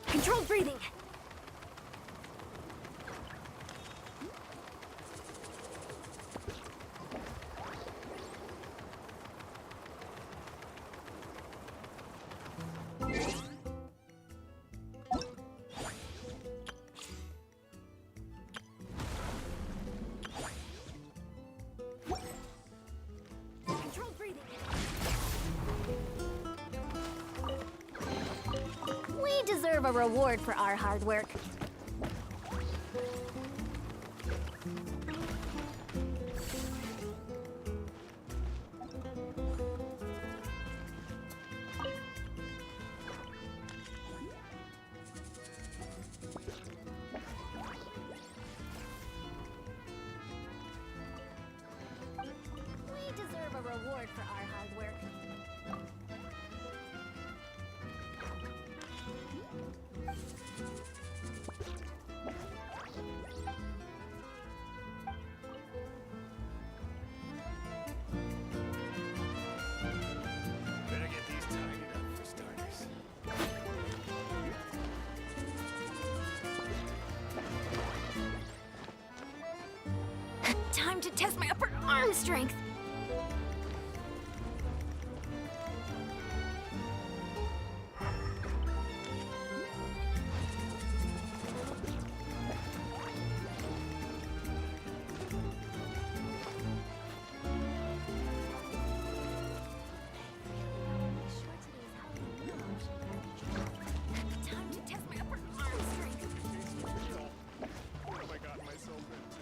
Controlled breathing. Controlled breathing. We deserve a reward for our hard work. We deserve a reward for our hard work. Better get these tidied up for starters. Time to test my upper arm strength. Time to test my upper arm strength. What have I gotten myself into?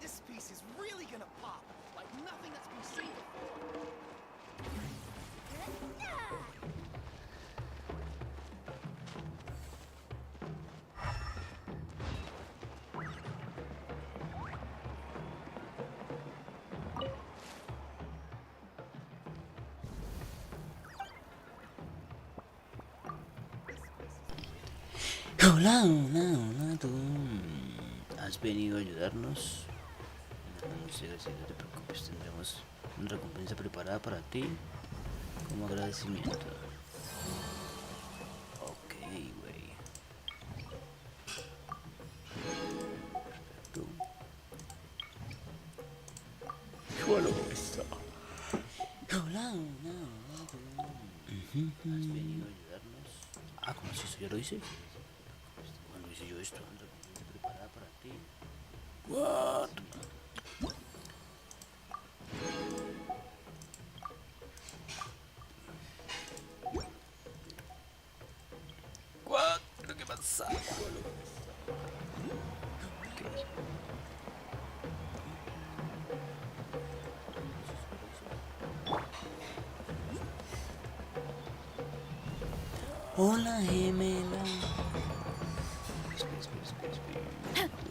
This piece is really gonna pop, like nothing that's been seen before. Hola, tú has venido a ayudarnos. No te preocupes, tendremos una recompensa preparada para ti como agradecimiento. Ok, güey. Perfecto. Bueno, está. Hola, tú has venido a ayudarnos. Ah, ¿cómo si eso ya lo hice? Cuando hice yo esto, una recompensa preparada para ti. What? What? ¿Pero qué pasa? Hola, gemela. Espera.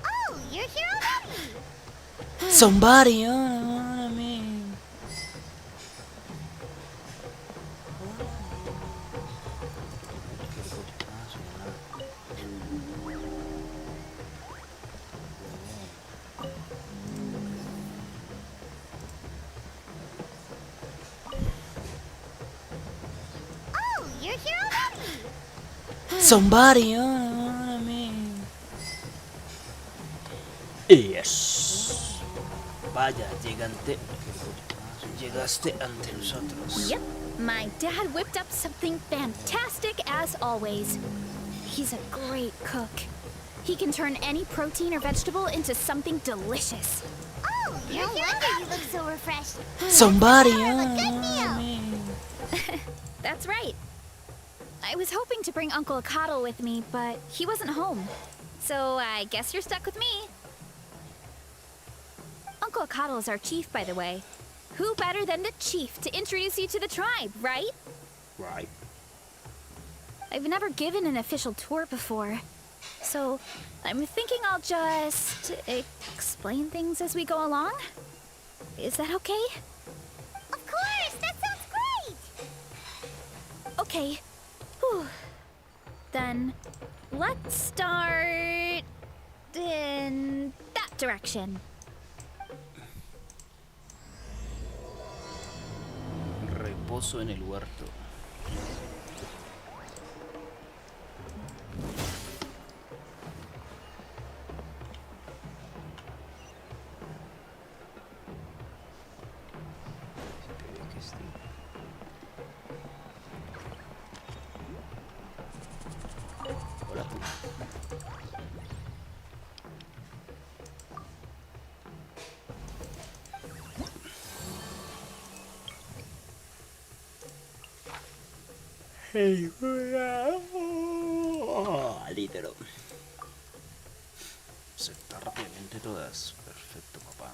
Oh, you're here already. Somebody, hola, me. Somebody, oh, man. Yes. Vaya, llegaste ante nosotros. Yep, my dad whipped up something fantastic as always. He's a great cook. He can turn any protein or vegetable into something delicious. Oh, no wonder you look so refreshed. Somebody, Have a oh, good meal. man. That's right. I was hoping to bring Uncle Acatl with me, but he wasn't home. So I guess you're stuck with me. Uncle Acatl is our chief, by the way. Who better than the chief to introduce you to the tribe, right? Right. I've never given an official tour before. So I'm thinking I'll just explain things as we go along. Is that okay? Of course, that sounds great. Okay. Whew. Then let's start in that direction. Reposo en el huerto. Hola tú. Literal. Aceptar rápidamente todas. Perfecto, papá.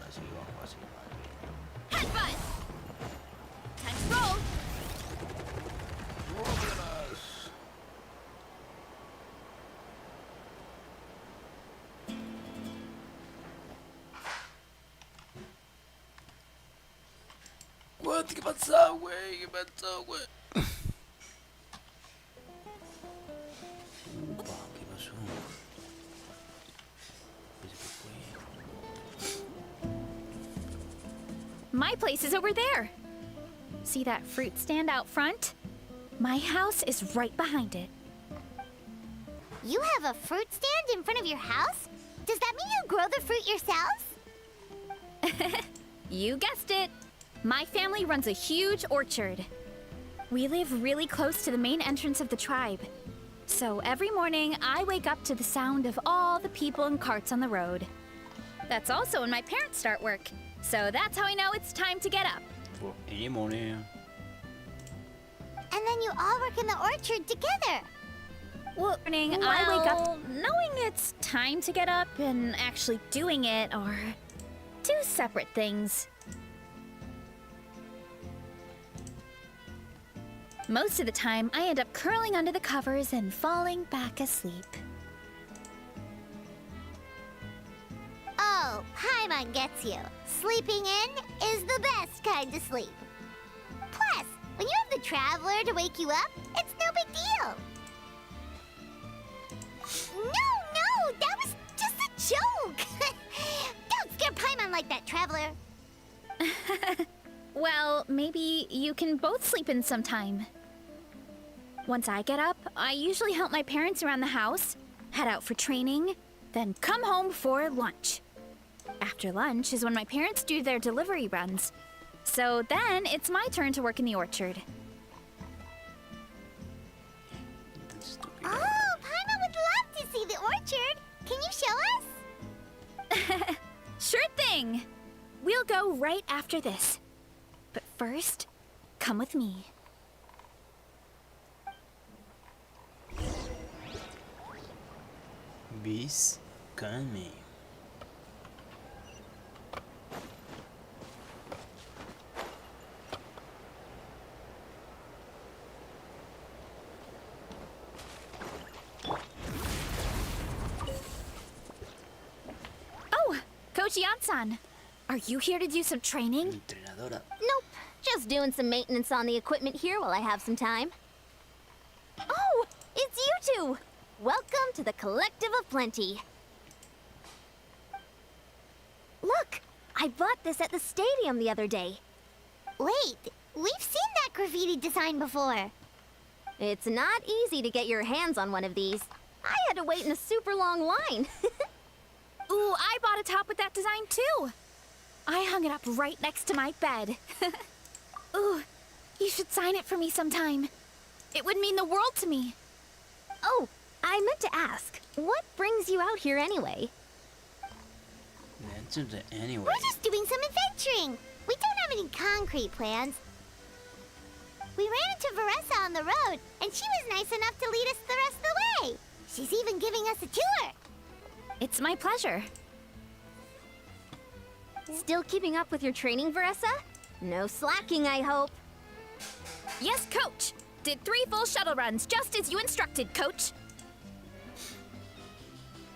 Así vamos, así vamos. Headbutt! Time to roll! What? ¿Qué pasó, güey? ¿Qué pasó, güey? Opa, ¿qué pasó? ¿Qué fue? My place is over there. See that fruit stand out front? My house is right behind it. You have a fruit stand in front of your house? Does that mean you grow the fruit yourselves? You guessed it. My family runs a huge orchard. We live really close to the main entrance of the tribe. So every morning, I wake up to the sound of all the people and carts on the road. That's also when my parents start work. So that's how I know it's time to get up. For any morning. And then you all work in the orchard together. Well, morning, I wake up knowing it's time to get up and actually doing it are two separate things. Most of the time, I end up curling under the covers and falling back asleep. Oh, Paimon gets you. Sleeping in is the best kind of sleep. Plus, when you have the traveler to wake you up, it's no big deal. No, that was just a joke. Don't scare Paimon like that, traveler. Well, maybe you can both sleep in sometime. Once I get up, I usually help my parents around the house, head out for training, then come home for lunch. After lunch is when my parents do their delivery runs. So then it's my turn to work in the orchard. Oh, Paimon would love to see the orchard. Can you show us? Sure thing! We'll go right after this. But first, come with me. Bis calme. Oh, Coach Yan-san, are you here to do some training? Entrenadora. Nope. Just doing some maintenance on the equipment here while I have some time. Oh, it's you two! Welcome to the Collective of Plenty. Look, I bought this at the stadium the other day. Wait, we've seen that graffiti design before. It's not easy to get your hands on one of these. I had to wait in a super long line. Ooh, I bought a top with that design too. I hung it up right next to my bed. Ooh, you should sign it for me sometime. It would mean the world to me. Oh, I meant to ask, what brings you out here anyway? Anyway. We're just doing some adventuring. We don't have any concrete plans. We ran into Varesa on the road, and she was nice enough to lead us the rest of the way. She's even giving us a tour. It's my pleasure. Still keeping up with your training, Varesa? No slacking, I hope. Yes, Coach. Did 3 full shuttle runs, just as you instructed, Coach.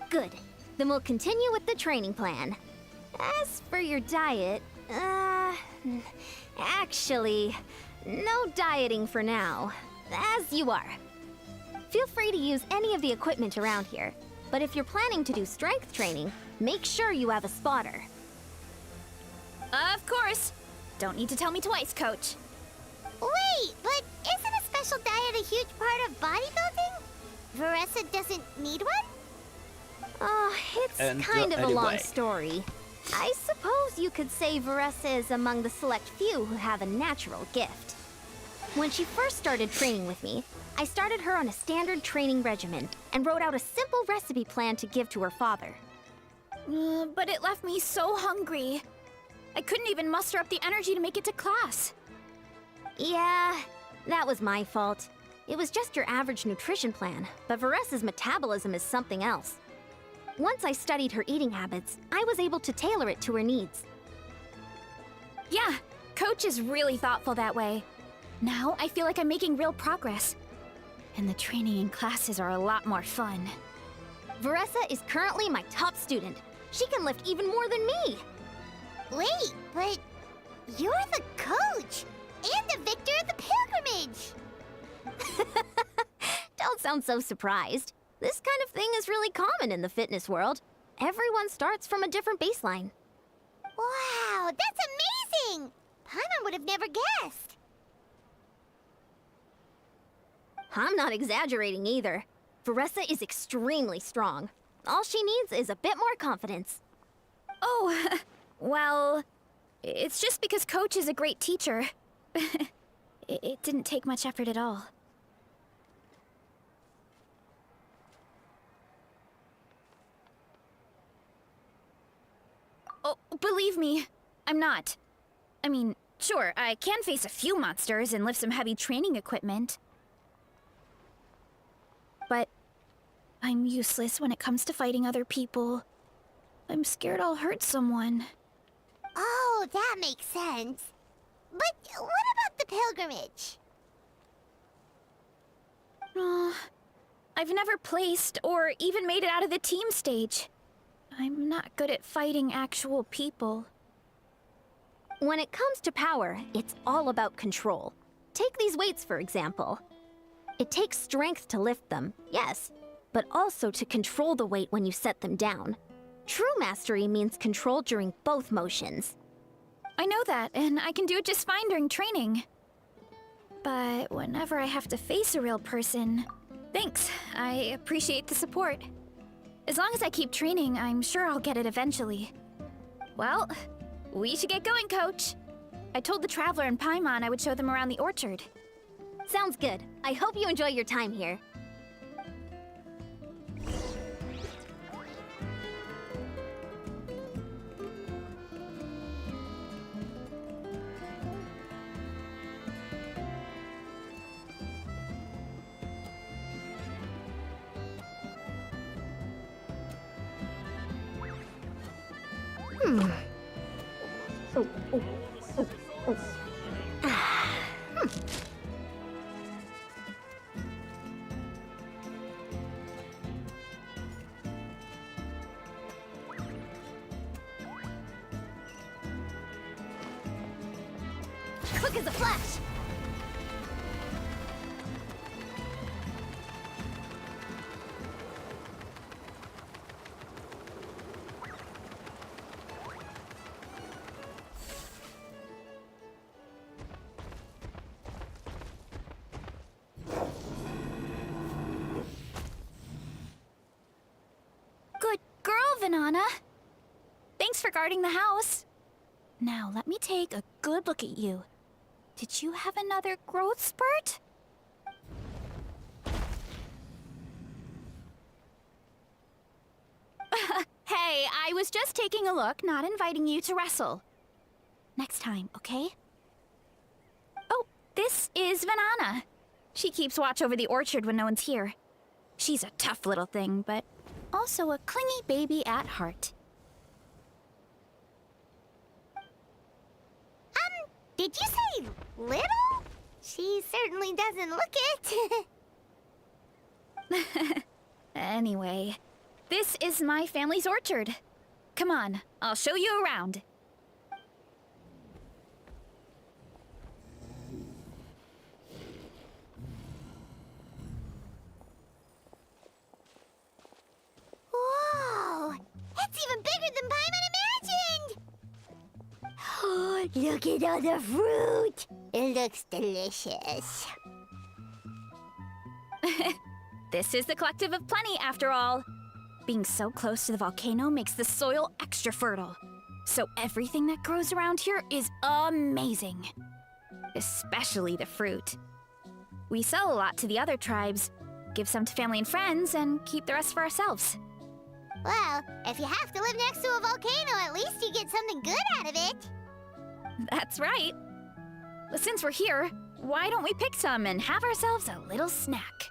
Good. Then we'll continue with the training plan. As for your diet, actually, no dieting for now. As you are. Feel free to use any of the equipment around here. But if you're planning to do strength training, make sure you have a spotter. Of course. Don't need to tell me twice, Coach. Wait, but isn't a special diet a huge part of bodybuilding? Varesa doesn't need one? Oh, it's And, kind of a long anyway. story. I suppose you could say Varesa is among the select few who have a natural gift. When she first started training with me, I started her on a standard training regimen and wrote out a simple recipe plan to give to her father. But it left me so hungry. I couldn't even muster up the energy to make it to class. Yeah, that was my fault. It was just your average nutrition plan, but Varesa's metabolism is something else. Once I studied her eating habits, I was able to tailor it to her needs. Yeah, Coach is really thoughtful that way. Now I feel like I'm making real progress. And the training and classes are a lot more fun. Varesa is currently my top student. She can lift even more than me. Wait, but you're the coach and the victor of the pilgrimage. Don't sound so surprised. This kind of thing is really common in the fitness world. Everyone starts from a different baseline. Wow, that's amazing! Paimon would have never guessed. I'm not exaggerating either. Varesa is extremely strong. All she needs is a bit more confidence. Oh, well, it's just because Coach is a great teacher. It didn't take much effort at all. Oh, believe me, I'm not. I mean, sure, I can face a few monsters and lift some heavy training equipment. But I'm useless when it comes to fighting other people. I'm scared I'll hurt someone. Oh, that makes sense. But what about the pilgrimage? I've never placed or even made it out of the team stage. I'm not good at fighting actual people. When it comes to power, it's all about control. Take these weights, for example. It takes strength to lift them, yes, but also to control the weight when you set them down. True mastery means control during both motions. I know that, and I can do it just fine during training. But whenever I have to face a real person... Thanks, I appreciate the support. As long as I keep training, I'm sure I'll get it eventually. Well, we should get going, Coach. I told the Traveler and Paimon I would show them around the orchard. Sounds good. I hope you enjoy your time here. Quick as a flash! Vanana. Thanks for guarding the house. Now, let me take a good look at you. Did you have another growth spurt? Hey, I was just taking a look, not inviting you to wrestle. Next time, okay? Oh, this is Vanana. She keeps watch over the orchard when no one's here. She's a tough little thing, but also a clingy baby at heart. Did you say little? She certainly doesn't look it. Anyway, this is my family's orchard. Come on, I'll show you around. Whoa! It's even bigger than Paimon imagined! Look at all the fruit! It looks delicious. This is the Collective of Plenty, after all. Being so close to the volcano makes the soil extra fertile. So everything that grows around here is amazing. Especially the fruit. We sell a lot to the other tribes, give some to family and friends, and keep the rest for ourselves. Well, if you have to live next to a volcano, at least you get something good out of it. That's right. But since we're here, why don't we pick some and have ourselves a little snack?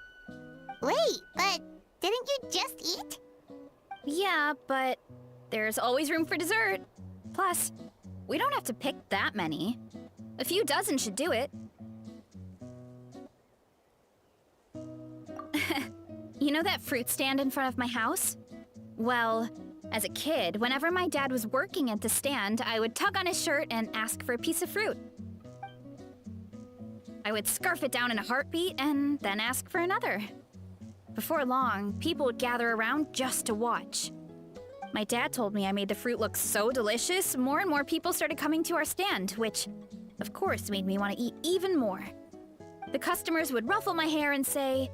Wait, but didn't you just eat? Yeah, but there's always room for dessert. Plus, we don't have to pick that many. A few dozen should do it. You know that fruit stand in front of my house? Well, as a kid, whenever my dad was working at the stand, I would tug on his shirt and ask for a piece of fruit. I would scarf it down in a heartbeat and then ask for another. Before long, people would gather around just to watch. My dad told me I made the fruit look so delicious, more and more people started coming to our stand, which, of course, made me want to eat even more. The customers would ruffle my hair and say,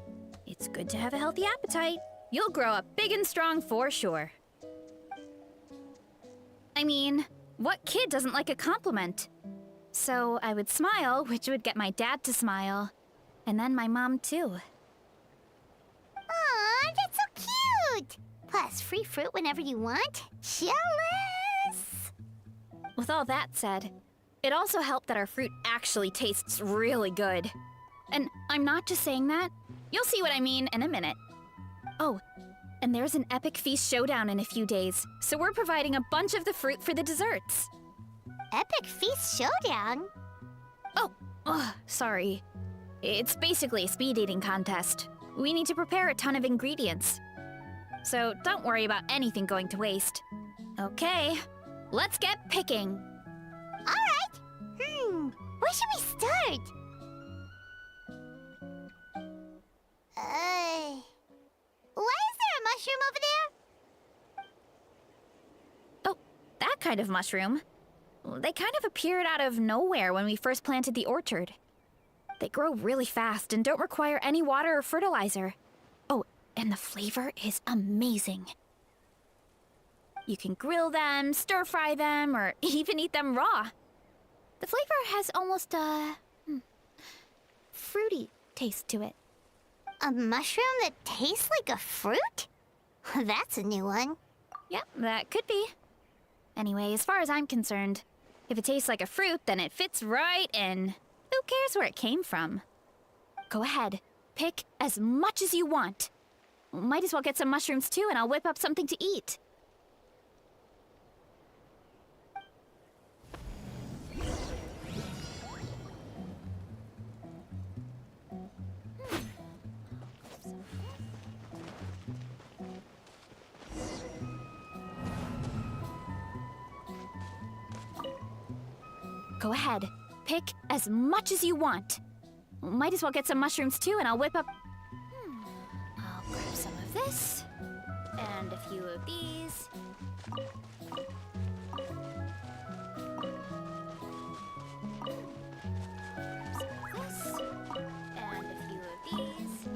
"It's good to have a healthy appetite. You'll grow up big and strong for sure." I mean, what kid doesn't like a compliment? So I would smile, which would get my dad to smile. And then my mom, too. Aw, that's so cute! Plus, free fruit whenever you want. Jealous! With all that said, it also helped that our fruit actually tastes really good. And I'm not just saying that. You'll see what I mean in a minute. Oh, and there's an epic feast showdown in a few days, so we're providing a bunch of the fruit for the desserts. Epic Feast Showdown? Oh, sorry. It's basically a speed eating contest. We need to prepare a ton of ingredients. So don't worry about anything going to waste. Okay, let's get picking. Alright! Where should we start? Why is there a mushroom over there? Oh, that kind of mushroom. They kind of appeared out of nowhere when we first planted the orchard. They grow really fast and don't require any water or fertilizer. Oh, and the flavor is amazing. You can grill them, stir-fry them, or even eat them raw. The flavor has almost a fruity taste to it. A mushroom that tastes like a fruit? That's a new one. Yep, that could be. Anyway, as far as I'm concerned, if it tastes like a fruit, then it fits right in. Who cares where it came from? Go ahead, pick as much as you want. Might as well get some mushrooms too, and I'll whip up something to eat. Go ahead, pick as much as you want. Might as well get some mushrooms too, and I'll whip up... I'll grab some of this, and a few of these. Grab some of this, and a few of these.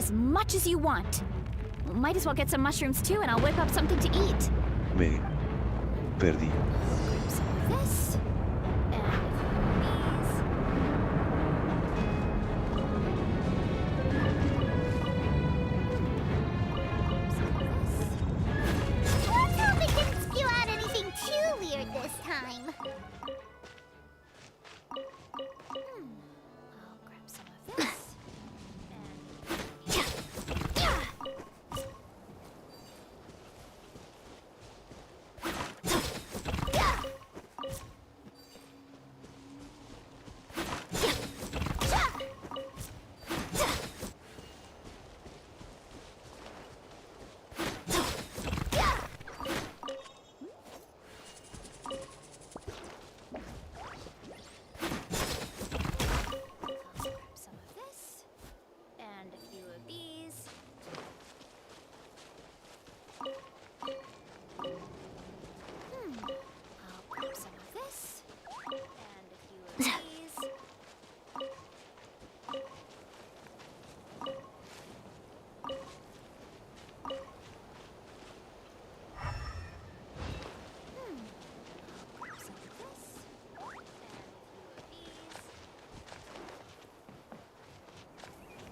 as much as you want. Might as well get some mushrooms too, and I'll whip up something to eat. Me perdí. Some of this, and these. Some of this. Let's hope it didn't spew out anything too weird this time. I'll grab some of this. Some of this, and a few of these. I'll grab some of this, and a few of these. I'll grab some of this, and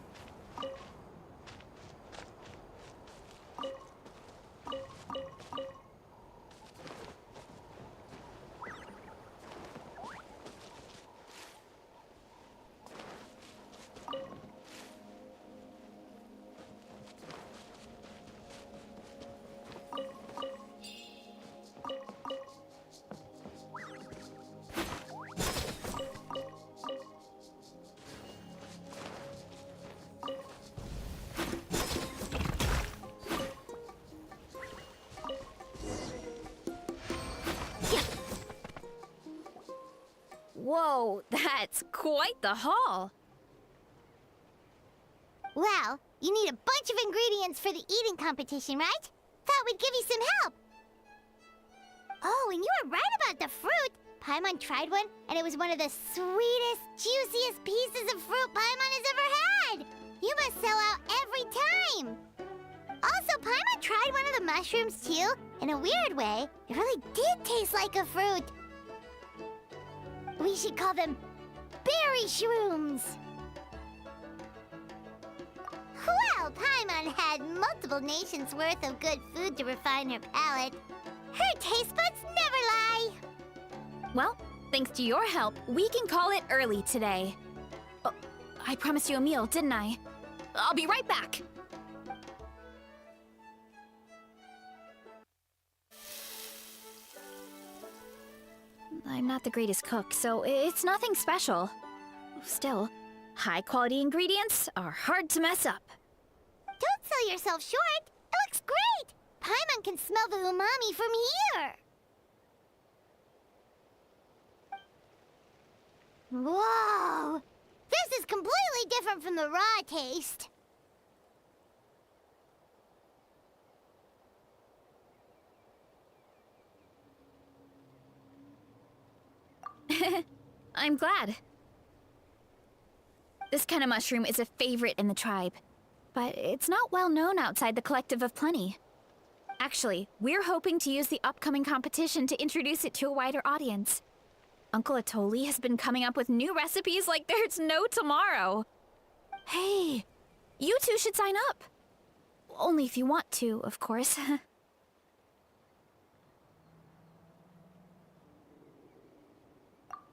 a few of these. Whoa, that's quite the haul. Well, you need a bunch of ingredients for the eating competition, right? Thought we'd give you some help. Oh, and you were right about the fruit. Paimon tried one, and it was one of the sweetest, juiciest pieces of fruit Paimon has ever had. You must sell out every time. Also, Paimon tried one of the mushrooms too. In a weird way, it really did taste like a fruit. We should call them berry shrooms. Well, Paimon had multiple nations' worth of good food to refine her palate. Her taste buds never lie. Well, thanks to your help, we can call it early today. Oh, I promised you a meal, didn't I? I'll be right back. I'm not the greatest cook, so it's nothing special. Still, high-quality ingredients are hard to mess up. Don't sell yourself short. It looks great. Paimon can smell the umami from here. Whoa! This is completely different from the raw taste. I'm glad. This kind of mushroom is a favorite in the tribe, but it's not well known outside the Collective of Plenty. Actually, we're hoping to use the upcoming competition to introduce it to a wider audience. Uncle Atoli has been coming up with new recipes like there's no tomorrow. Hey, you two should sign up. Only if you want to, of course.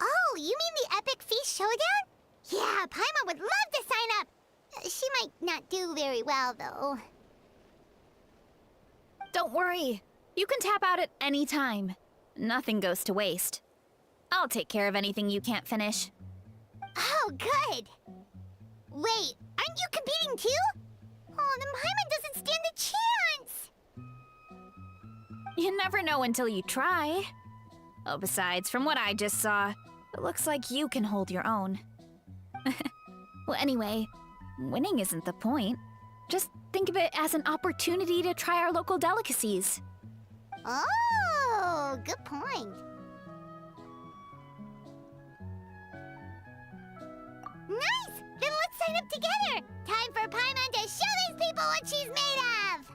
Oh, you mean the Epic Feast Showdown? Yeah, Paimon would love to sign up. She might not do very well, though. Don't worry. You can tap out at any time. Nothing goes to waste. I'll take care of anything you can't finish. Oh, good. Wait, aren't you competing too? Oh, then Paimon doesn't stand a chance. You never know until you try. Oh, besides, from what I just saw, it looks like you can hold your own. Well, anyway, winning isn't the point. Just think of it as an opportunity to try our local delicacies. Oh, good point. Nice! Then let's sign get it together! Time for Paimon to show these people what she's made of!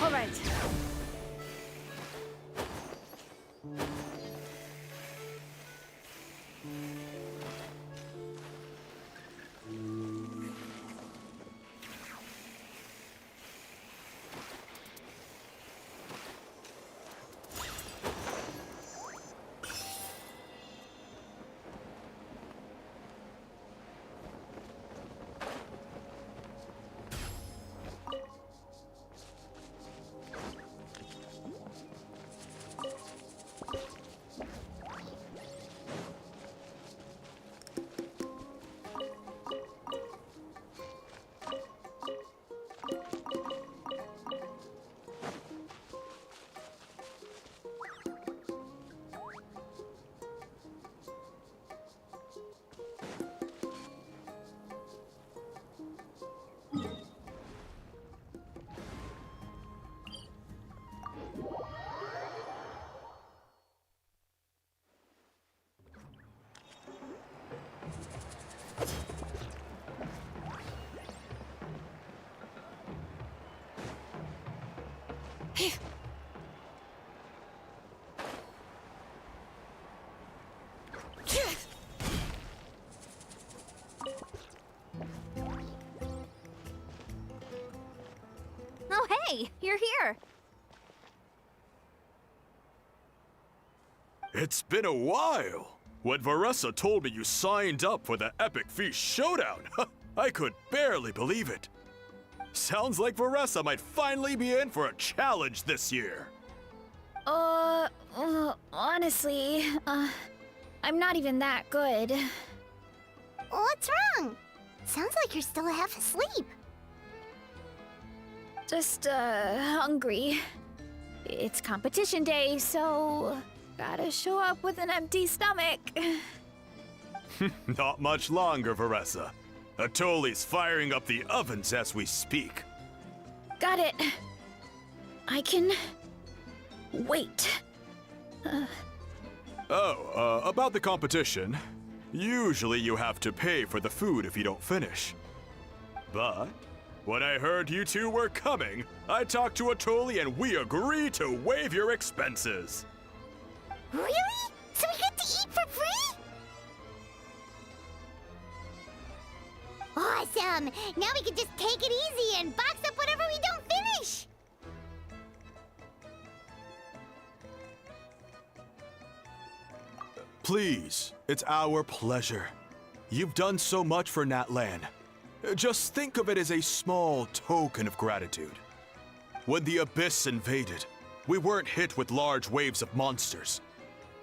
All right. Oh, hey, you're here. It's been a while. When Varesa told me you signed up for the Epic Feast Showdown, I could barely believe it. Sounds like Varesa might finally be in for a challenge this year. Honestly, I'm not even that good. What's wrong? Sounds like you're still half asleep. Just, hungry. It's competition day, so gotta show up with an empty stomach. Not much longer, Varesa. Atoli's firing up the ovens as we speak. Got it. I can wait. About the competition. Usually you have to pay for the food if you don't finish. But when I heard you two were coming, I talked to Atoli and we agreed to waive your expenses. Really? So we get to eat for free? Awesome! Now we can just take it easy and box up whatever we don't finish! Please, it's our pleasure. You've done so much for Natlan. Just think of it as a small token of gratitude. When the Abyss invaded, we weren't hit with large waves of monsters,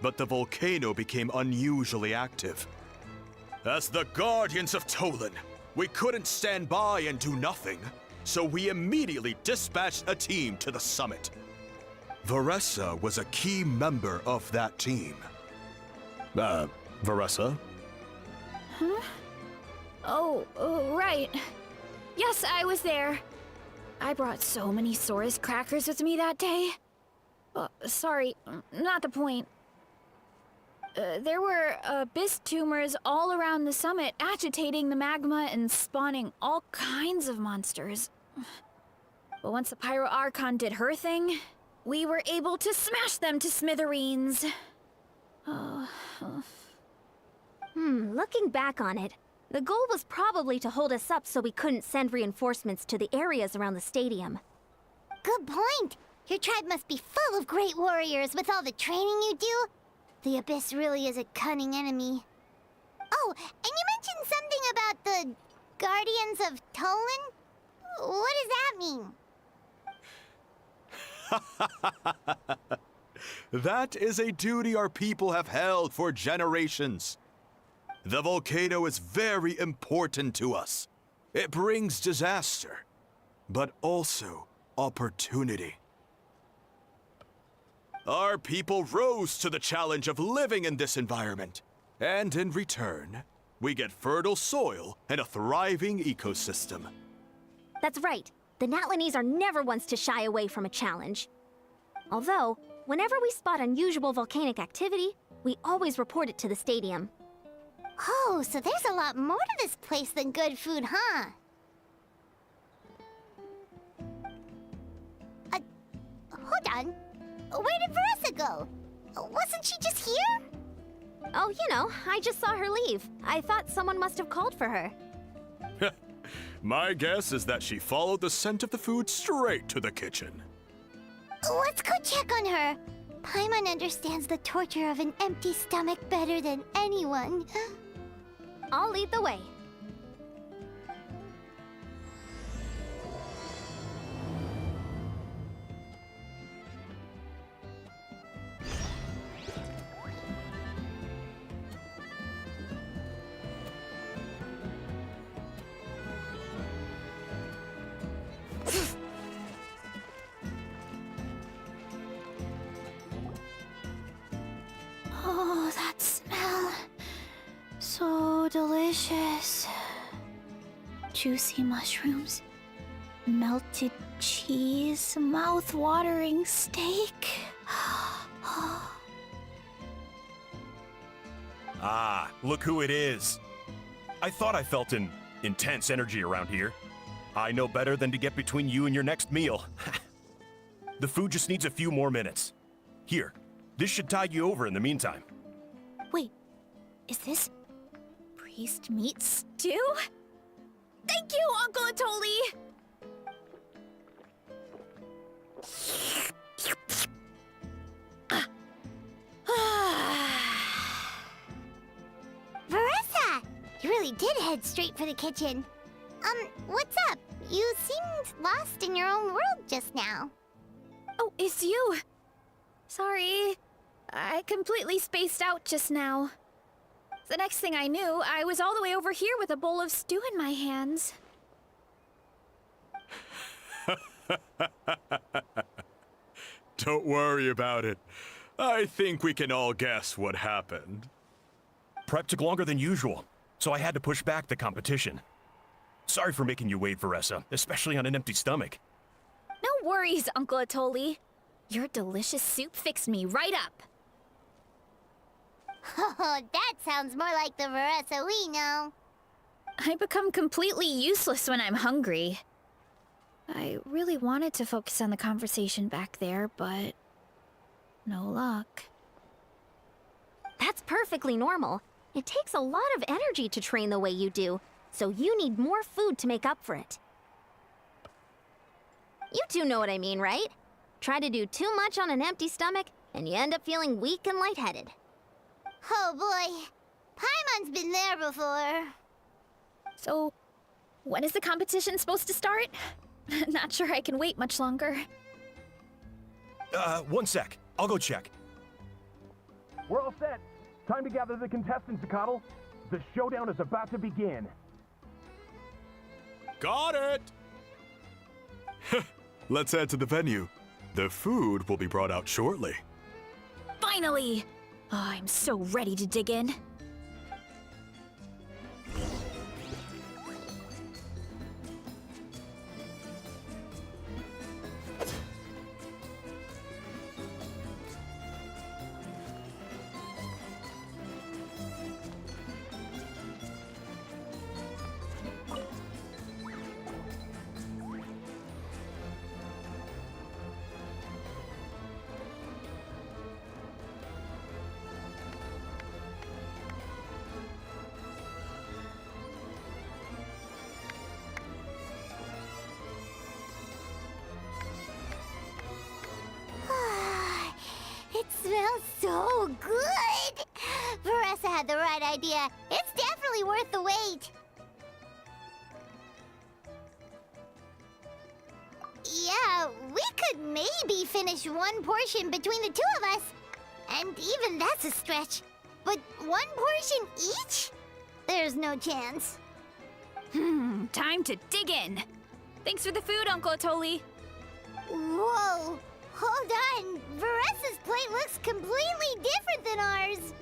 but the volcano became unusually active. As the Guardians of Tolan, we couldn't stand by and do nothing, so we immediately dispatched a team to the summit. Varesa was a key member of that team. Varesa? Oh, right. Yes, I was there. I brought so many Sora's crackers with me that day. Sorry, not the point. There were abyss tumors all around the summit, agitating the magma and spawning all kinds of monsters. But once the Pyro Archon did her thing, we were able to smash them to smithereens. Looking back on it, the goal was probably to hold us up so we couldn't send reinforcements to the areas around the stadium. Good point! Your tribe must be full of great warriors with all the training you do. The Abyss really is a cunning enemy. Oh, and you mentioned something about the Guardians of Tolan? What does that mean? That is a duty our people have held for generations. The volcano is very important to us. It brings disaster, but also opportunity. Our people rose to the challenge of living in this environment, and in return, we get fertile soil and a thriving ecosystem. That's right. The Natlanese are never ones to shy away from a challenge. Although, whenever we spot unusual volcanic activity, we always report it to the stadium. Oh, so there's a lot more to this place than good food, huh? Hold on. Where did Varesa go? Wasn't she just here? Oh, you know, I just saw her leave. I thought someone must have called for her. My guess is that she followed the scent of the food straight to the kitchen. Let's go check on her. Paimon understands the torture of an empty stomach better than anyone. I'll lead the way. Oh, that smell. So delicious. Juicy mushrooms, melted cheese, mouth-watering steak. Ah, look who it is. I thought I felt an intense energy around here. I know better than to get between you and your next meal. The food just needs a few more minutes. Here, this should tide you over in the meantime. Wait, is this priest meat stew? Thank you, Uncle Atoli! Varesa! You really did head straight for the kitchen. What's up? You seemed lost in your own world just now. Oh, it's you. Sorry. I completely spaced out just now. The next thing I knew, I was all the way over here with a bowl of stew in my hands. Don't worry about it. I think we can all guess what happened. Prep took longer than usual, so I had to push back the competition. Sorry for making you wait, Varesa, especially on an empty stomach. No worries, Uncle Atoli. Your delicious soup fixed me right up. Oh, that sounds more like the Varesa we know. I become completely useless when I'm hungry. I really wanted to focus on the conversation back there, but no luck. That's perfectly normal. It takes a lot of energy to train the way you do, so you need more food to make up for it. You two know what I mean, right? Try to do too much on an empty stomach, and you end up feeling weak and lightheaded. Oh boy, Paimon's been there before. So, when is the competition supposed to start? Not sure I can wait much longer. One sec. I'll go check. We're all set. Time to gather the contestants, Zacatl. The showdown is about to begin. Got it! Let's head to the venue. The food will be brought out shortly. Finally! Oh, I'm so ready to dig in. It smells so good! Varesa had the right idea. It's definitely worth the wait. Yeah, we could maybe finish one portion between the two of us. And even that's a stretch. But one portion each? There's no chance. Time to dig in. Thanks for the food, Uncle Atoli. Whoa! Hold on! Varesa's plate looks completely different than ours!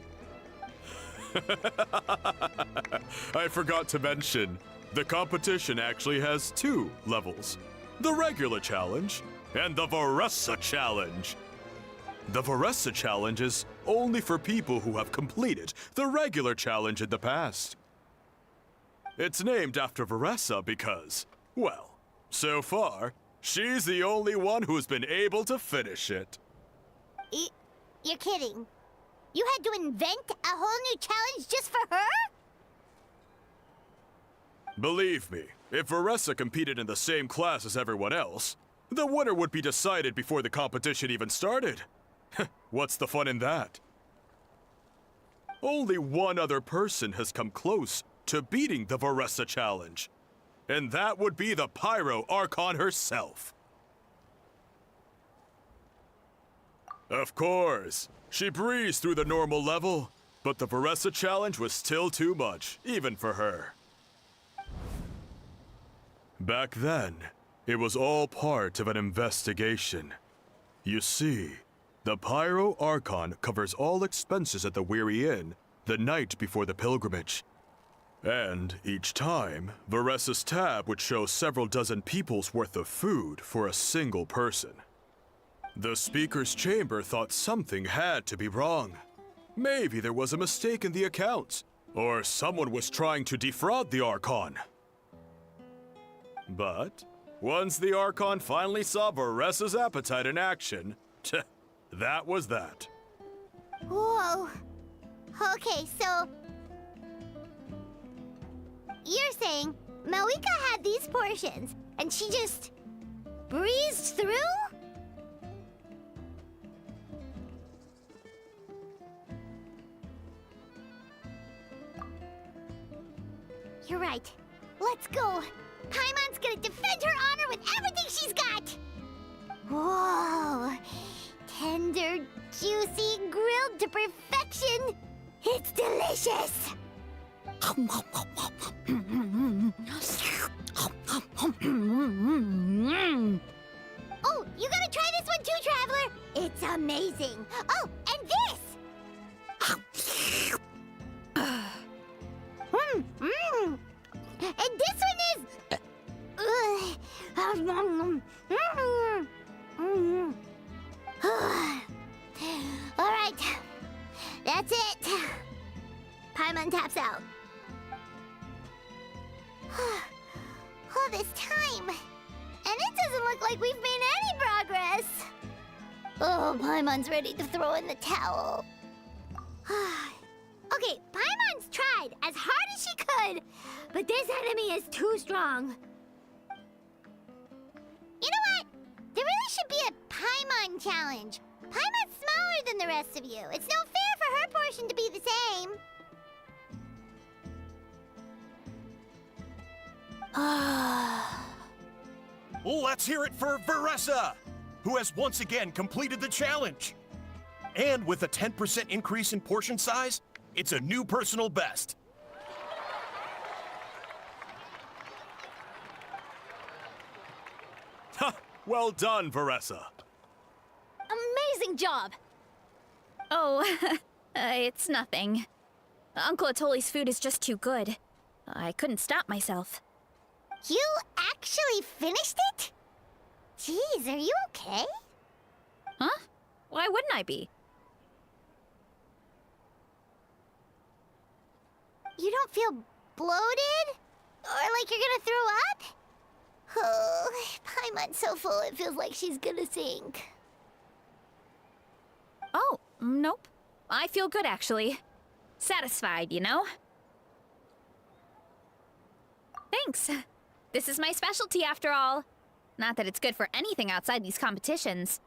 I forgot to mention, the competition actually has 2 levels. The regular challenge and the Varesa challenge. The Varesa challenge is only for people who have completed the regular challenge in the past. It's named after Varesa because, well, so far, she's the only one who's been able to finish it. You're kidding. You had to invent a whole new challenge just for her? Believe me, if Varesa competed in the same class as everyone else, the winner would be decided before the competition even started. What's the fun in that? Only one other person has come close to beating the Varesa challenge, and that would be the Pyro Archon herself. Of course, she breezed through the normal level, but the Varesa challenge was still too much, even for her. Back then, it was all part of an investigation. You see, the Pyro Archon covers all expenses at the Weary Inn the night before the pilgrimage. And each time, Varesa's tab would show several dozen people's worth of food for a single person. The speaker's chamber thought something had to be wrong. Maybe there was a mistake in the accounts, or someone was trying to defraud the Archon. But once the Archon finally saw Varesa's appetite in action, that was that. Whoa. Okay, so... You're saying Malika had these portions, and she just... breezed through? You're right. Let's go. Paimon's gonna defend her honor with everything she's got! Whoa! Tender, juicy, grilled to perfection! It's delicious! Oh, you gotta try this one too, Traveler! It's amazing! Oh, and this! And this one is... Alright, that's it. Paimon taps out. All this time, and it doesn't look like we've made any progress. Oh, Paimon's ready to throw in the towel. Okay, Paimon's tried as hard as she could, but this enemy is too strong. You know what? There really should be a Paimon challenge. Paimon's smaller than the rest of you. It's no fair for her portion to be the same. Let's hear it for Varesa, who has once again completed the challenge. And with a 10% increase in portion size, it's a new personal best. Ha! Well done, Varesa. Amazing job! Oh, it's nothing. Uncle Atoli's food is just too good. I couldn't stop myself. You actually finished it? Jeez, are you okay? Huh? Why wouldn't I be? You don't feel bloated? Or like you're gonna throw up? Oh, Paimon's so full it feels like she's gonna sink. Oh, nope. I feel good, actually. Satisfied, you know? Thanks. This is my specialty, after all. Not that it's good for anything outside these competitions.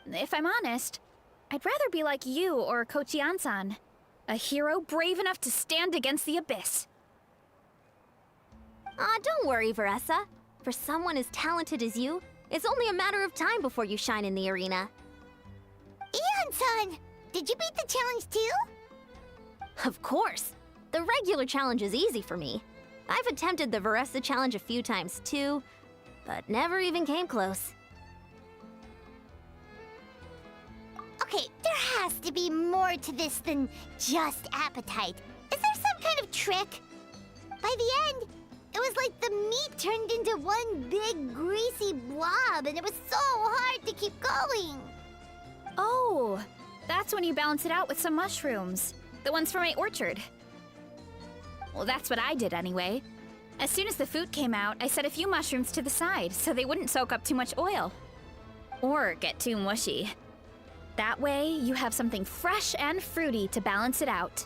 If I'm honest, I'd rather be like you or Kochian-san. A hero brave enough to stand against the abyss. Aw, don't worry, Varesa. For someone as talented as you, It's only a matter of time before you shine in the arena. Eon-san, did you beat the challenge too? Of course! The regular challenge is easy for me. I've attempted the Varesa challenge a few times too, but never even came close. Okay, there has to be more to this than just appetite. Is there some kind of trick? By the end, it was like the meat turned into one big greasy blob, and it was so hard to keep going. Oh, that's when you balance it out with some mushrooms. The ones from my orchard. Well, that's what I did anyway. As soon as the food came out, I set a few mushrooms to the side so they wouldn't soak up too much oil. Or get too mushy. That way, you have something fresh and fruity to balance it out.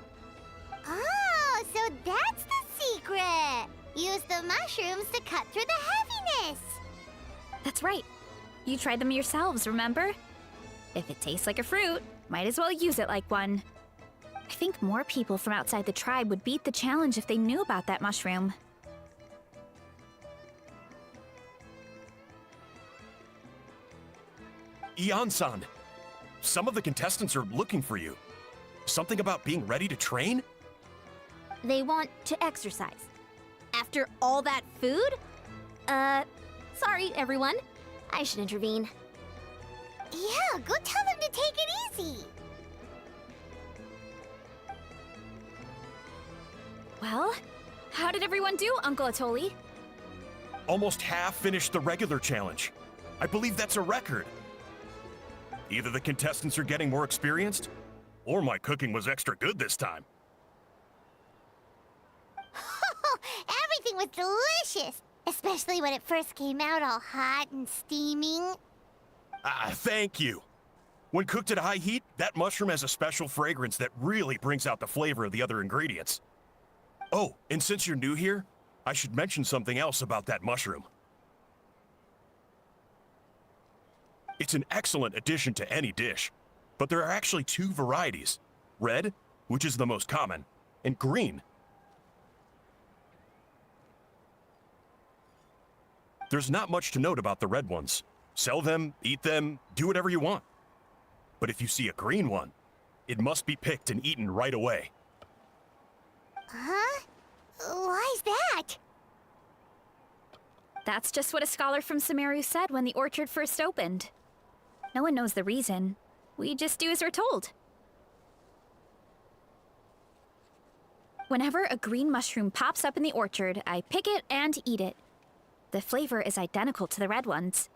Oh, so that's the secret. Use the mushrooms to cut through the heaviness. That's right. You tried them yourselves, remember? If it tastes like a fruit, might as well use it like one. I think more people from outside the tribe would beat the challenge if they knew about that mushroom. Eon-san, some of the contestants are looking for you. Something about being ready to train? They want to exercise. After all that food? Sorry, everyone. I should intervene. Yeah, go tell them to take it easy. Well, how did everyone do, Uncle Atoli? Almost half finished the regular challenge. I believe that's a record. Either the contestants are getting more experienced, or my cooking was extra good this time. Everything was delicious, especially when it first came out all hot and steaming. Thank you. When cooked at high heat, that mushroom has a special fragrance that really brings out the flavor of the other ingredients. Oh, and since you're new here, I should mention something else about that mushroom. It's an excellent addition to any dish, but there are actually two varieties. Red, which is the most common, and green. There's not much to note about the red ones. Sell them, eat them, do whatever you want. But if you see a green one, it must be picked and eaten right away. Huh? Why's that? That's just what a scholar from Sumeru said when the orchard first opened. No one knows the reason. We just do as we're told. Whenever a green mushroom pops up in the orchard, I pick it and eat it. The flavor is identical to the red ones.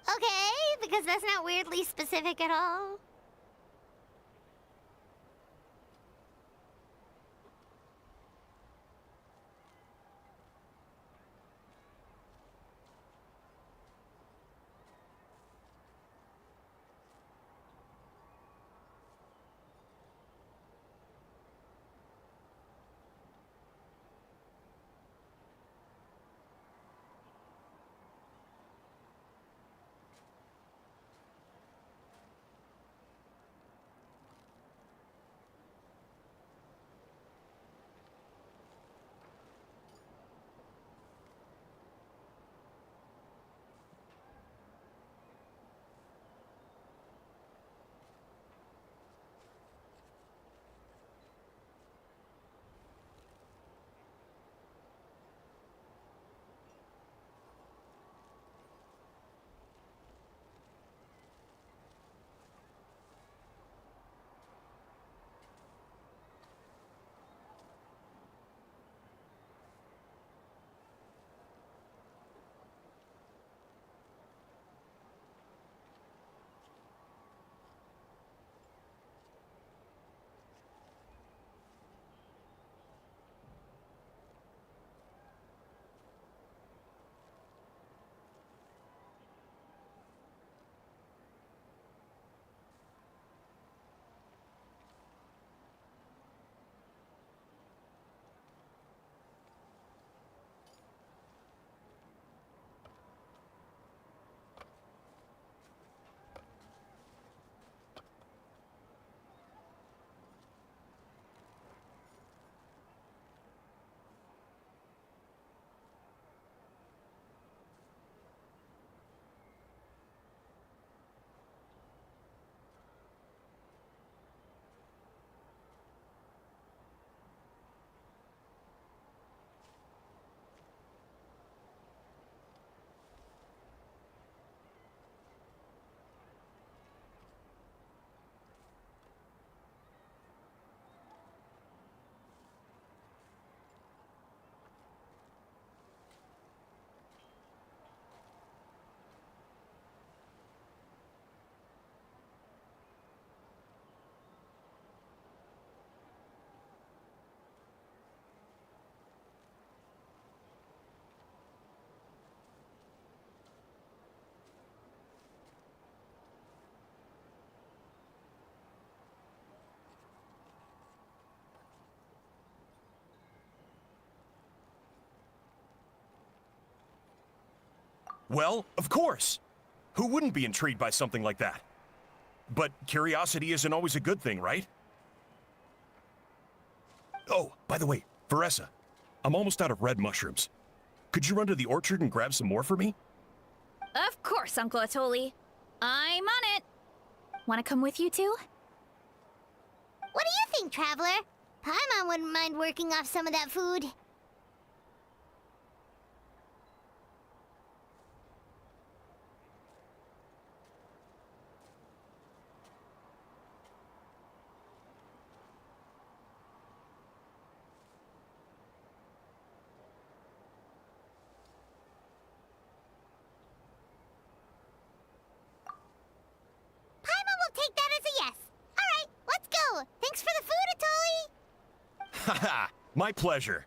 Okay, because that's not weirdly specific at all. Well, of course. Who wouldn't be intrigued by something like that? But curiosity isn't always a good thing, right? Oh, by the way, Varesa, I'm almost out of red mushrooms. Could you run to the orchard and grab some more for me? Of course, Uncle Atoli. I'm on it. Want to come with you too? What do you think, Traveler? Paimon wouldn't mind working off some of that food. Paimon will take that as a yes. All right, let's go. Thanks for the food, Atoli. Haha, my pleasure.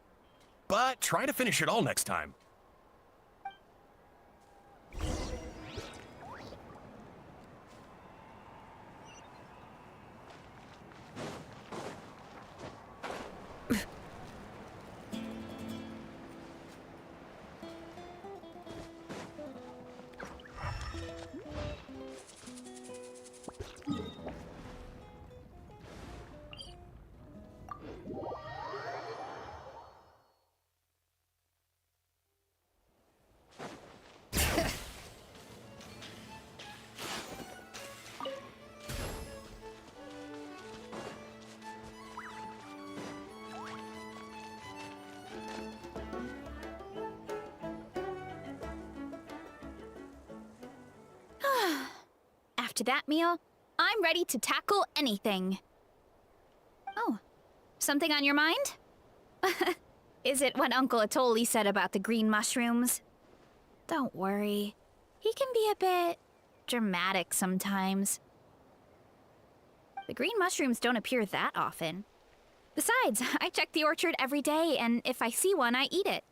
But try to finish it all next time. After that meal, I'm ready to tackle anything. Oh, something on your mind? Is it what Uncle Atoli said about the green mushrooms? Don't worry. He can be a bit dramatic sometimes. The green mushrooms don't appear that often. Besides, I check the orchard every day, and if I see one, I eat it.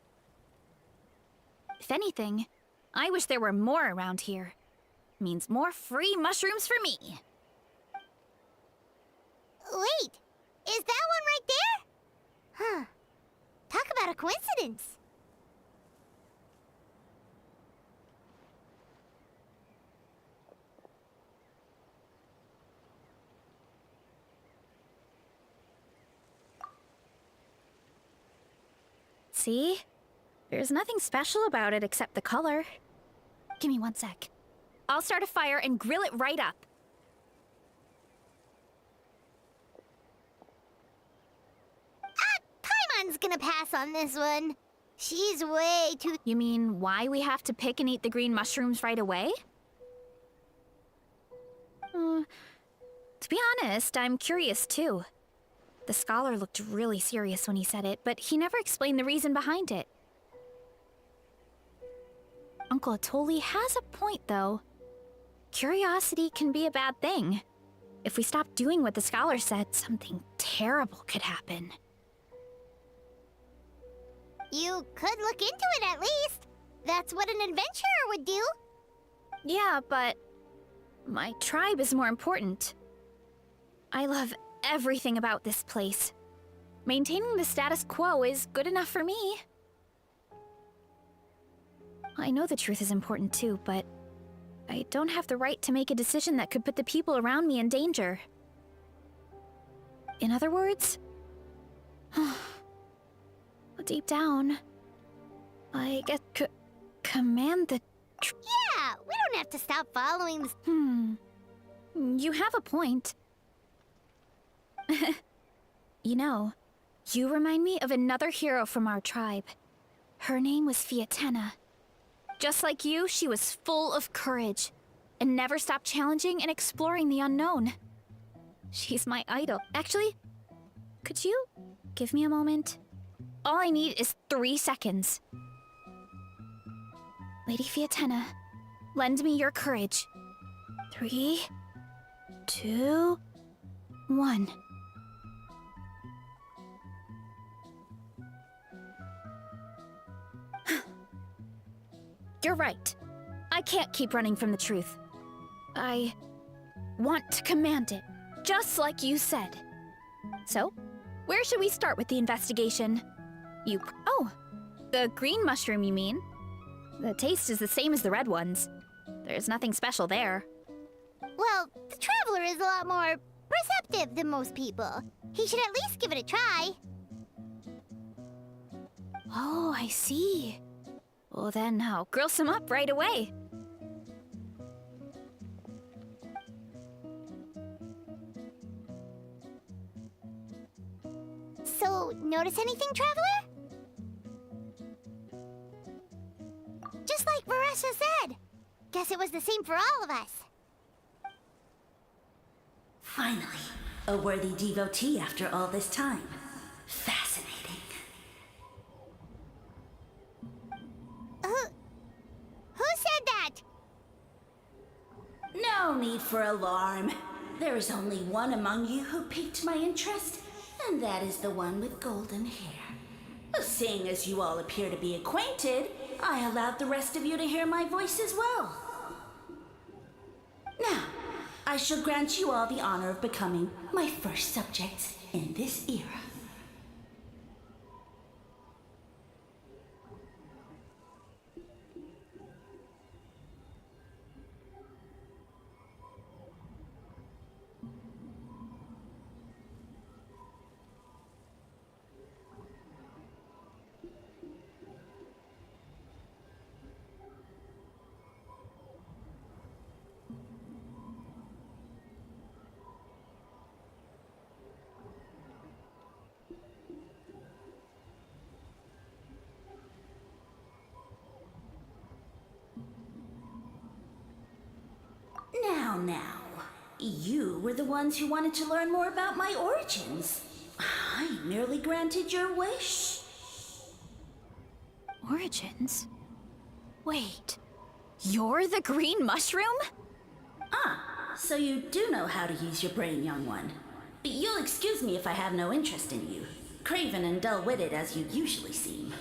If anything, I wish there were more around here. Means more free mushrooms for me. Wait, is that one right there? Huh. Talk about a coincidence. See? There's nothing special about it except the color. Give me 1 sec. I'll start a fire and grill it right up. Paimon's gonna pass on this one. She's way too... You mean why we have to pick and eat the green mushrooms right away? To be honest, I'm curious too. The scholar looked really serious when he said it, but he never explained the reason behind it. Uncle Atoli has a point, though. Curiosity can be a bad thing. If we stop doing what the scholar said, something terrible could happen. You could look into it at least. That's what an adventurer would do. Yeah, but my tribe is more important. I love everything about this place. Maintaining the status quo is good enough for me. I know the truth is important too, but I don't have the right to make a decision that could put the people around me in danger. In other words, deep down, I get command the Yeah, we don't have to stop following this. You have a point. You know, you remind me of another hero from our tribe. Her name was Fiatena. Just like you, she was full of courage and never stopped challenging and exploring the unknown. She's my idol. Actually, could you give me a moment? All I need is 3 seconds. Lady Fiatena, lend me your courage. 3, 2, 1. You're right. I can't keep running from the truth. I want to command it, just like you said. So, where should we start with the investigation? Oh, the green mushroom, you mean? The taste is the same as the red ones. There's nothing special there. Well, the Traveler is a lot more perceptive than most people. He should at least give it a try. Oh, I see. Well, then I'll grill some up right away. So, notice anything, Traveler? Just like Varesa said. Guess it was the same for all of us. Finally, a worthy devotee after all this time. Fascinating. Who said that? No need for alarm. There is only one among you who piqued my interest, and that is the one with golden hair. Seeing as you all appear to be acquainted, I allowed the rest of you to hear my voice as well. Now, I shall grant you all the honor of becoming my first subjects in this era. Now, you were the ones who wanted to learn more about my origins. I merely granted your wish. Origins? Wait, you're the green mushroom? So you do know how to use your brain, young one. You'll excuse me if I have no interest in you, craven and dull-witted as you usually seem.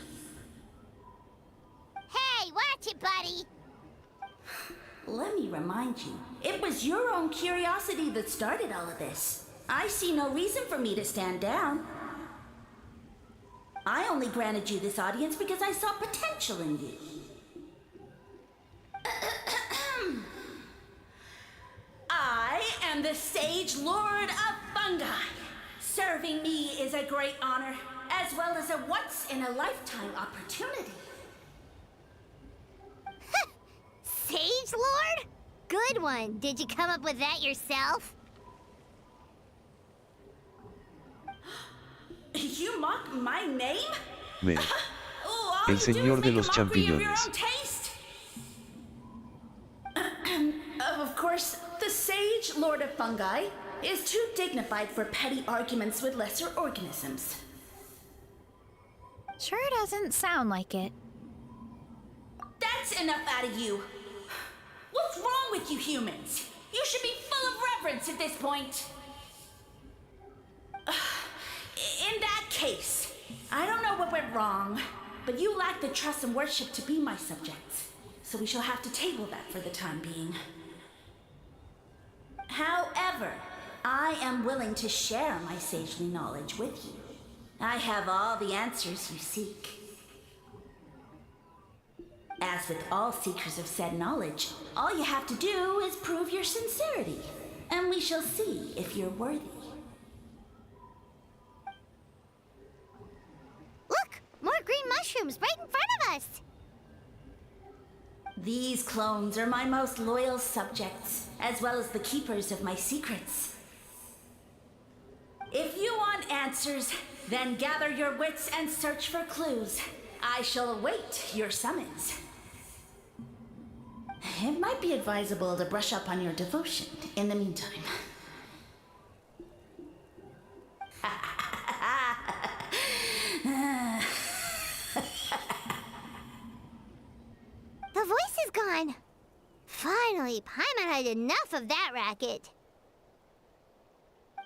Hey, watch it, buddy! Let me remind you, it was your own curiosity that started all of this. I see no reason for me to stand down. I only granted you this audience because I saw potential in you. I am the Sage Lord of Fungi. Serving me is a great honor, as well as a once-in-a-lifetime opportunity. Sage Lord? Good one. Did you come up with that yourself? You mock my name? Me. All El you do señor is de make a los mockery of your champiñones. own taste. Of course, the Sage Lord of Fungi is too dignified for petty arguments with lesser organisms. Sure doesn't sound like it. That's enough out of you. What's wrong with you humans? You should be full of reverence at this point. In that case, I don't know what went wrong, but you lack the trust and worship to be my subjects. So we shall have to table that for the time being. However, I am willing to share my sagely knowledge with you. I have all the answers you seek. As with all seekers of said knowledge, all you have to do is prove your sincerity, and we shall see if you're worthy. Look! More green mushrooms right in front of us! These clones are my most loyal subjects, as well as the keepers of my secrets. If you want answers, then gather your wits and search for clues. I shall await your summons. It might be advisable to brush up on your devotion in the meantime. The voice is gone. Finally, Paimon had enough of that racket.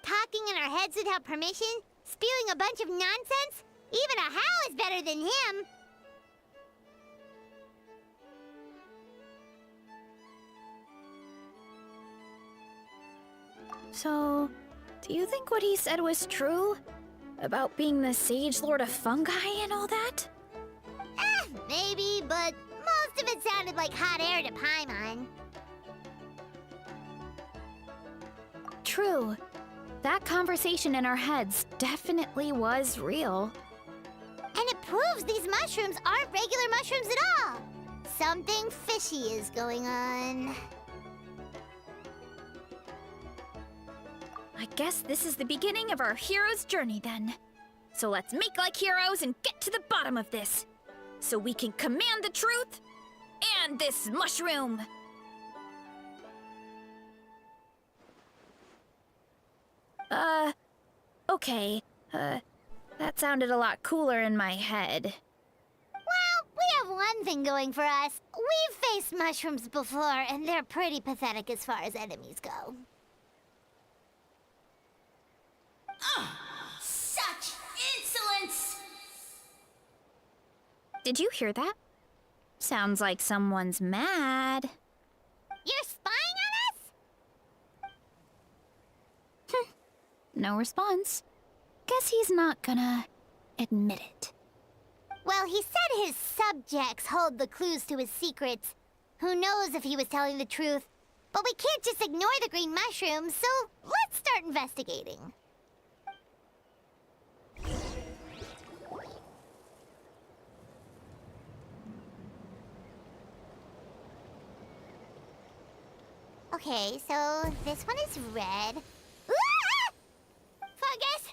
Talking in our heads without permission, spewing a bunch of nonsense, even a How is better than him. So, do you think what he said was true? About being the Sage Lord of Fungi and all that? Maybe, but most Most of it sounded like hot air to Paimon. True. That conversation in our heads definitely was real. And it proves these mushrooms aren't regular mushrooms at all. Something fishy is going on. I guess this is the beginning of our hero's journey then. So let's make like heroes and get to the bottom of this. So we can command the truth and this mushroom. Okay. That sounded a lot cooler in my head. Well, we have one thing going for us. We've faced mushrooms before, and they're pretty pathetic as far as enemies go. Such insolence! Did you hear that? Sounds like someone's mad. You're spying on us? No response. Guess he's not gonna admit it. Well, he said his subjects hold the clues to his secrets. Who knows if he was telling the truth? But we can't just ignore the green mushrooms, so let's start investigating. Okay, so this one is red. Ah! Fungus!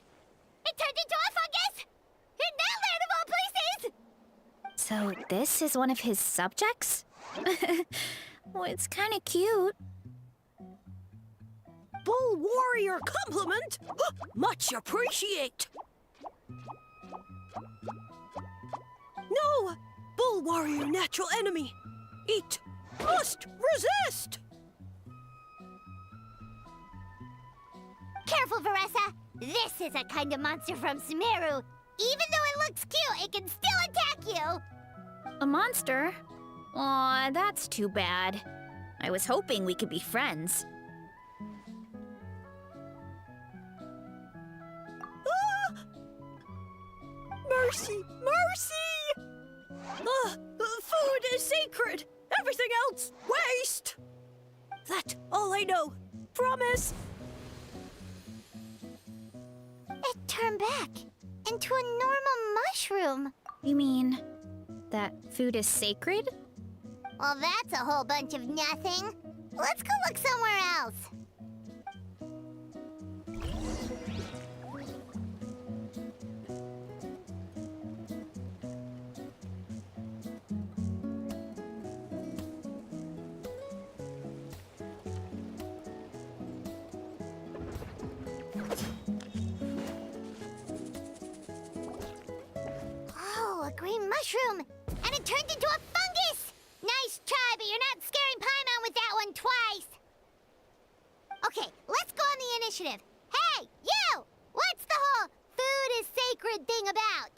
It turned into a fungus! In that land of all places! So this is one of his subjects? Well, it's kind of cute. Bull warrior compliment! Much appreciate! No! Bull warrior natural enemy! Eat! Must resist! Careful, Varesa! This is a kind of monster from Sumeru. Even though it looks cute, it can still attack you! A monster? Aw, that's too bad. I was hoping we could be friends. Ah! Mercy! Mercy! Food is sacred! Everything else, waste! That's all I know. Promise! It turned back into a normal mushroom. You mean that food is sacred? Well, that's a whole bunch of nothing. Let's go look somewhere else. Oh, a green mushroom! And it turned into a fungus! Nice try, but you're not scaring Paimon with that one twice! Okay, let's go on the initiative. Hey, you! What's the whole food is sacred thing about?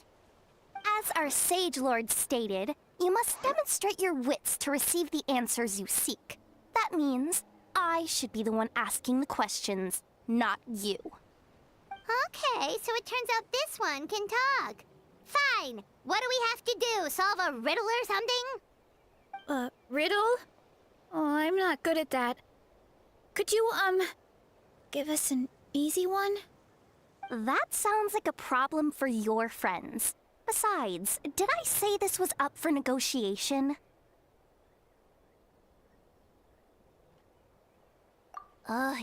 As our Sage Lord stated, you must demonstrate your wits to receive the answers you seek. That means I should be the one asking the questions, not you. Okay, so it turns out this one can talk. Fine. What do we have to do? Solve a riddle or something? Riddle? Oh, I'm not good at that. Could you, give us an easy one? That sounds like a problem for your friends. Besides, did I say this was up for negotiation?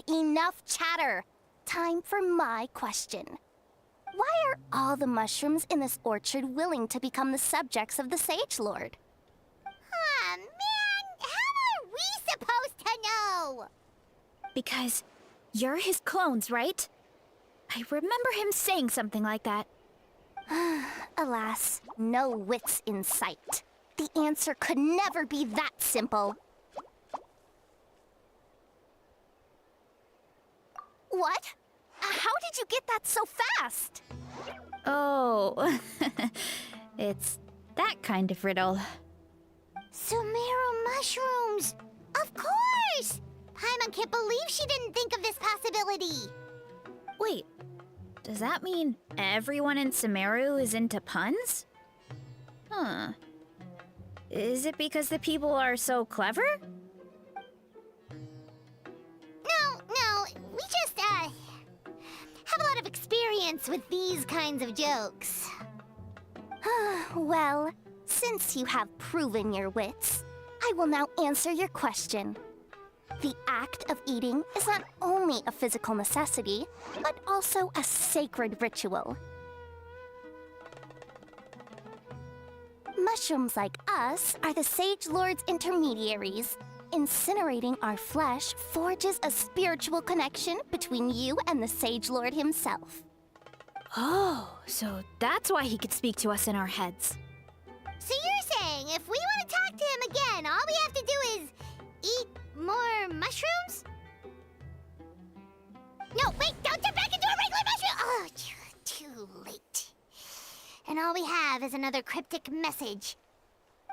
Enough chatter. Time for my question. Why are all the mushrooms in this orchard willing to become the subjects of the Sage Lord? Aw, man! How are we supposed to know? Because you're his clones, right? I remember him saying something like that. Alas, no wits in sight. The answer could never be that simple. What? How did you get that so fast? Oh, it's that kind of riddle. Sumeru mushrooms! Of course! Paimon can't believe she didn't think of this possibility. Wait, does that mean everyone in Sumeru is into puns? Huh. Is it because the people are so clever? No, we just, have a lot of experience with these kinds of jokes. Well, since you have proven your wits, I will now answer your question. The act of eating is not only a physical necessity, but also a sacred ritual. Mushrooms like us are the Sage Lord's intermediaries. Incinerating our flesh forges a spiritual connection between you and the Sage Lord himself. Oh, so that's why he could speak to us in our heads. So you're saying if we want to talk to him again, all we have to do is eat more mushrooms? No, wait, don't turn back into a regular mushroom! Oh, too late. And all we have is another cryptic message.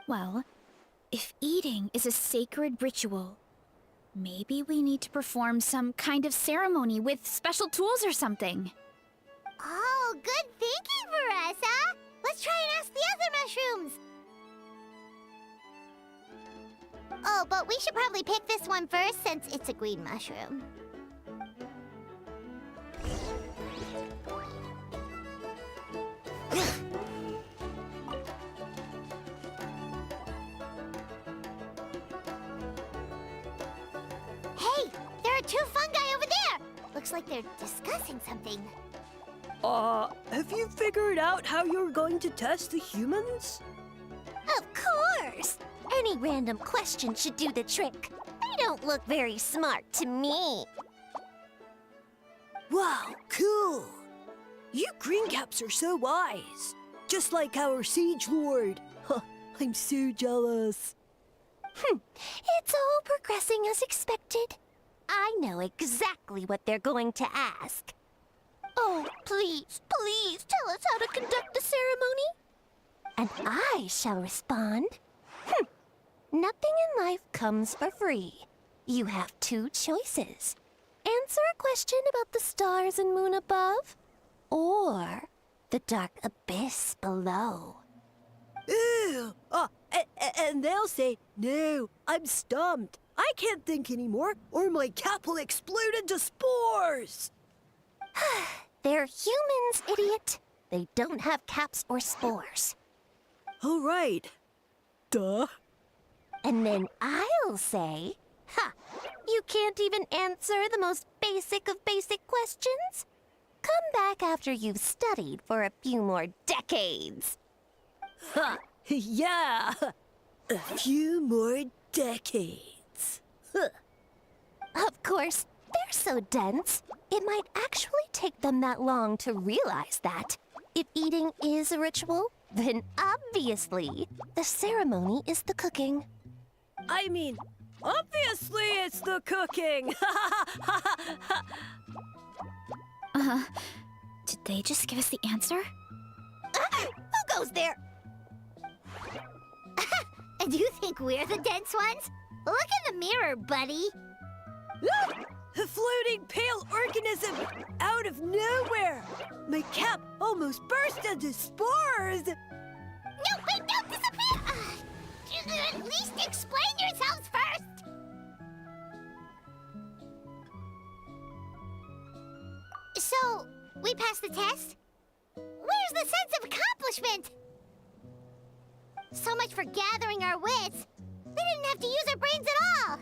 Well, if eating is a sacred ritual, maybe we need to perform some kind of ceremony with special tools or something. Oh, good thinking, Varesa! Let's try and ask the other mushrooms! Oh, but we should probably pick this one first since it's a green mushroom. Hey, there are two fungi over there! Looks like they're discussing something. Have you figured out how you're going to test the humans? Of course! Any random question should do the trick. They don't look very smart to me. Wow, cool! You greencaps are so wise. Just like our Sage Lord. Huh, I'm so jealous. It's all progressing as expected. I know exactly what they're going to ask. Oh, please, please tell us how to conduct the ceremony. And I shall respond. Nothing in life comes for free. You have two choices. Answer a question about the stars and moon above, or the dark abyss below. Ew! And they'll say, no, I'm stumped. I can't think anymore, or my cap will explode into spores. They're humans, idiot. They don't have caps or spores. All right. Duh. And then I'll say, you can't even answer the most basic of basic questions? Come back after you've studied for a few more decades. Ha! Yeah! A few more decades. Of course, they're so dense, it might actually take them that long to realize that. If eating is a ritual, then obviously the ceremony is the cooking. I mean, obviously it's the cooking! Did they just give us the answer? Who goes there? And you think we're the dense ones? Look in the mirror, buddy. A floating pale organism out of nowhere! My cap almost burst into spores! No, wait, don't disappear! At least explain yourselves first! So, we passed the test? Where's the sense of accomplishment? So much for gathering our wits. They didn't have to use our brains at all.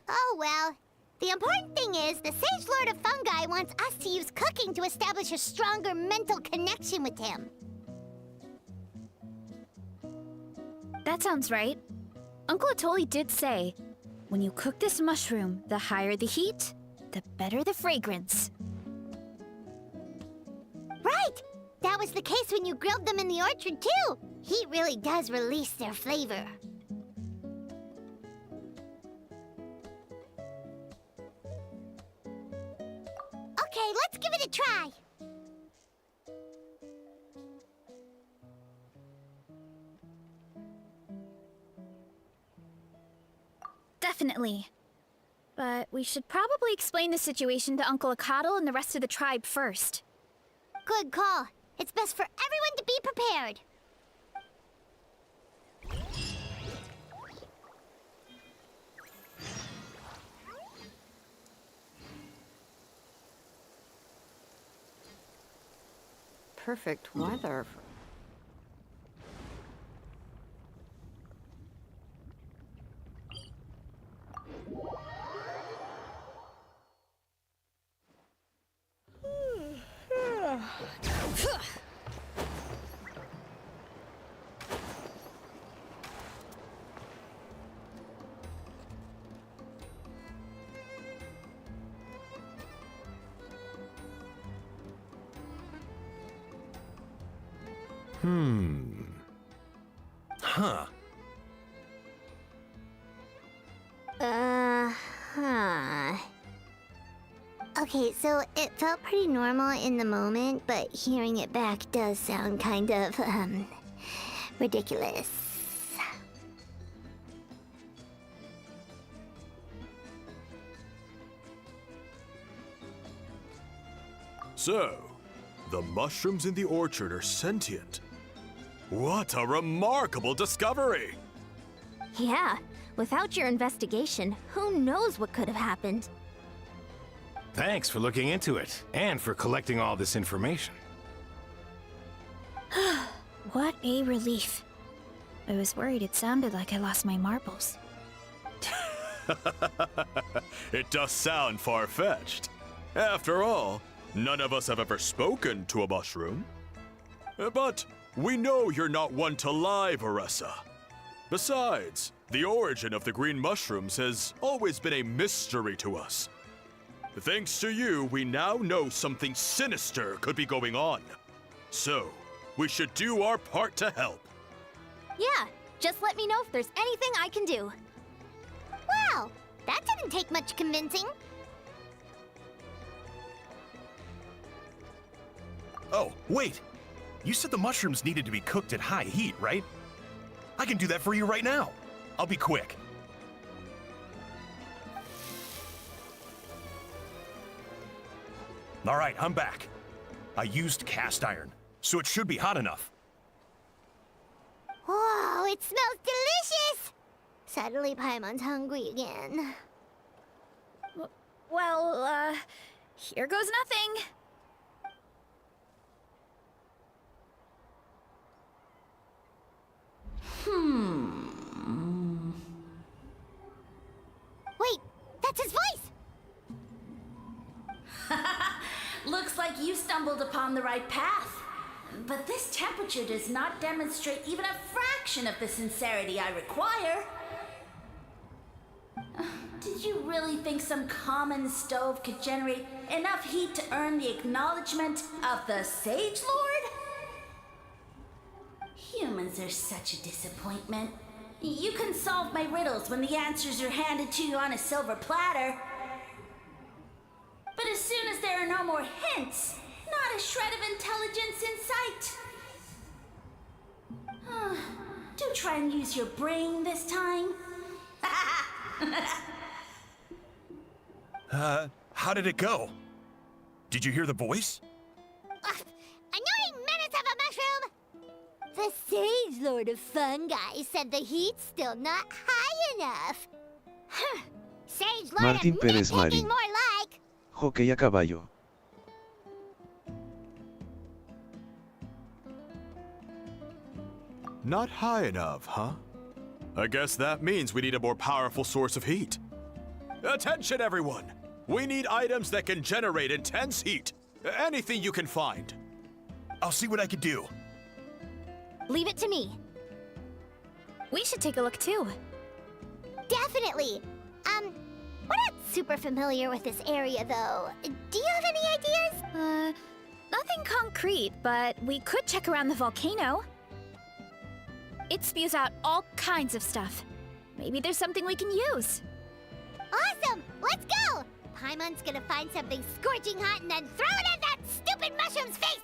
Oh well. The important thing is the Sage Lord of Fungi wants us to use cooking to establish a stronger mental connection with him. That sounds right. Uncle Atoli did say, when you cook this mushroom, the higher the heat, the better the fragrance. Right! That was the case when you grilled them in the orchard, too. Heat really does release their flavor. Okay, let's give it a try. Definitely. But we should probably explain the situation to Uncle Akadal and the rest of the tribe first. Good call. It's best for everyone to be prepared. perfect weather for... Huh. Huh. Okay, so it felt pretty normal in the moment, but hearing it back does sound kind of, ridiculous. So, the mushrooms in the orchard are sentient. What a remarkable discovery! Yeah, without your investigation, who knows what could have happened? Thanks for looking into it, and for collecting all this information. What a relief. I was worried it sounded like I lost my marbles. It does sound far-fetched. After all, none of us have ever spoken to a mushroom. But we know you're not one to lie, Varesa. Besides, the origin of the green mushrooms has always been a mystery to us. Thanks to you, we now know something sinister could be going on. So, we should do our part to help. Yeah, just let me know if there's anything I can do. Wow, that didn't take much convincing. Oh, wait! You said the mushrooms needed to be cooked at high heat, right? I can do that for you right now. I'll be quick. All right, I'm back. I used cast iron, so it should be hot enough. Whoa, it smells delicious! Suddenly Paimon's hungry again. Well, here goes nothing. Wait, that's his voice! Looks like you stumbled upon the right path. But this temperature does not demonstrate even a fraction of the sincerity I require. Did you really think some common stove could generate enough heat to earn the acknowledgement of the Sage Lord? Humans are such a disappointment. You can solve my riddles when the answers are handed to you on a silver platter. But as soon as there are no more hints, not a shred of intelligence in sight. Do try and use your brain this time. How did it go? Did you hear the voice? Annoying menace of a mushroom! The Sage Lord of Fungi said the heat's still not high enough. Sage Lord Martín of Pérez nitpicking Marín. more like. Hockey a caballo. Not high enough, huh? I guess that means we need a more powerful source of heat. Attention, everyone! We need items that can generate intense heat. Anything you can find. I'll see what I can do. Leave it to me. We should take a look too. Definitely. We're not super familiar with this area, though. Do you have any ideas? Nothing concrete, but we could check around the volcano. It spews out all kinds of stuff. Maybe there's something we can use. Awesome! Let's go! Paimon's gonna find something scorching hot and then throw it at that stupid mushroom's face!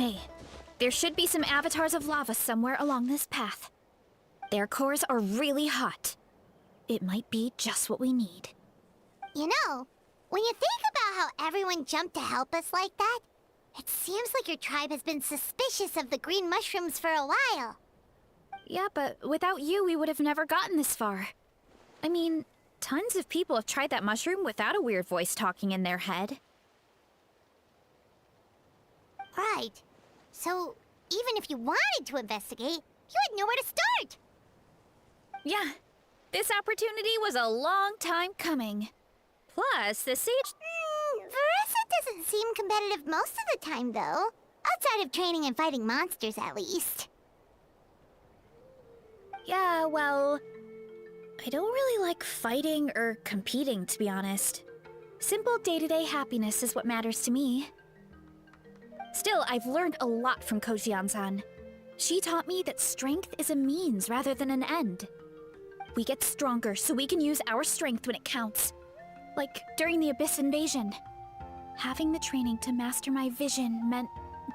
Hey, there should be some avatars of lava somewhere along this path. Their cores are really hot. It might be just what we need. You know, when you think about how everyone jumped to help us like that, it seems like your tribe has been suspicious of the green mushrooms for a while. Yeah, but without you, we would have never gotten this far. I mean, tons of people have tried that mushroom without a weird voice talking in their head. Right. So, even if you wanted to investigate, you had nowhere to start. Yeah, this opportunity was a long time coming. Plus, the sage... Varesa doesn't seem competitive most of the time, though. Outside of training and fighting monsters, at least. Yeah, well... I don't really like fighting or competing, to be honest. Simple day-to-day happiness is what matters to me. Still, I've learned a lot from Kojian-san. She taught me that strength is a means rather than an end. We get stronger so we can use our strength when it counts. Like during the Abyss invasion. Having the training to master my vision meant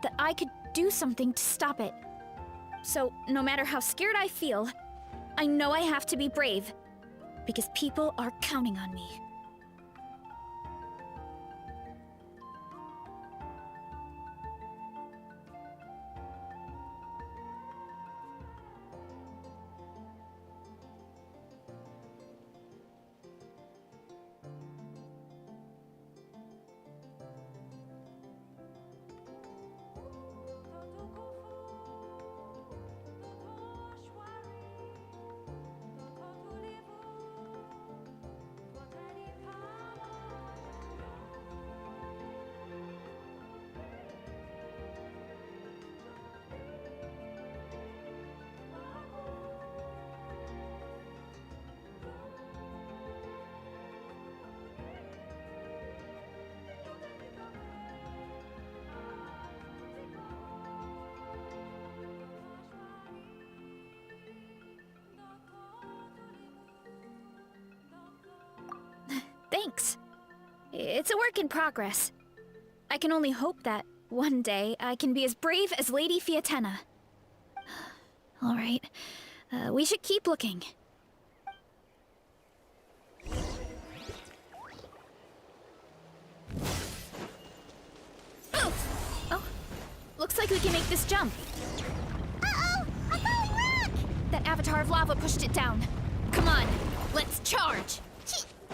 that I could do something to stop it. So, no matter how scared I feel, I know I have to be brave. Because people are counting on me. Thanks. It's a work in progress. I can only hope that one day I can be as brave as Lady Fiatena. All right, we should keep looking. Oh, looks like we can make this jump. Uh-oh! A falling rock! That avatar of lava pushed it down. Come on, let's charge!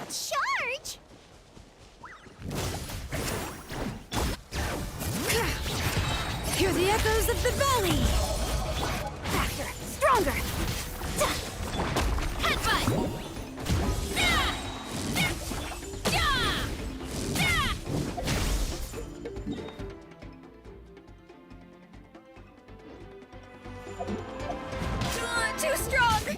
Charge? Hear the echoes of the valley! Faster, stronger! Headbutt! Too strong!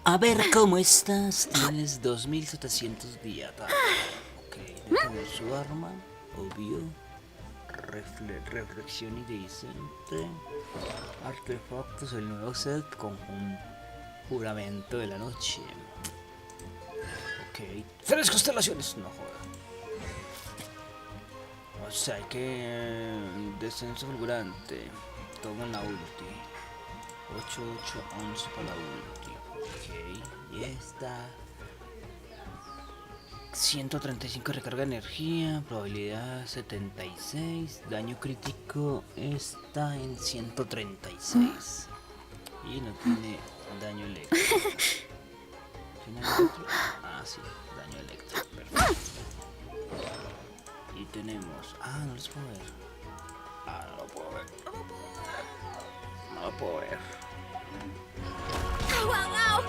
A ver, ¿cómo estás? Tienes 2700 días. Ok, tenemos su arma, obvio. Reflexión iridiscente. Artefactos, el nuevo set con un juramento de la noche. Ok. 3 constelaciones, no joda. O sea, hay que... descenso fulgurante. Toma la ulti. 8, 8, 11 para la ulti. Ok, y esta 135 recarga de energía, probabilidad 76, daño crítico está en 136 y no tiene daño eléctrico. ¿Tiene daño eléctrico? Ah, sí, daño eléctrico, perfecto. Y tenemos... Ah, no los puedo ver. Ah, no lo puedo ver. No lo puedo ver. Ow, ow, ow!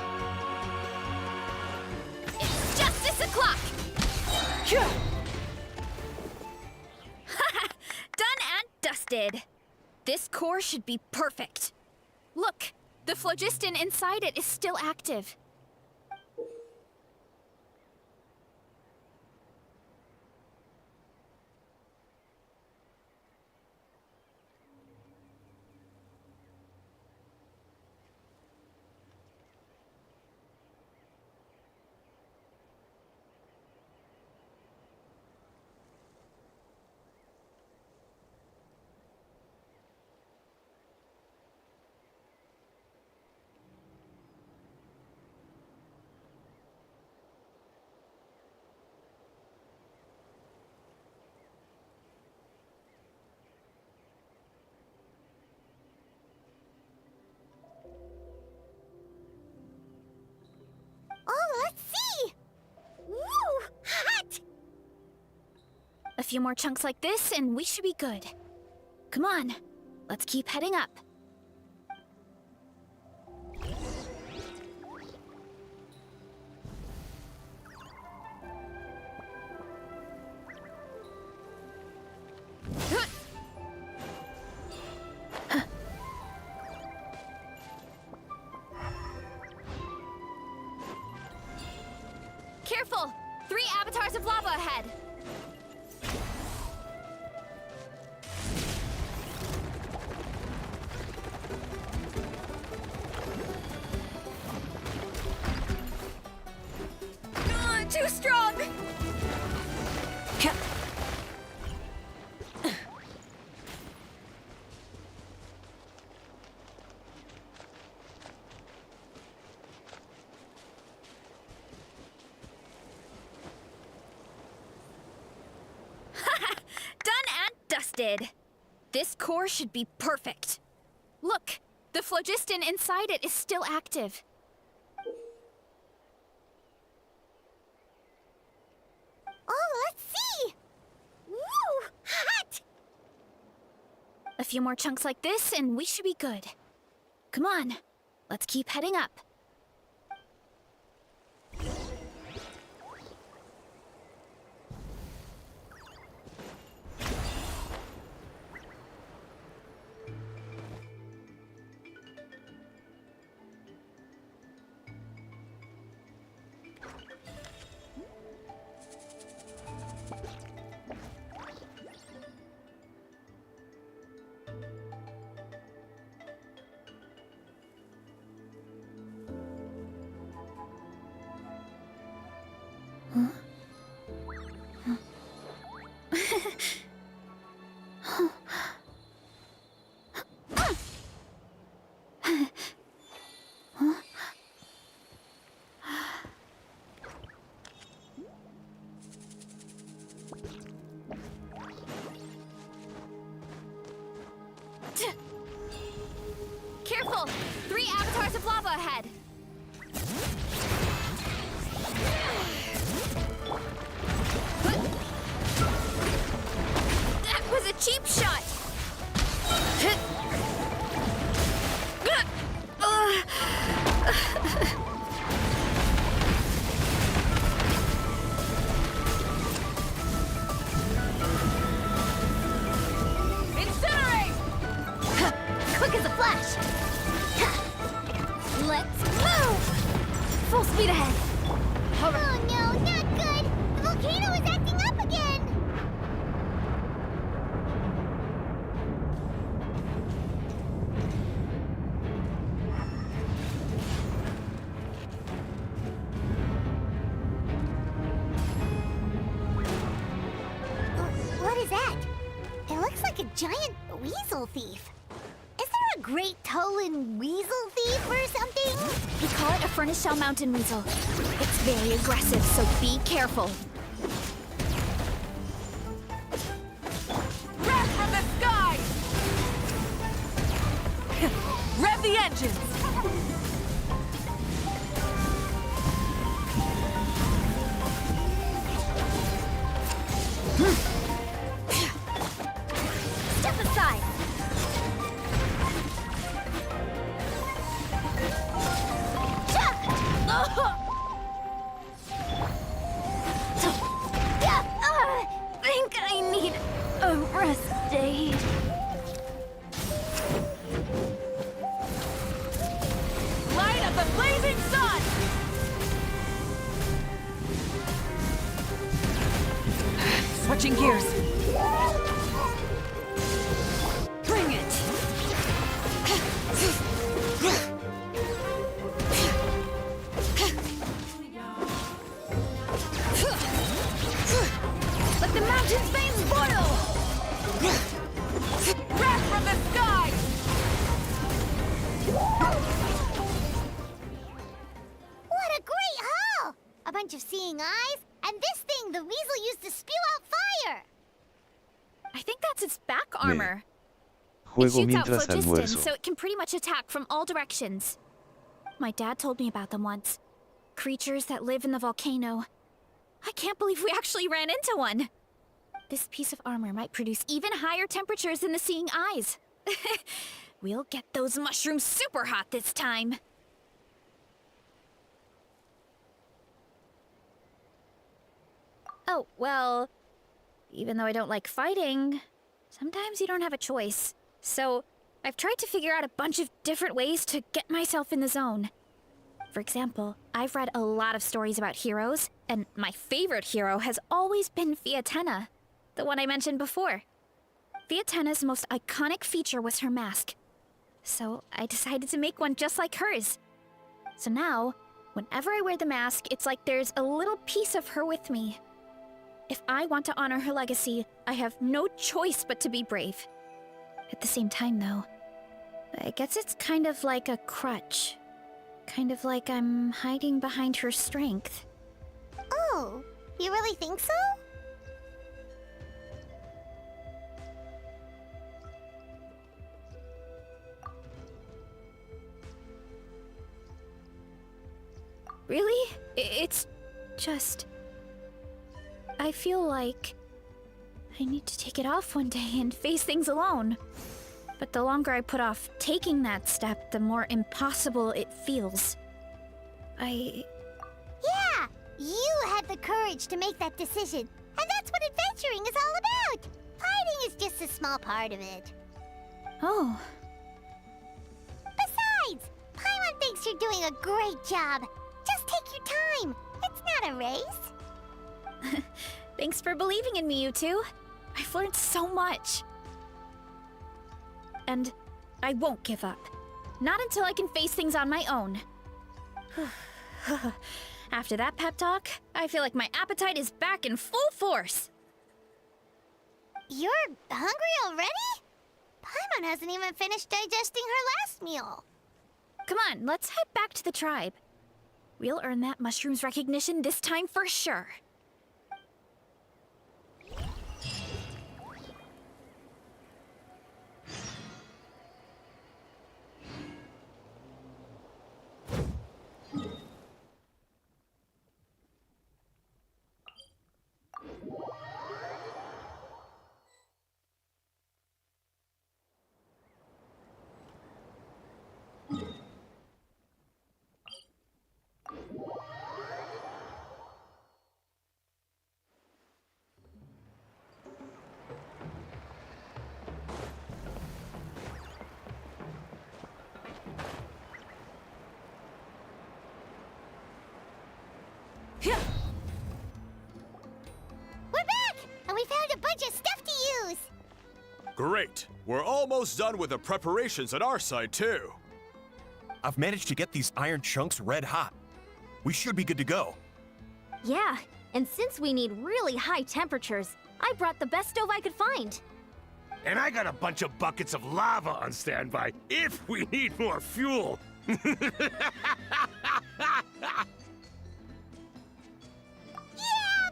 It's justice o'clock! Done and dusted. This core should be perfect. Look, the phlogiston inside it is still active. few more chunks like this, and we should be good. Come on, let's keep heading up. Careful! 3 avatars of lava ahead! Too strong! Dusted. This core should be perfect. Look, the phlogiston inside it is still active. Oh, let's see! Woo! Hot! A few more chunks like this, and we should be good. Come on, let's keep heading up. Careful! 3 avatars of lava ahead! That was a cheap shot! Quick as a flash! Let's move! Full speed ahead! Oh no, not good! The volcano is acting up again! What is that? It looks like a giant weasel thief. Is there a great Tolan weasel thief or something? We call it a furnace shell mountain weasel. It's very aggressive, so be careful. Wrath from the sky! Rev the engines! Step aside! Think I need a rest day. Light of the blazing sun! Switching gears. Bring it! Let the mountain's veins boil! Wrath from the sky! What a great haul! A bunch of seeing eyes, and this thing the weasel used to spew out fire! I think that's its back armor. It Juego shoots out mientras phlogiston, almuerzo. so it can pretty much attack from all directions. My dad told me about them once. Creatures that live in the volcano. I can't believe we actually ran into one. This piece of armor might produce even higher temperatures than the seeing eyes. We'll get those mushrooms super hot this time. Oh, well, even though I don't like fighting, sometimes you don't have a choice. So, I've tried to figure out a bunch of different ways to get myself in the zone. For example, I've read a lot of stories about heroes, and my favorite hero has always been Fiatenna, the one I mentioned before. Fiatenna's most iconic feature was her mask. So I decided to make one just like hers. So now, whenever I wear the mask, it's like there's a little piece of her with me. If I want to honor her legacy, I have no choice but to be brave. At the same time, though, I guess it's kind of like a crutch. Kind of like I'm hiding behind her strength. Oh, you really think so? Really? It's just... I feel like I need to take it off one day and face things alone. But the longer I put off taking that step, the more impossible it feels. Yeah! You had the courage to make that decision. And that's what adventuring is all about! Fighting is just a small part of it. Oh. Besides, Paimon thinks you're doing a great job. Just take your time. It's not a race. Thanks for believing in me, you two. I've learned so much. And I won't give up. Not until I can face things on my own. After that pep talk, I feel like my appetite is back in full force. You're hungry already? Paimon hasn't even finished digesting her last meal. Come on, let's head back to the tribe. We'll earn that mushroom's recognition this time for sure. We're back! And we found a bunch of stuff to use! Great. We're almost done with the preparations at our side, too. I've managed to get these iron chunks red hot. We should be good to go. Yeah, and since we need really high temperatures, I brought the best stove I could find. And I got a bunch of buckets of lava on standby if we need more fuel. Yeah,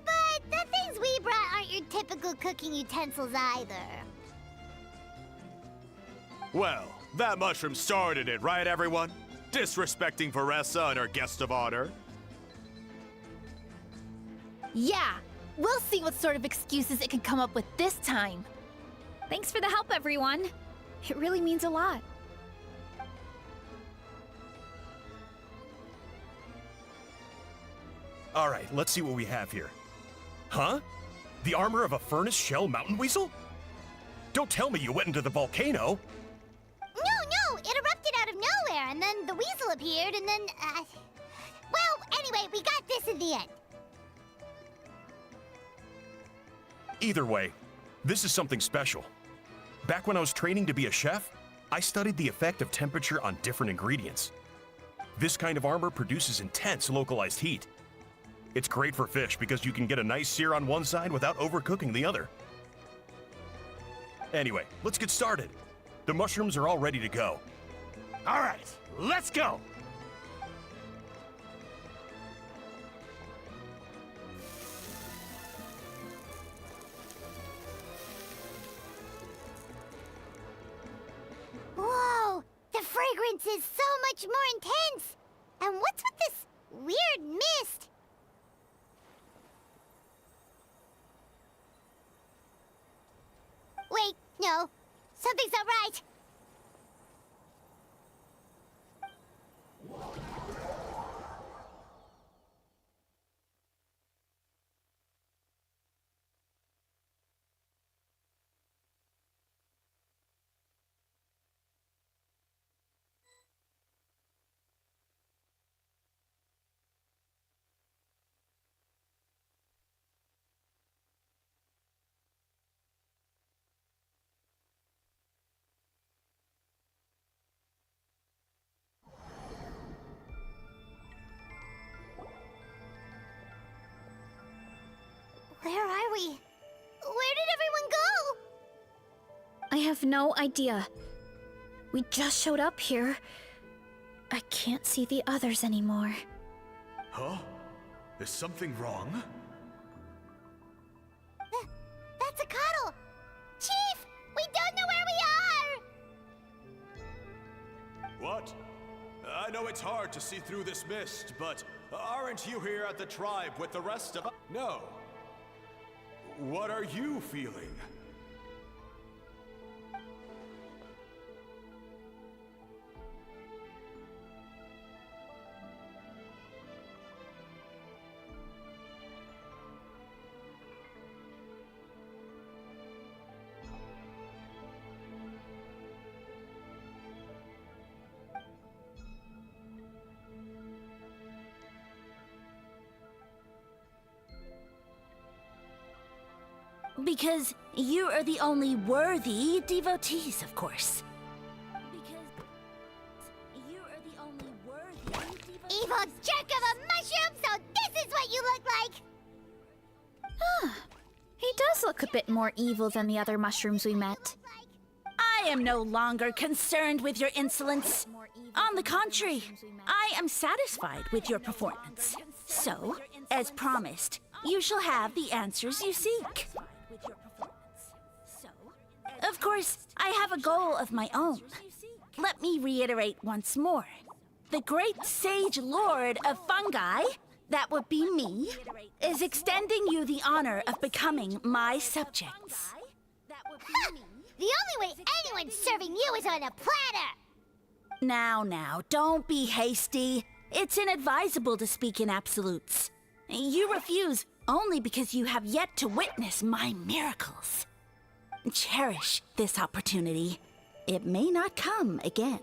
but the things we brought aren't your typical cooking utensils either. Well, that mushroom started it, right, everyone? Disrespecting Varesa and her guest of honor. Yeah, we'll see what sort of excuses it can come up with this time. Thanks for the help, everyone. It really means a lot. All right, let's see what we have here. Huh? The armor of a furnace shell mountain weasel? Don't tell me you went into the volcano. No, it erupted out of nowhere, and then the weasel appeared, and then, well, anyway, we got this in the end. Either way, this is something special. Back when I was training to be a chef, I studied the effect of temperature on different ingredients. This kind of armor produces intense localized heat. It's great for fish because you can get a nice sear on one side without overcooking the other. Anyway, let's get started. The mushrooms are all ready to go. All right, let's go. Whoa, the fragrance is so much more intense. And what's with this weird mist? No, something's not right. Where are we? Where did everyone go? I have no idea. We just showed up here. I can't see the others anymore. Huh? Is something wrong? That's a cuddle! Chief! We don't know where we are! What? I know it's hard to see through this mist, but aren't you here at the tribe with the rest of us? No. What are you feeling? Because you are the only worthy devotees, of course. Because you are the only worthy devotees. Evil jerk of a mushroom, so this is what you look like! He does look a bit more evil than the other mushrooms we met. I am no longer concerned with your insolence. On the contrary, I am satisfied with your performance. So, as promised, you shall have the answers you seek. Of course, I have a goal of my own. Let me reiterate once more. The great sage lord of fungi, that would be me, is extending you the honor of becoming my subjects. The only way anyone's serving you is on a platter! Now, don't be hasty. It's inadvisable to speak in absolutes. You refuse only because you have yet to witness my miracles. Cherish this opportunity. It may not come again.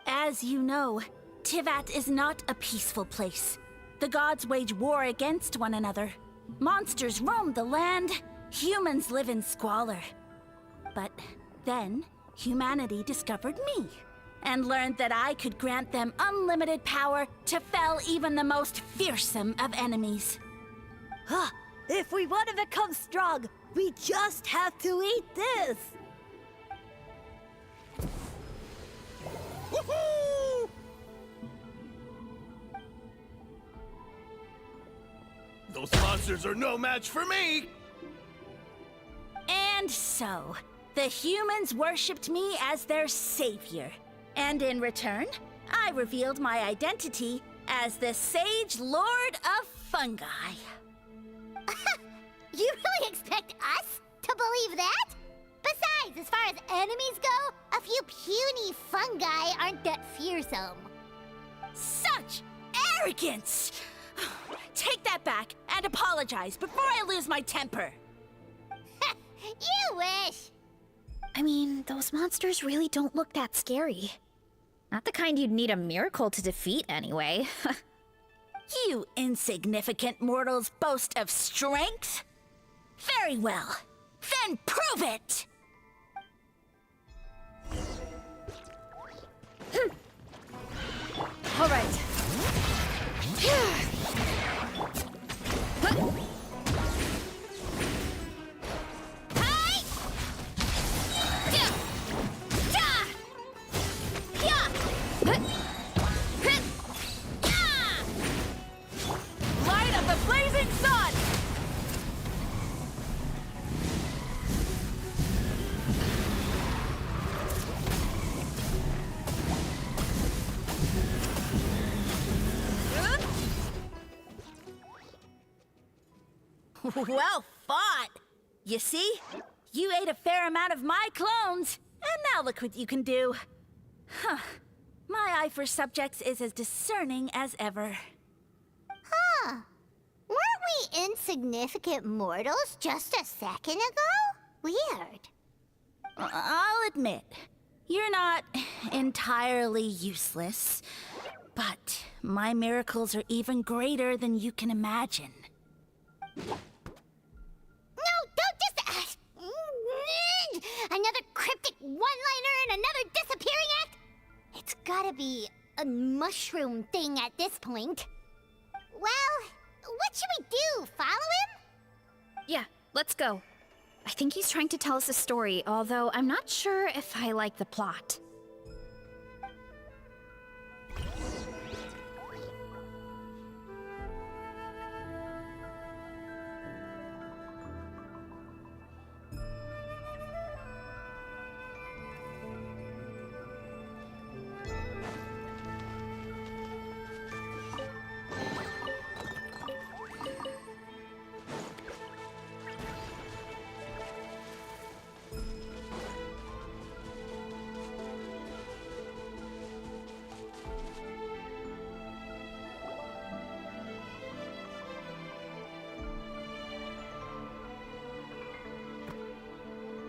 As you know, Tivat is not a peaceful place. The gods wage war against one another. Monsters roam the land. Humans live in squalor. But then, humanity discovered me, and learned that I could grant them unlimited power to fell even the most fearsome of enemies. If we want to become strong, we just have to eat this! Woohoo! Those monsters are no match for me! And so, the humans worshipped me as their savior. And in return, I revealed my identity as the Sage Lord of Fungi. You really expect us to believe that? Besides, as far as enemies go, a few puny fungi aren't that fearsome. Such arrogance! Take that back and apologize before I lose my temper. You wish! I mean, those monsters really don't look that scary. Not the kind you'd need a miracle to defeat, anyway. You insignificant mortals boast of strength? Very well. Then prove it! All right. Light of the blazing sun! Well fought! You see? You ate a fair amount of my clones, and now look what you can do. Huh. My eye for subjects is as discerning as ever. Huh. Weren't we insignificant mortals just a second ago? Weird. I'll admit, you're not entirely useless, but my miracles are even greater than you can imagine. No, don't just... another cryptic one-liner and another disappearing act? It's gotta be a mushroom thing at this point. Well, what should we do? Follow him? Yeah, let's go. I think he's trying to tell us a story, although I'm not sure if I like the plot.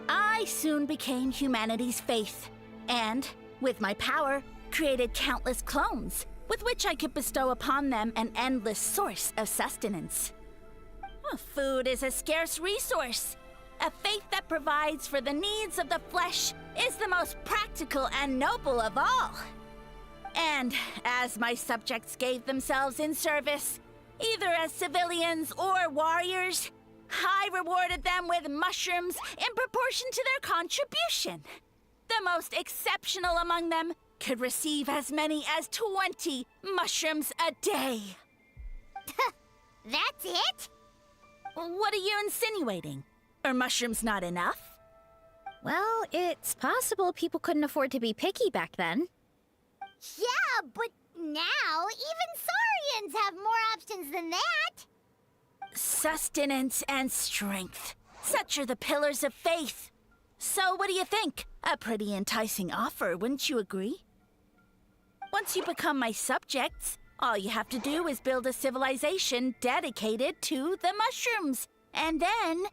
I soon became humanity's faith, and, with my power, created countless clones, with which I could bestow upon them an endless source of sustenance. Food is a scarce resource. A faith that provides for the needs of the flesh is the most practical and noble of all. And as my subjects gave themselves in service, either as civilians or warriors, I rewarded them with mushrooms in proportion to their contribution. The most exceptional among them could receive as many as 20 mushrooms a day. That's it? What are you insinuating? Are mushrooms not enough? Well, it's possible people couldn't afford to be picky back then. Yeah, but now even saurians have more options than that. Sustenance and strength. Such are the pillars of faith. So what do you think? A pretty enticing offer, wouldn't you agree? Once you become my subjects, all you have to do is build a civilization dedicated to the mushrooms. And then...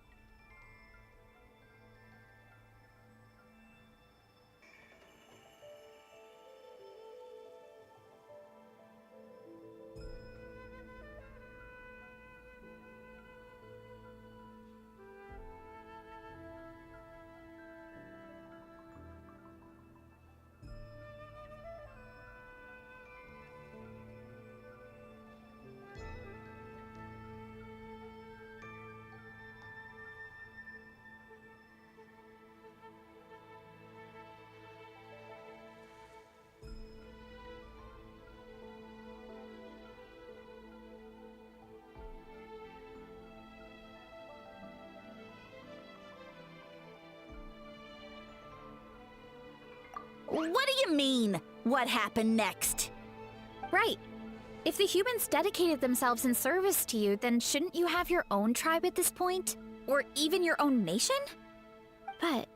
What do you mean, what happened next? Right. If the humans dedicated themselves in service to you, then shouldn't you have your own tribe at this point? Or even your own nation? But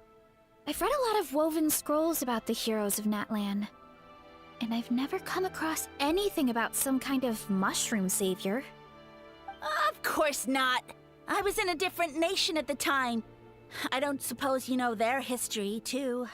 I've read a lot of woven scrolls about the heroes of Natlan, and I've never come across anything about some kind of mushroom savior. Of course not. I was in a different nation at the time. I don't suppose you know their history, too.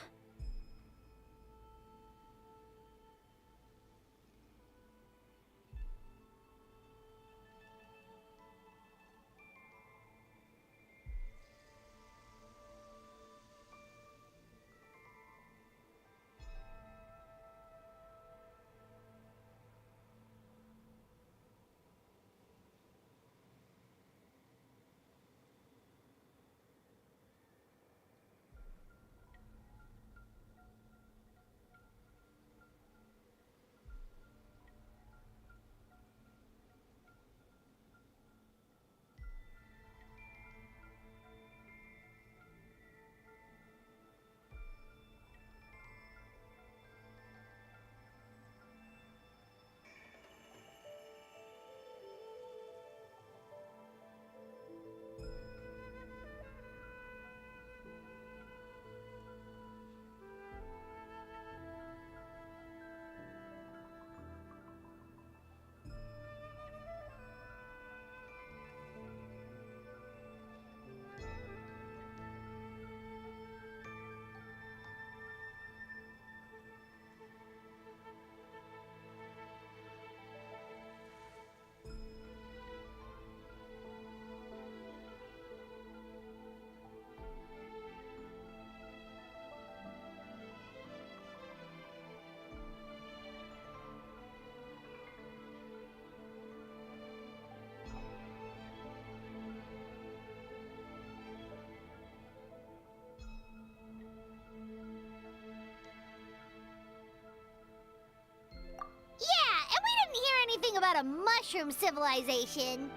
a mushroom civilization.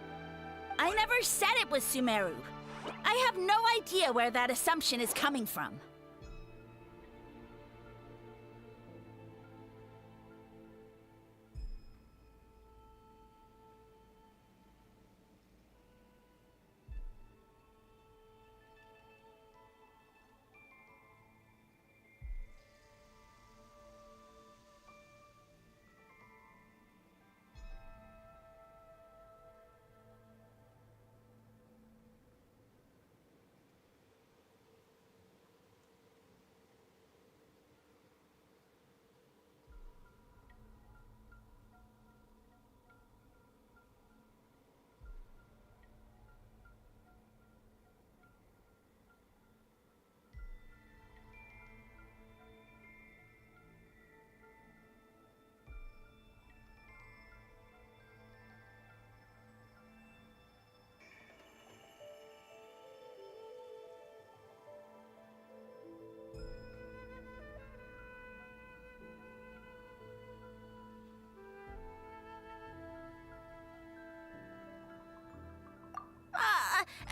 I never said it was Sumeru. I have no idea where that assumption is coming from.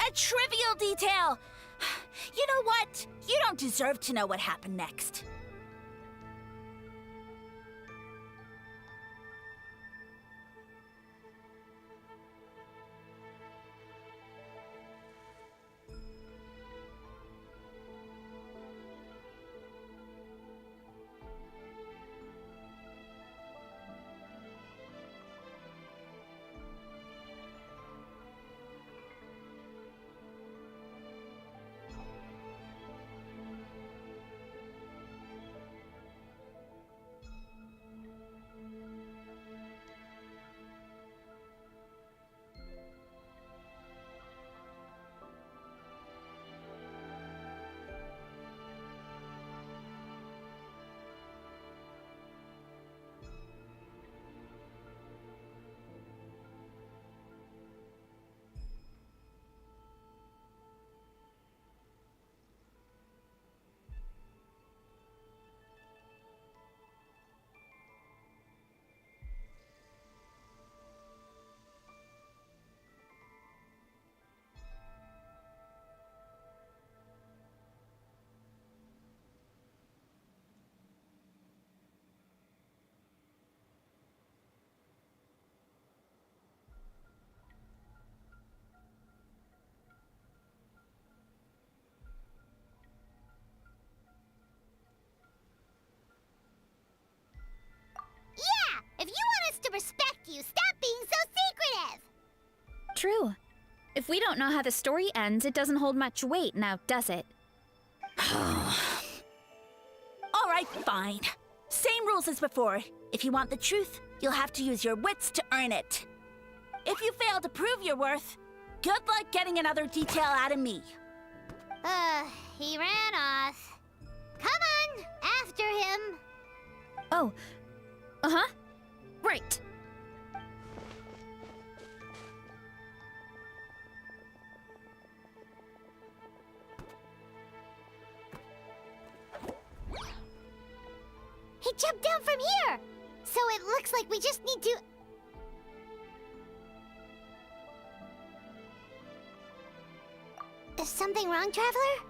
A trivial detail! You know what? You don't deserve to know what happened next. If you want us to respect you, stop being so secretive! True. If we don't know how the story ends, it doesn't hold much weight now, does it? All right, fine. Same rules as before. If you want the truth, you'll have to use your wits to earn it. If you fail to prove your worth, good luck getting another detail out of me. He ran off. Come on, after him. Oh. Uh-huh. Right. He jumped down from here! So it looks like we just need to... Is something wrong, Traveler?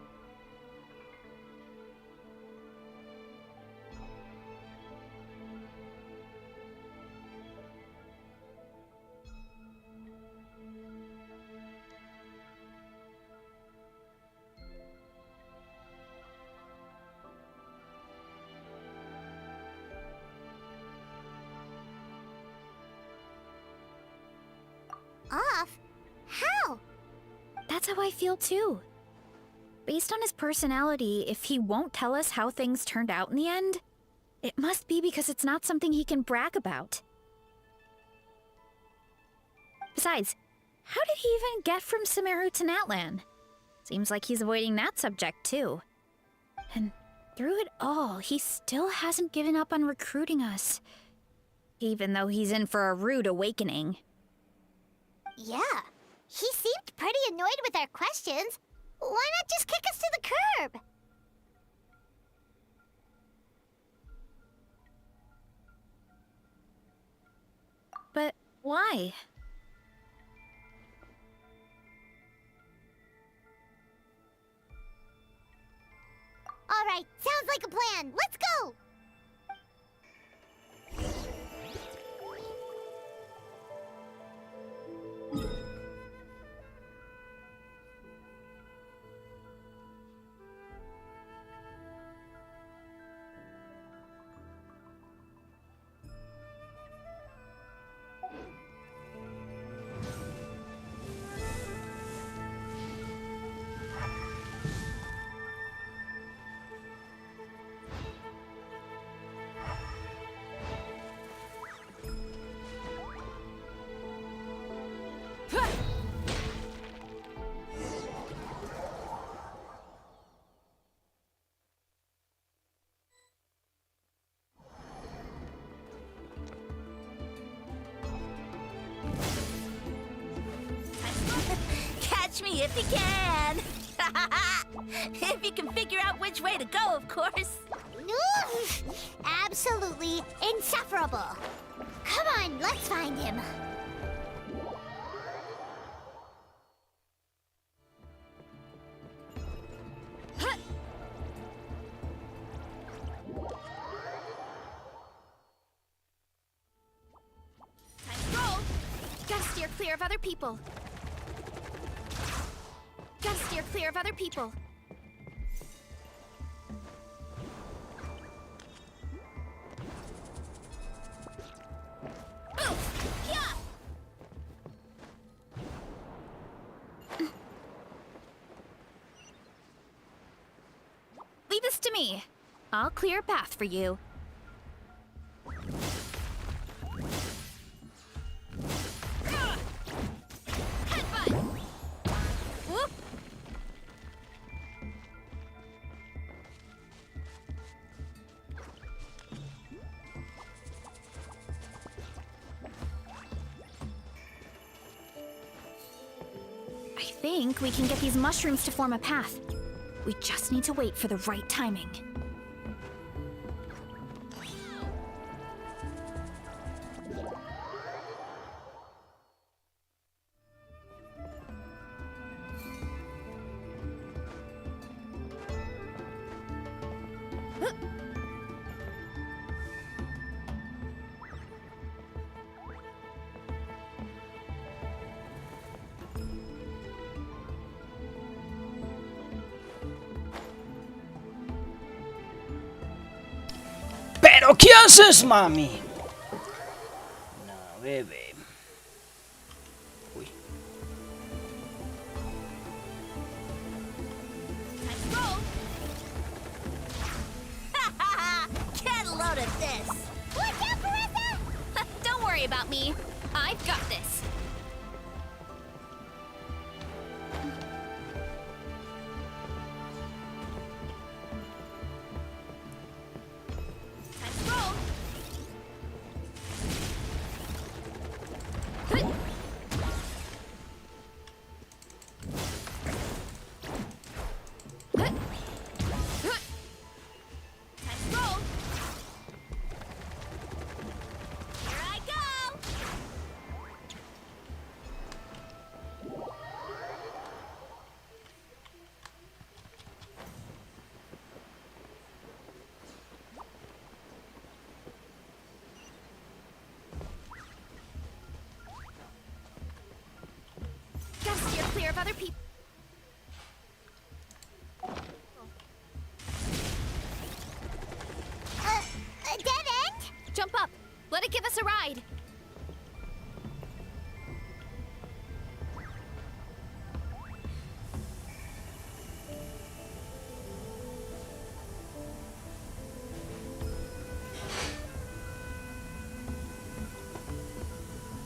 Off? How? That's how I feel too. Based on his personality, if he won't tell us how things turned out in the end, it must be because it's not something he can brag about. Besides, how did he even get from Sumeru to Natlan? Seems like he's avoiding that subject too. And through it all, he still hasn't given up on recruiting us. Even though he's in for a rude awakening. Yeah, he seemed pretty annoyed with our questions. Why not just kick us to the curb? But Why? All right, sounds like a plan. Let's go! Catch me if you can! If you can figure out which way to go, of course. Absolutely insufferable. Come on, let's find him. Time to roll. Gotta steer clear of other people. Gotta steer clear of other people. Oof! Yeah! Leave this to me. I'll clear a path for you. Headbutt! Whoop! I think we can get these mushrooms to form a path. We just need to wait for the right timing. ¿Pero qué haces, mami? No, bebé. Uy. Time to roll. Get a load of this! Watch out, Varesa! Don't worry about me. I've got this. Time to roll. Time to roll. Here I go. Gotta steer clear of other people. A dead end? Jump up. Let it give us a ride.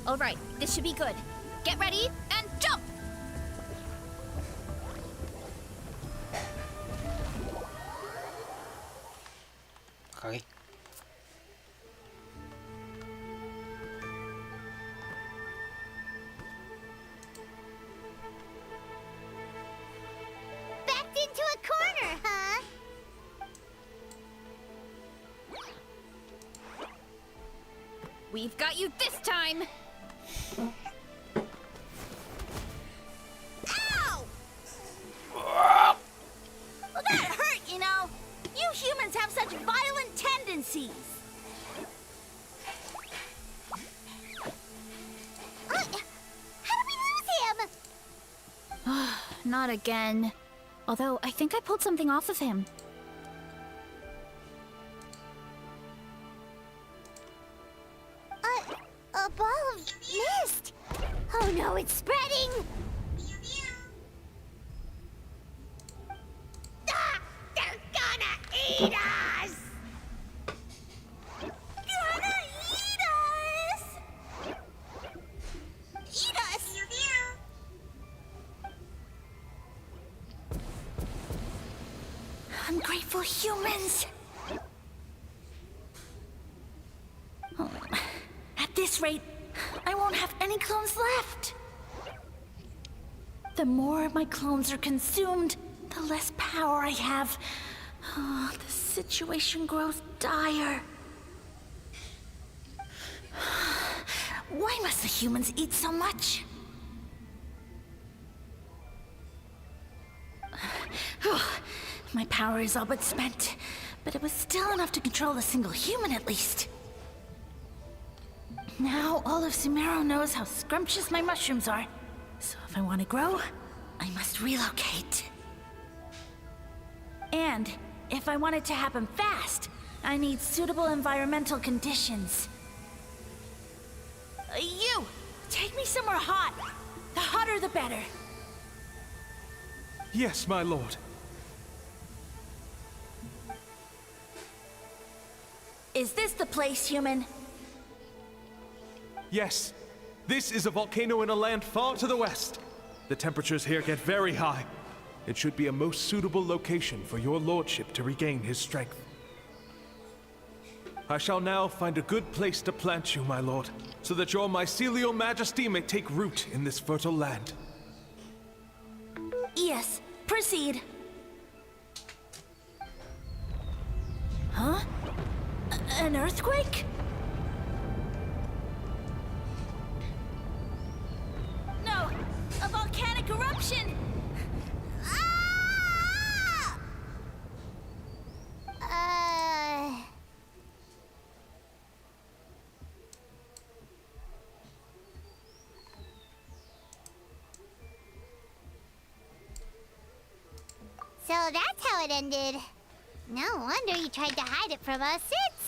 All right, this should be good. Get ready and jump! Okay. Backed into a corner, huh? We've got you this time! galaxies. How did we lose him? Not again. Although, I think I pulled something off of him. A ball of mist. Oh no, it's spreading. Ah, they're gonna eat us. Gonna eat us. Eat us. Ungrateful humans! Oh, at this rate, I won't have any clones left. The more my clones are consumed, the less power I have. Oh, the situation grows dire. Why must the humans eat so much? My power is all but spent, but it was still enough to control a single human at least. Now all of Sumeru knows how scrumptious my mushrooms are, so if I want to grow, I must relocate. And if I want it to happen fast, I need suitable environmental conditions. You! Take me somewhere hot! The hotter the better. Yes, my lord. Is this the place, human? Yes. This is a volcano in a land far to the west. The temperatures here get very high. It should be a most suitable location for your lordship to regain his strength. I shall now find a good place to plant you, my lord, so that your mycelial majesty may take root in this fertile land. Yes, proceed. Huh? An earthquake? No! A volcanic eruption! So that's how it ended. No wonder you tried to hide it from us.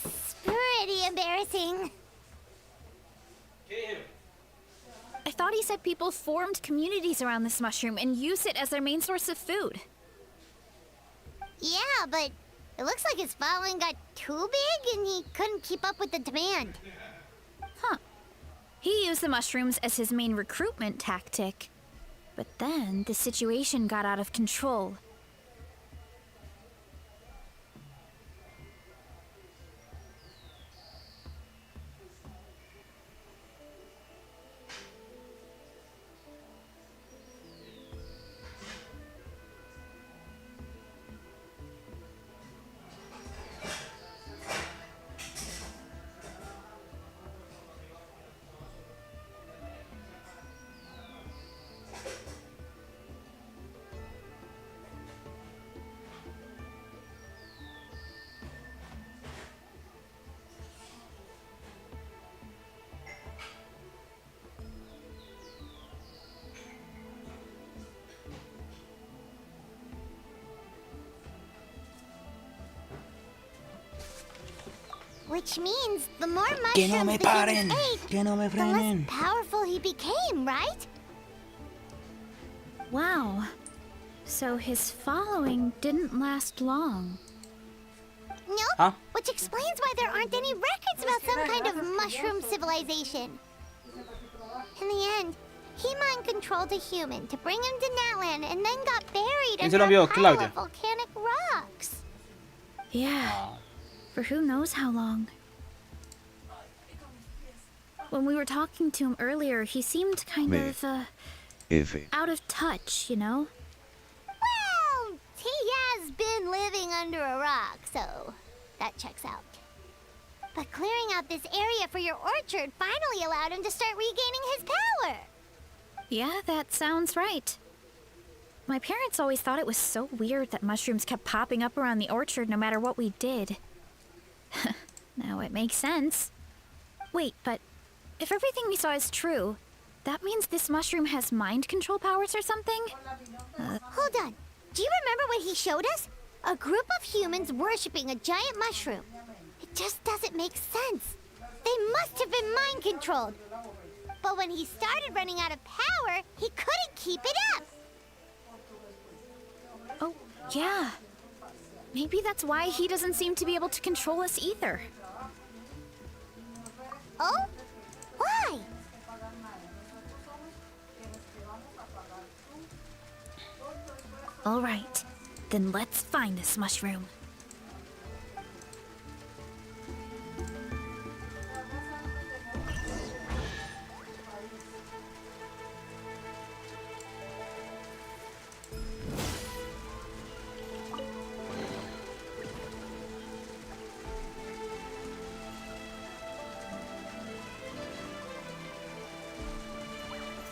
It's pretty embarrassing. I thought he said people formed communities around this mushroom and used it as their main source of food. Yeah, but it looks like his following got too big and he couldn't keep up with the demand. Huh. He used the mushrooms as his main recruitment tactic. But then the situation got out of control. Which means the more Que no mushrooms me the paren, humans ate, que no me the less frenen. powerful he became, right? Wow. So his following didn't last long. Nope. Huh? Which explains why there aren't any records about some kind of mushroom civilization. In the end, he mind-controlled a human to bring him to Natlan and then got buried ¿Quién se lo under a envió? pile Claudia. of volcanic rocks. Yeah. For who knows how long. When we were talking to him earlier, he seemed kind Me. of, F. out of touch, you know? Well, he has been living under a rock, so that checks out. But clearing out this area for your orchard finally allowed him to start regaining his power. Yeah, that sounds right. My parents always thought it was so weird that mushrooms kept popping up around the orchard no matter what we did. Now it makes sense. Wait, but if everything we saw is true, that means this mushroom has mind control powers or something? Hold on. Do you remember what he showed us? A group of humans worshipping a giant mushroom. It just doesn't make sense. They must have been mind controlled. But when he started running out of power, he couldn't keep it up. Oh, yeah. Maybe that's why he doesn't seem to be able to control us either. Oh? Why? All right, then let's find this mushroom.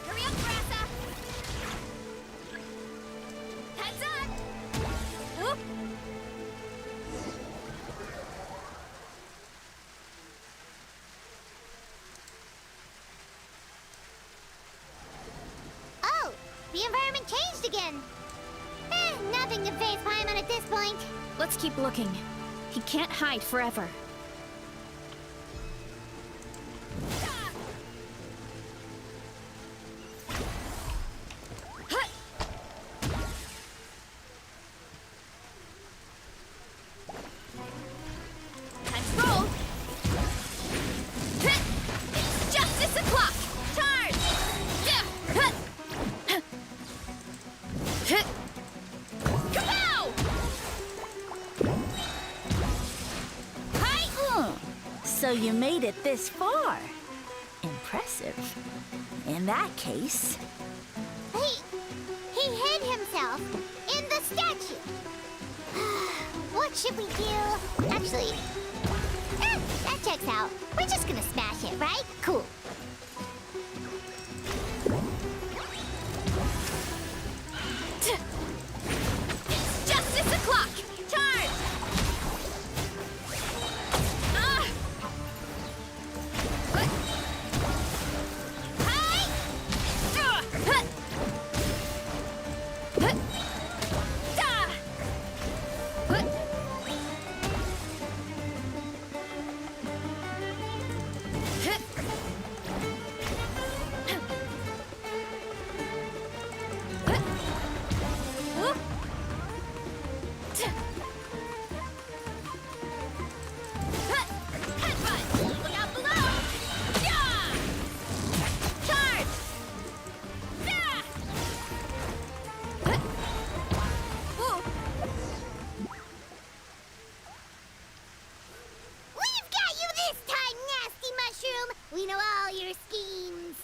Hurry up, Varesa! Heads up! Whoop! Oh, the environment changed again. Nothing to phase Paimon at this point. Let's keep looking. He can't hide forever. Time to roll. It's justice o'clock. Charge! Kapow! So you made it this far. Impressive. In that case, He hid himself in the statue. What should we do? Actually, that checks out. We're just gonna smash it, right? Cool. It's justice o'clock. Charge! Ah! Hey! Headbutt! Look out below! Yeah! Charge! Yeah! Ooh. We've got you this time, nasty mushroom! We know all your schemes.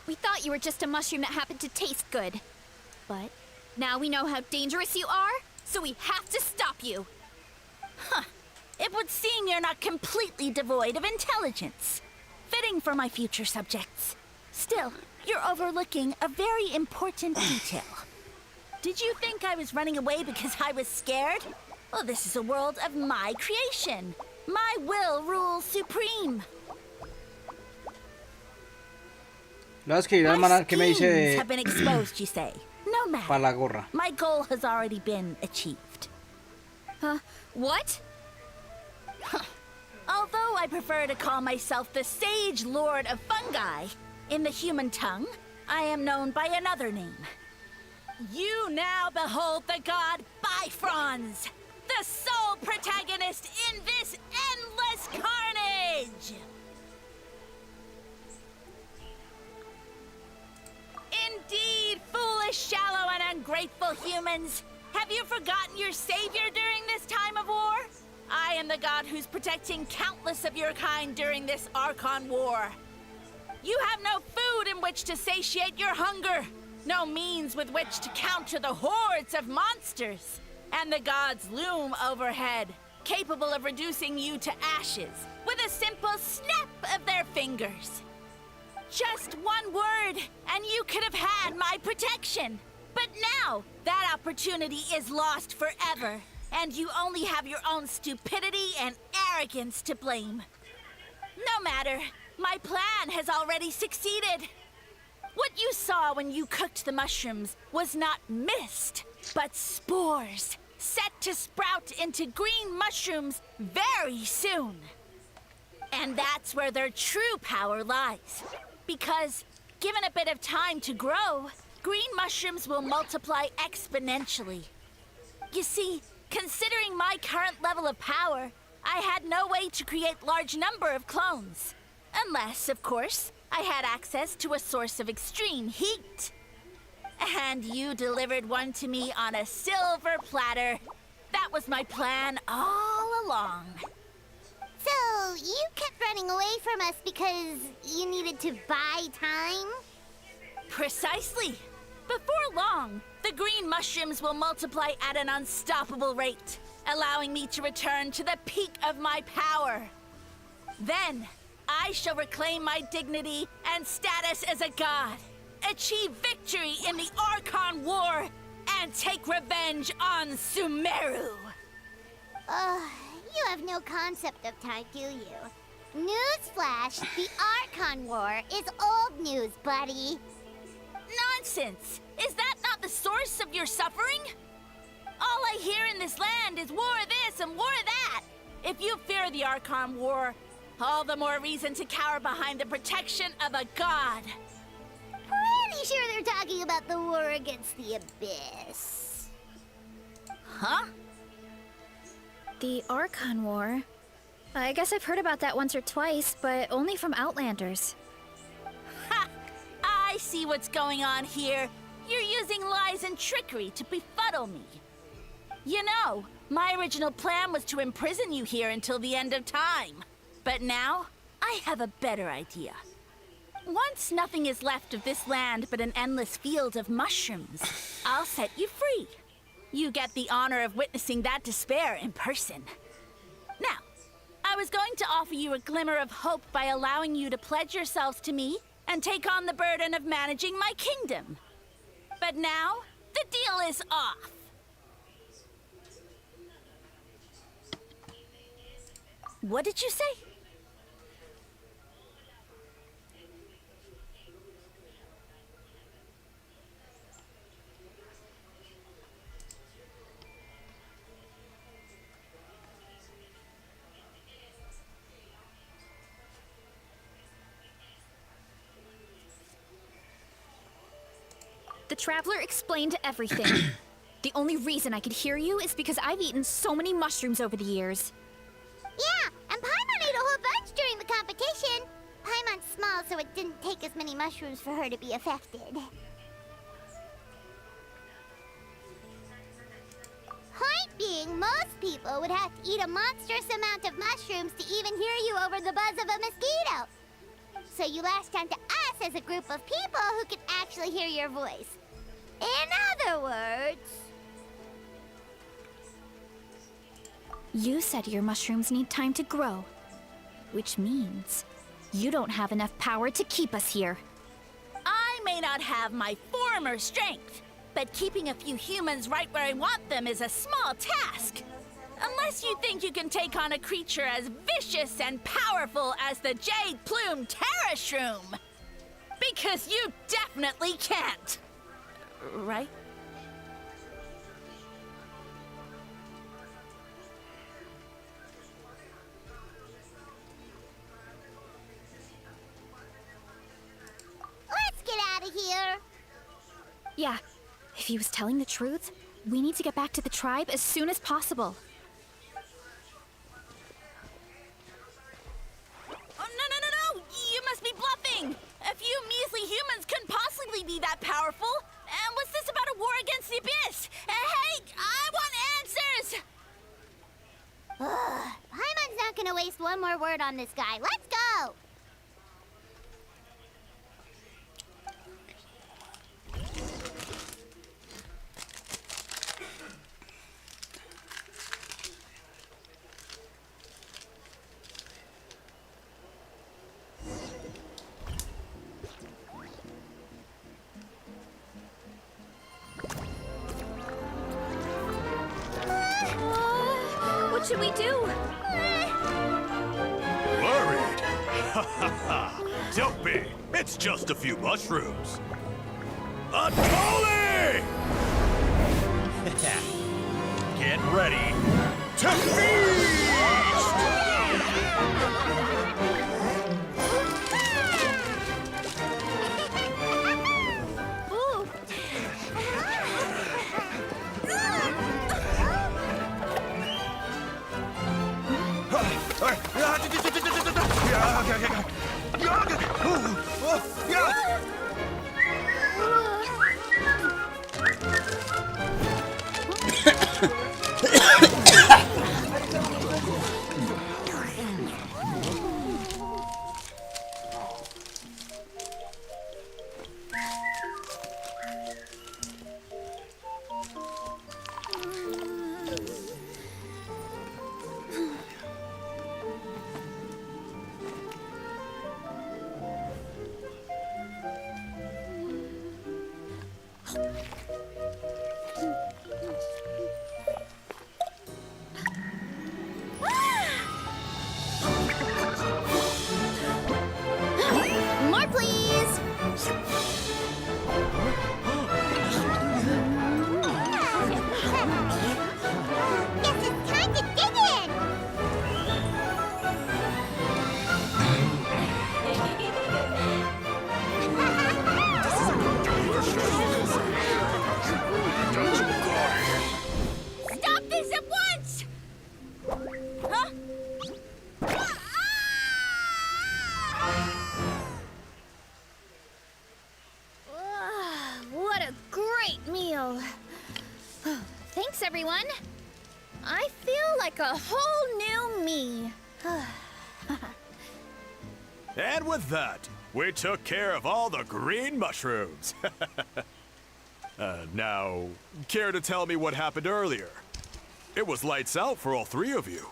We thought you were just a mushroom that happened to taste good. But now we know how dangerous you are, so we have to stop you. it would seem you're not completely devoid of intelligence. Fitting for my future subjects. Still, you're overlooking a very important detail. Did you think I was running away because I was scared? Well, this is a world of my creation. My will rules supreme. Le voy a escribir al My manar que me schemes dice have been exposed, you say. No para matter. la gorra. My goal has already been achieved. What? Although I prefer to call myself the Sage Lord of Fungi, in the human tongue, I am known by another name. You now behold the god Bifrons, the sole protagonist in this endless carnage! Indeed, foolish, shallow, and ungrateful humans! Have you forgotten your savior during this time of war? I am the god who's protecting countless of your kind during this Archon war. You have no food in which to satiate your hunger, no means with which to counter the hordes of monsters. And the gods loom overhead, capable of reducing you to ashes with a simple snap of their fingers. Just one word, and you could have had my protection. But now, that opportunity is lost forever. and you only have your own stupidity and arrogance to blame. No matter, my plan has already succeeded. What you saw when you cooked the mushrooms was not mist, but spores, set to sprout into green mushrooms very soon. And that's where their true power lies. Because, given a bit of time to grow, green mushrooms will multiply exponentially. You see, considering my current level of power, I had no way to create large number of clones. Unless, of course, I had access to a source of extreme heat. And you delivered one to me on a silver platter. That was my plan all along. So, you kept running away from us because you needed to buy time? Precisely. Before long, the green mushrooms will multiply at an unstoppable rate, allowing me to return to the peak of my power. Then, I shall reclaim my dignity and status as a god, achieve victory in the Archon War, and take revenge on Sumeru. You have no concept of time, do you? Newsflash, the Archon War is old news, buddy. Nonsense! Is that not the source of your suffering? All I hear in this land is war this and war that. If you fear the Archon War, all the more reason to cower behind the protection of a god. Pretty sure they're talking about the war against the Abyss. Huh? The Archon War? I guess I've heard about that once or twice, but only from Outlanders. Ha! I see what's going on here. You're using lies and trickery to befuddle me. You know, my original plan was to imprison you here until the end of time. But now, I have a better idea. Once nothing is left of this land but an endless field of mushrooms, I'll set you free. You get the honor of witnessing that despair in person. Now, I was going to offer you a glimmer of hope by allowing you to pledge yourselves to me and take on the burden of managing my kingdom. But now, the deal is off. What did you say? The Traveler explained everything. The only reason I could hear you is because I've eaten so many mushrooms over the years. Yeah, and Paimon ate a whole bunch during the competition. Paimon's small, so it didn't take as many mushrooms for her to be affected. Point being, most people would have to eat a monstrous amount of mushrooms to even hear you over the buzz of a mosquito. So you latched onto us as a group of people who could actually hear your voice. In other words... You said your mushrooms need time to grow, which means you don't have enough power to keep us here. I may not have my former strength, but keeping a few humans right where I want them is a small task. Unless you think you can take on a creature as vicious and powerful as the Jade Plume Terra Shroom. Because you definitely can't. Right? Let's get out of here. Yeah, if he was telling the truth, we need to get back to the tribe as soon as possible. Oh, no! You must be bluffing! A few measly humans couldn't possibly be that powerful! And what's this about a war against the Abyss? Hey, I want answers! Paimon's not gonna waste one more word on this guy. Let's go! What should we do? Worried? Ha ha ha! Don't be! It's just a few mushrooms! Atoli! Get ready to feast! Ooh. More, please. Guess it's time to dig in! Stop this at once! Huh? What a great meal. Thanks, everyone. I feel like a whole new me. And with that, we took care of all the green mushrooms. Now, care to tell me what happened earlier? It was lights out for all three of you.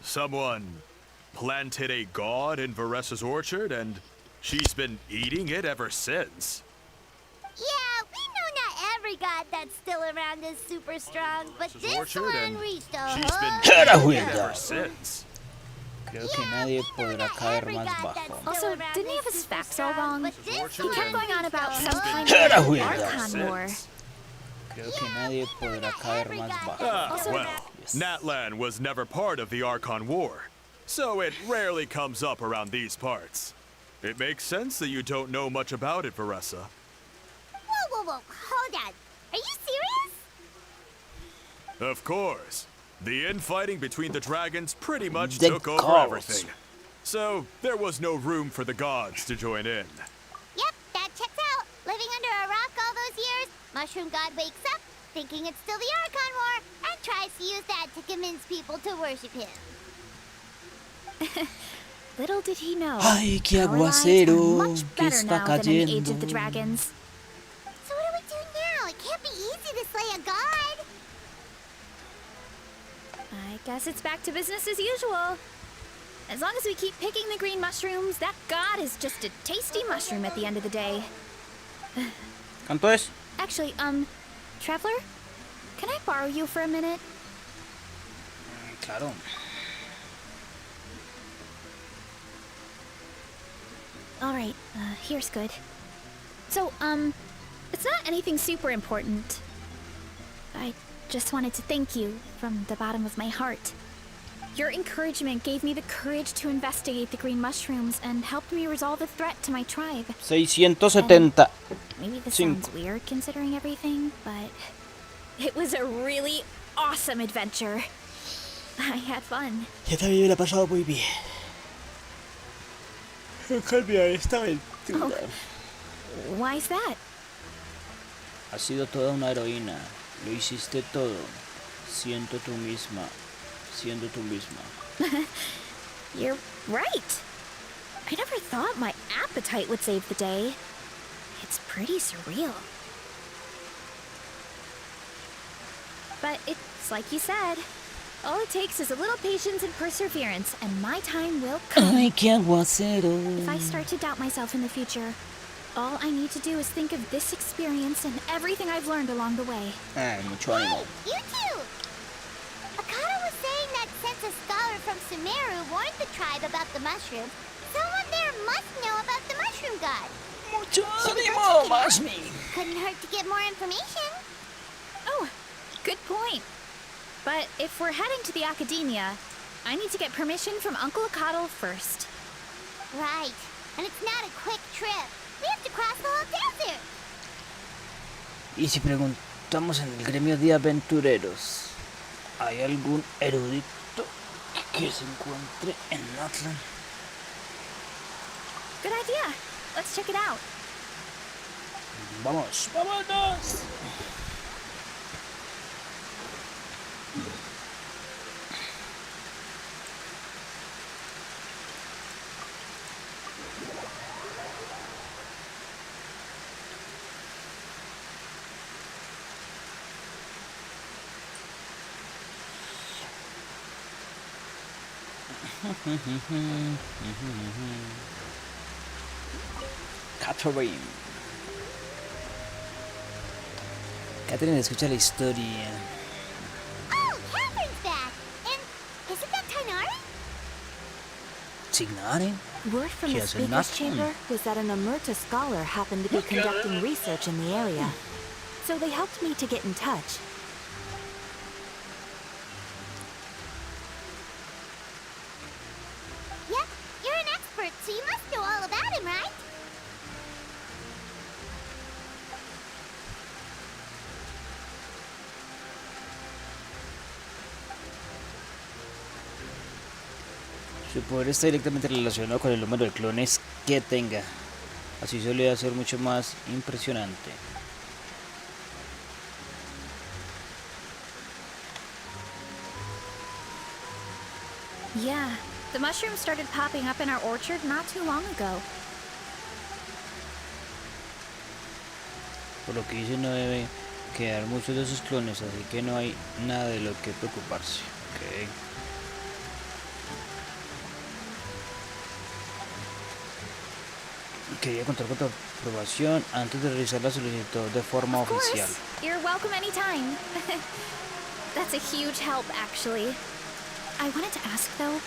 Someone planted a god in Varesa's orchard, and she's been eating it ever since. Yeah, we know not every god that's still around is super strong, but Varesa's this orchard, one and reached a she's been whole eating it ever Carajuela. since. Creo que nadie podrá caer más bajo. Also, didn't he have his facts all wrong? He kept going on about some kind Carajuela. of Archon war. Creo que nadie podrá caer más bajo. Ah, well, Yes. Natlan was never part of the Archon War, so it rarely comes up around these parts. It makes sense that you don't know much about it, Varesa. Whoa, hold on. Are you serious? Of course. The infighting between the dragons pretty much The took over gods. everything. So there was no room for the gods to join in. Yep, that checks out. Living under a rock all those years, Mushroom God wakes up, thinking it's still the Archon War, and tries to use that to convince people to worship him. Little did he know. Ay, qué our lives are aguacero much que better está now than in the Age of the cayendo. Dragons. So what do we do now? It can't be easy to slay a god. I guess it's back to business as usual. As long as we keep picking the green mushrooms, that god is just a tasty mushroom at the end of the day. ¿Cuánto es? Actually, Traveler, can I borrow you for a minute? Claro. All right, here's good. So, it's not anything super important. I just wanted to thank you from the bottom of my heart. Your encouragement gave me the courage to investigate the green mushrooms and helped me resolve a threat to my tribe. 670. Maybe this Cinco. sounds weird considering everything, but it was a really awesome adventure. I had fun. Yo también me la he pasado muy bien. Cambia esta aventura. Why's that? Has sido toda una heroína. Lo hiciste todo. Siendo tú misma. You're right. I never thought my appetite would save the day. It's pretty surreal. But it's like you said. All it takes is a little patience and perseverance, and my time will come. Ay, qué aguacero. If I start to doubt myself in the future, All I need to do is think of this experience and everything I've learned along the way. Mucho ánimo. Hey, you two! Akata was saying that since a scholar from Sumeru warned the tribe about the mushroom, someone there must know about the mushroom god. Mucho Should we go ánimo, check it out? Masmi. Couldn't hurt to get more information. Oh, good point. But if we're heading to the academia, I need to get permission from Uncle Akatl first. Right. And it's not a quick trip. We have to cross the whole desert. Y si preguntamos en el gremio de aventureros, ¿hay algún erudito que se encuentre en Natlan? Good idea. Let's check it out. Vamos, vámonos. Catherine. Catherine escucha la historia. Oh, Catherine's back. And isn't that Tainari? Signare? Word from She the has a speaker's nut. chamber was that an Emerta scholar happened to be conducting research in the area. So they helped me to get in touch. Yep, you're an expert, so you must know all about him, right? Su poder está directamente relacionado con el número de clones que tenga. Así suele ser mucho más impresionante. Yeah, the mushrooms started popping up in our orchard not too long ago. Por lo que dice, no debe quedar muchos de sus clones, así que no hay nada de lo que preocuparse. Okay. Quería contar con tu aprobación antes de realizar la solicitud de forma Of course, oficial. you're welcome anytime. That's a huge help, actually. I wanted to ask, though,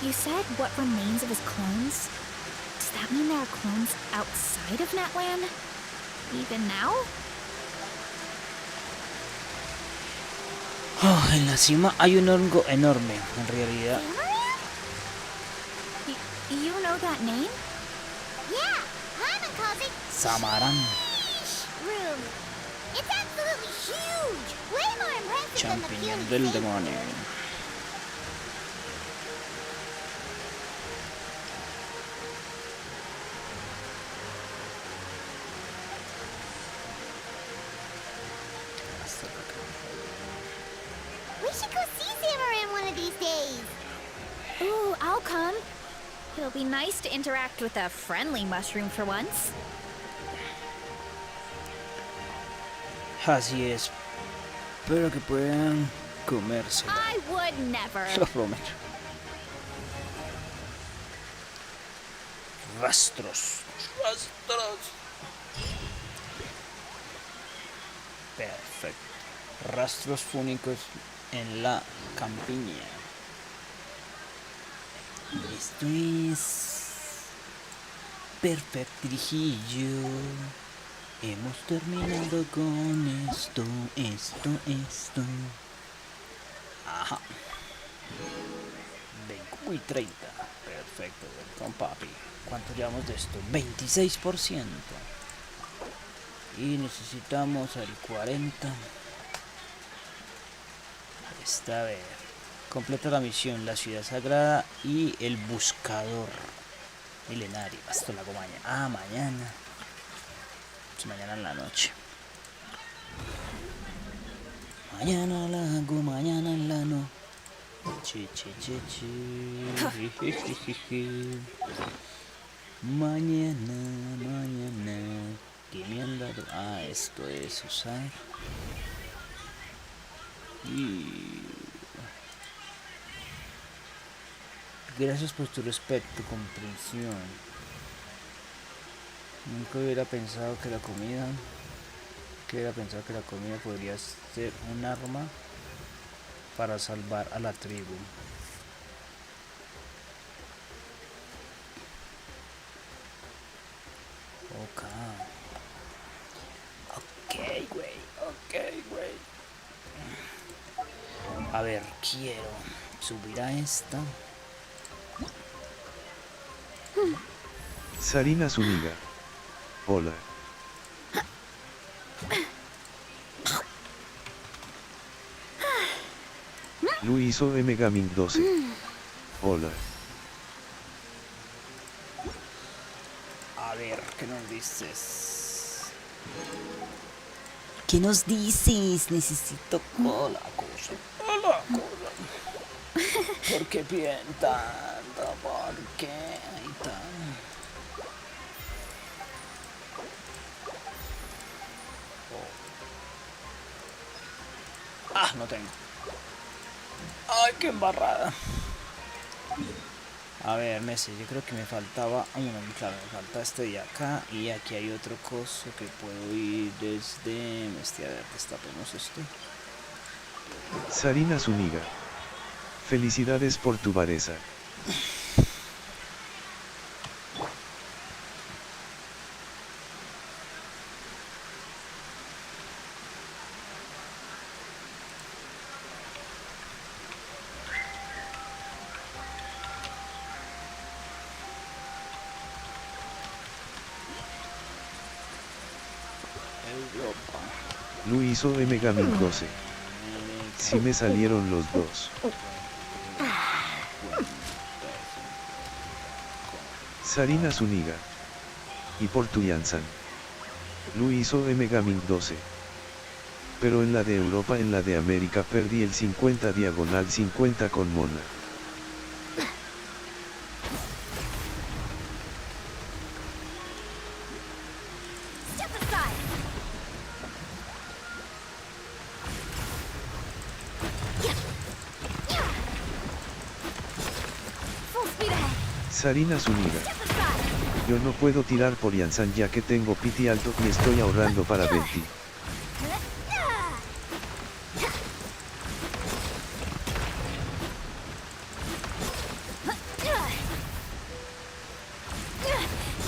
you said what remains of his clones? Does that mean there are clones outside of Natlan? Even now? Oh, en la cima hay un hongo enorme, en realidad. You know that name? Yeah, Hyman calls it Samaran, room. It's absolutely huge. Way more impressive than the champiñón puny del seed. demonio. We should go see Samaran one of these days. Ooh, I'll come. It'll be nice to interact with a friendly mushroom for once. Así es. Espero que puedan comerse. I would never. Lo prometo. Rastros. Rastros. Perfecto. Rastros fúnicos en la campiña. Esto es perfectirijillo. Hemos terminado con esto. Ajá. 20 y 30. Perfecto, con papi. ¿Cuánto llevamos de esto? 26%. Y necesitamos el 40%. Está a ver. Completa la misión, la ciudad sagrada y el buscador milenario. Esto lo hago mañana. Ah, mañana. Pues mañana en la noche. Mañana la hago, mañana en la noche. Mañana. ¿Qué me han dado? Ah, esto es usar. Y... gracias por tu respeto, comprensión. Nunca hubiera pensado que la comida... podría ser un arma para salvar a la tribu. Ok, güey. A ver, quiero subir a esta. Sarina Zuniga. Hola. Luiso M. Gaming 12. Hola. A ver, ¿qué nos dices? ¿Qué nos dices? Necesito la cosa. ¿Por qué piden tanto? ¿Por qué hay tan... Ah, no tengo. Ay, qué embarrada. A ver, Messi, yo creo que me faltaba... claro, me falta este de acá. Y aquí hay otro coso que puedo ir desde... A ver, destapemos esto. Sarina Zuniga. Felicidades por tu varesa. Luiso M. Gaming 12. Si me salieron los dos. Sarina Zuniga. Y por tu Yansan. Luiso M. Gaming 12. Pero en la de Europa, en la de América perdí el 50 diagonal 50 con Mona. Sarina Zuniga. Yo no puedo tirar por Yansan ya que tengo piti alto y estoy ahorrando para Venti.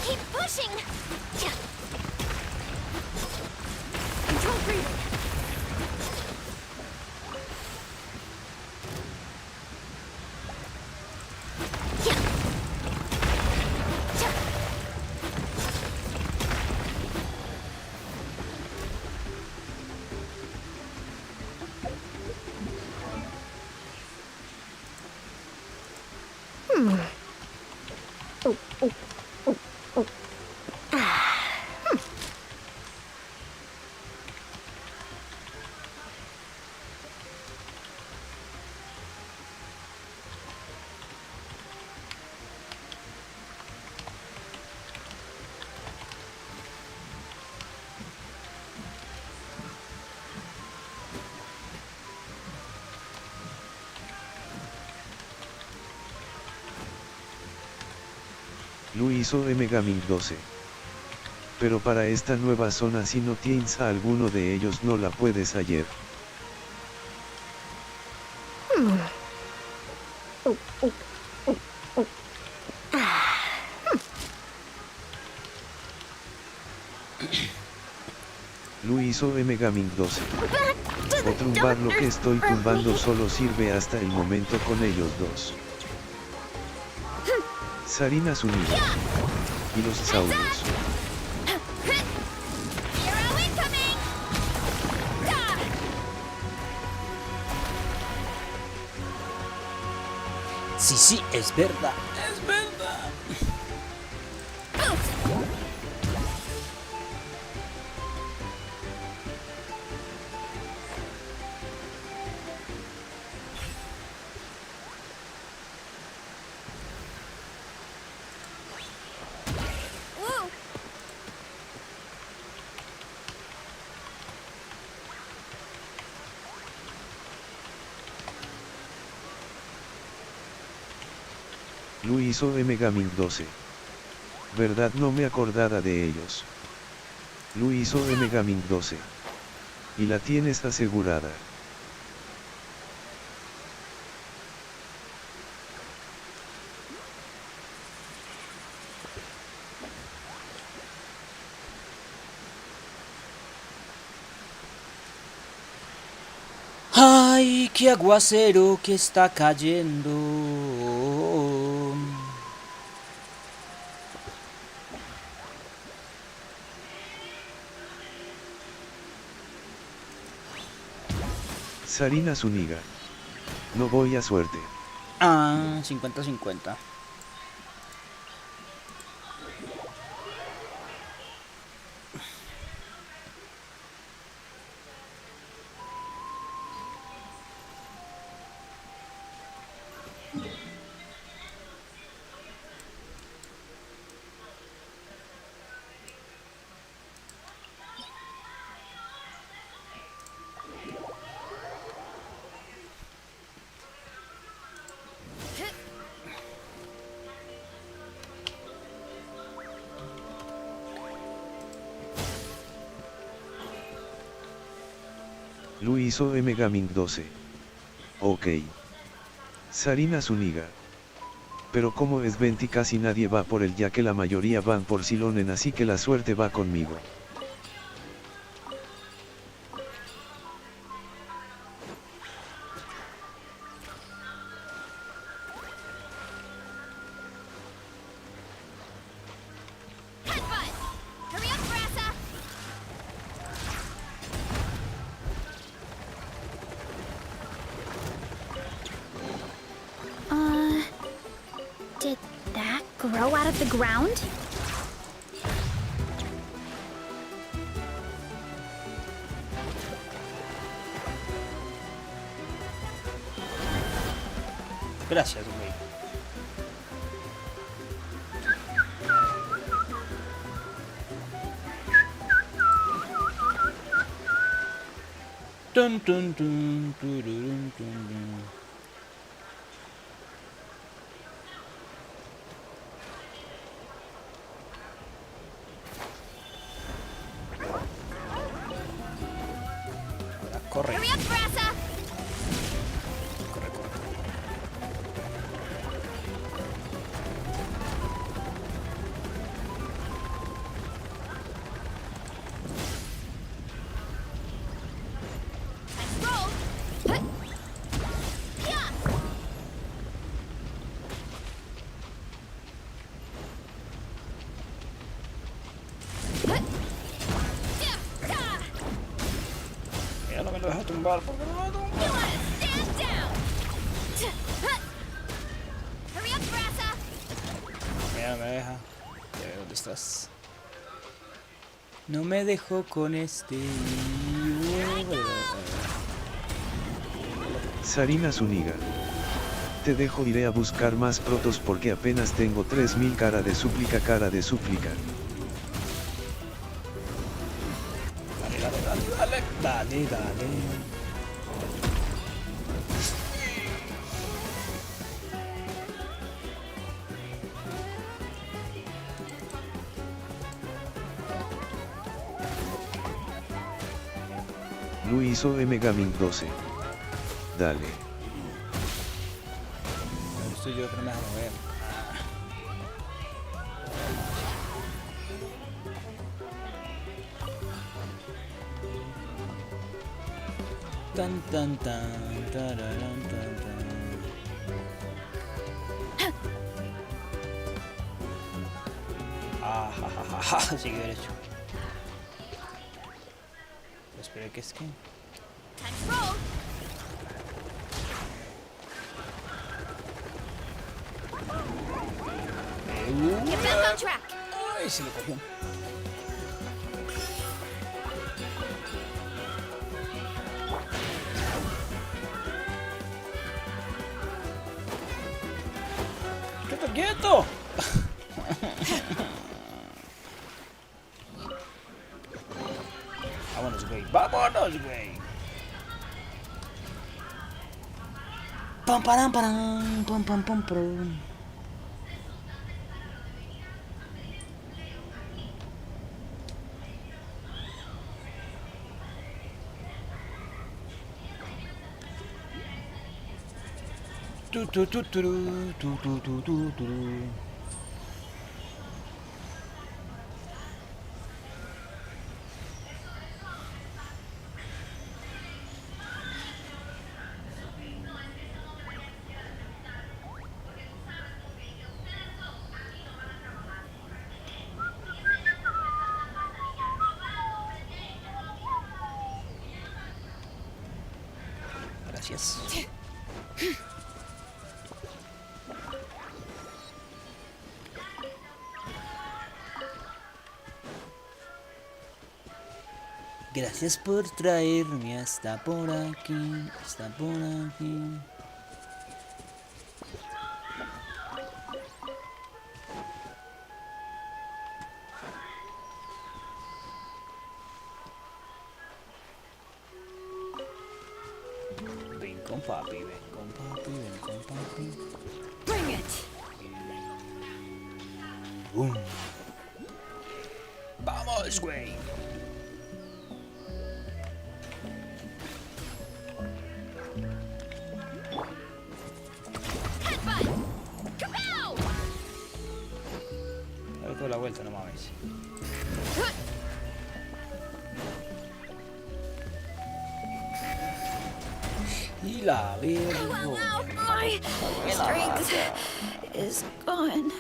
Keep pushing. Control breathing. Luiso M. Gaming 12. Pero para esta nueva zona si no tienes a alguno de ellos no la puedes hallar. Luiso M. Gaming 12. O tumbar lo que estoy tumbando solo sirve hasta el momento con ellos dos. Sarina Zuniga. Y los Saurios. Sí, es verdad. Es verdad. Luiso M. Gaming 12. Verdad no me acordaba de ellos. Lu hizo Gaming 12. Y la tienes asegurada. ¡Ay, qué aguacero que está cayendo! Sarina Zuniga. No voy a suerte. Ah, 50-50. Lu hizo Gaming 12. Ok. Sarina Zuniga. Pero como es 20 casi nadie va por él ya que la mayoría van por Silonen así que la suerte va conmigo. Hurry up, Varesa! Did that grow out of the ground? Gracias, güey. Tun, tun, tun, tururun, tun, tun. Ahora corre. Hurry up, Varesa! Corre, corre. Let's roll! Hut! Yeah! Hut! Yeah! Ah! Ya no me lo deja tumbar, porque no me lo tumba. You wanna stand down! Hut! Hurry up, Varesa! Ya no me deja. Ya veo dónde estás. No me dejo con este. Sarina Zuniga. Te dejo, iré a buscar más protos porque apenas tengo 3000 cara de súplica. Dale. Lu hizo Gaming 12. Dale. Estoy yo que no me deja mover. Tan tan tan tararán, tan tan. Ah, ja, sigue derecho. Espera que es que. Time to roll! Get back on track! Ay, se lo cogió. ¡Quieto, quieto! ¡Vámonos, güey! Pam, param, param, pam, pam, pam, pam. Tu, tu, tu, turu, tu, tu, tu, tu, turu. Gracias. Gracias por traerme hasta por aquí, hasta por aquí. Ven con papi, ven con papi, ven con papi. Bring it! ¡Bum! ¡Vamos, güey! Headbutt! Kapow! Dale toda la vuelta, no mames. Y la verga. Wow, my strength is gone.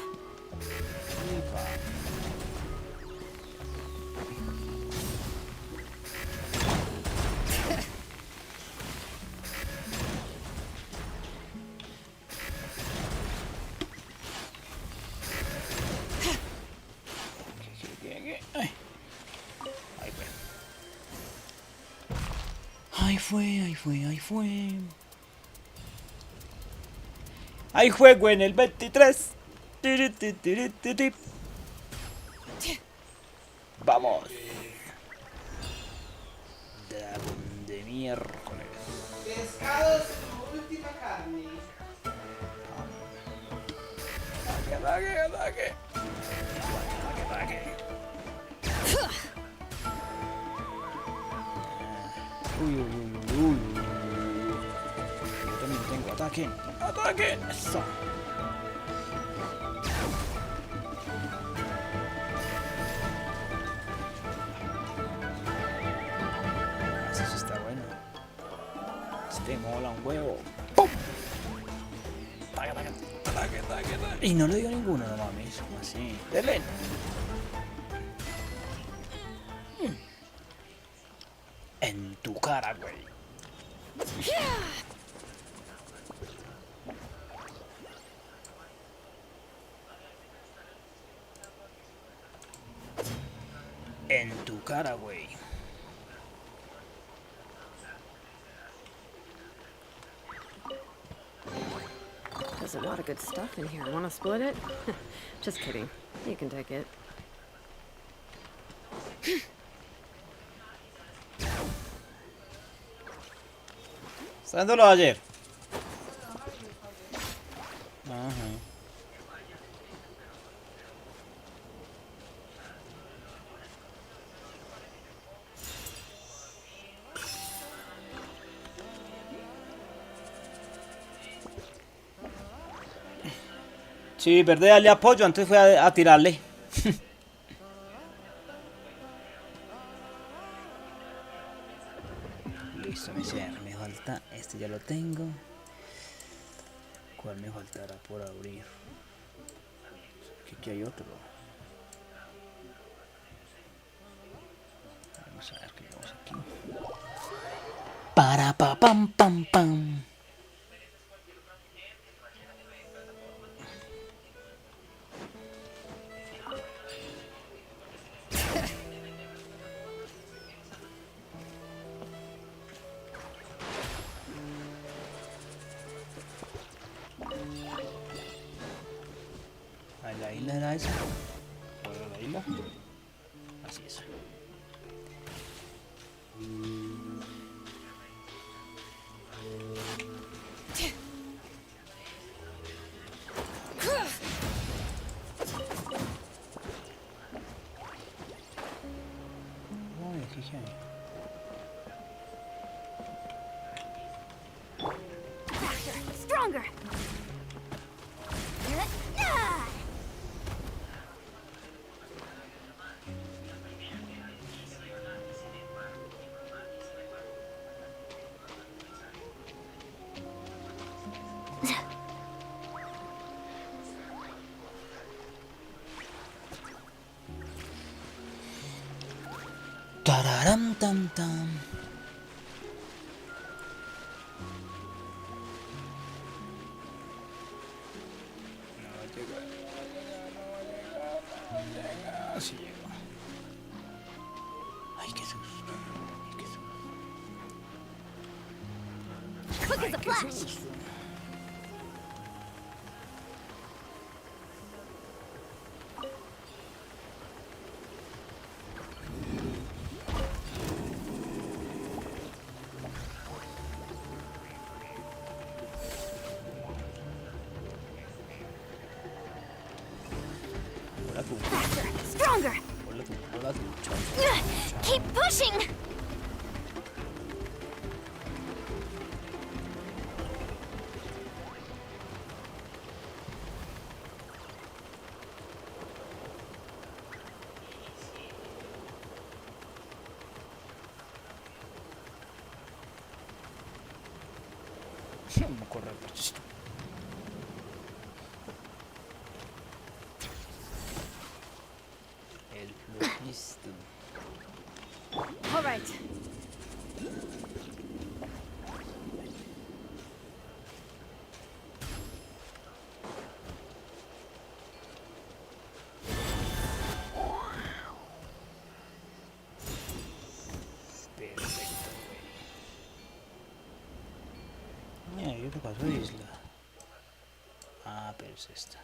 Ahí fue, ahí fue, ahí fue. Hay juego en el 23. Tiri, tiri, tiri, tiri. Vamos. Dragón de miércoles. Pescados, tu última carne. Ataque, ataque. Ataque. Uy, uy, uy, uy, uy. Yo también tengo ataque. Ataque. Eso. Eso sí está bueno. Este mola un huevo. ¡Pum! Ataque, ataque, ataque, ataque, ataque. Y no le dio ninguno, no mames. ¿Cómo así? ¡Dele! En tu cara, güey. En tu cara, güey. There's a lot of good stuff in here. Want to split it? Just kidding. You can take it. ¿Sándolo ayer? Ajá. Sí, verde, dale apoyo, antes fue a tirarle. Listo, me falta, este ya lo tengo. ¿Cuál me faltará por abrir? Aquí hay otro. Vamos a ver qué tenemos aquí. Para pa pam pam pam. ¿La isla era esa? ¿Cuál era la isla? Así es. Uy, aquí hay. Faster, stronger. Taram tam tam. Sí llegó. Ay, qué susto. Ay, qué susto. Quick as a flash. Hola tú. Faster, stronger. Hola tú. Hola tú. Chao, chao. Keep pushing. Vamos a correr, parchecito. El florista. All right. Perfecto, güey. Mira, ¿qué pasó, isla? Ah, pero es esta.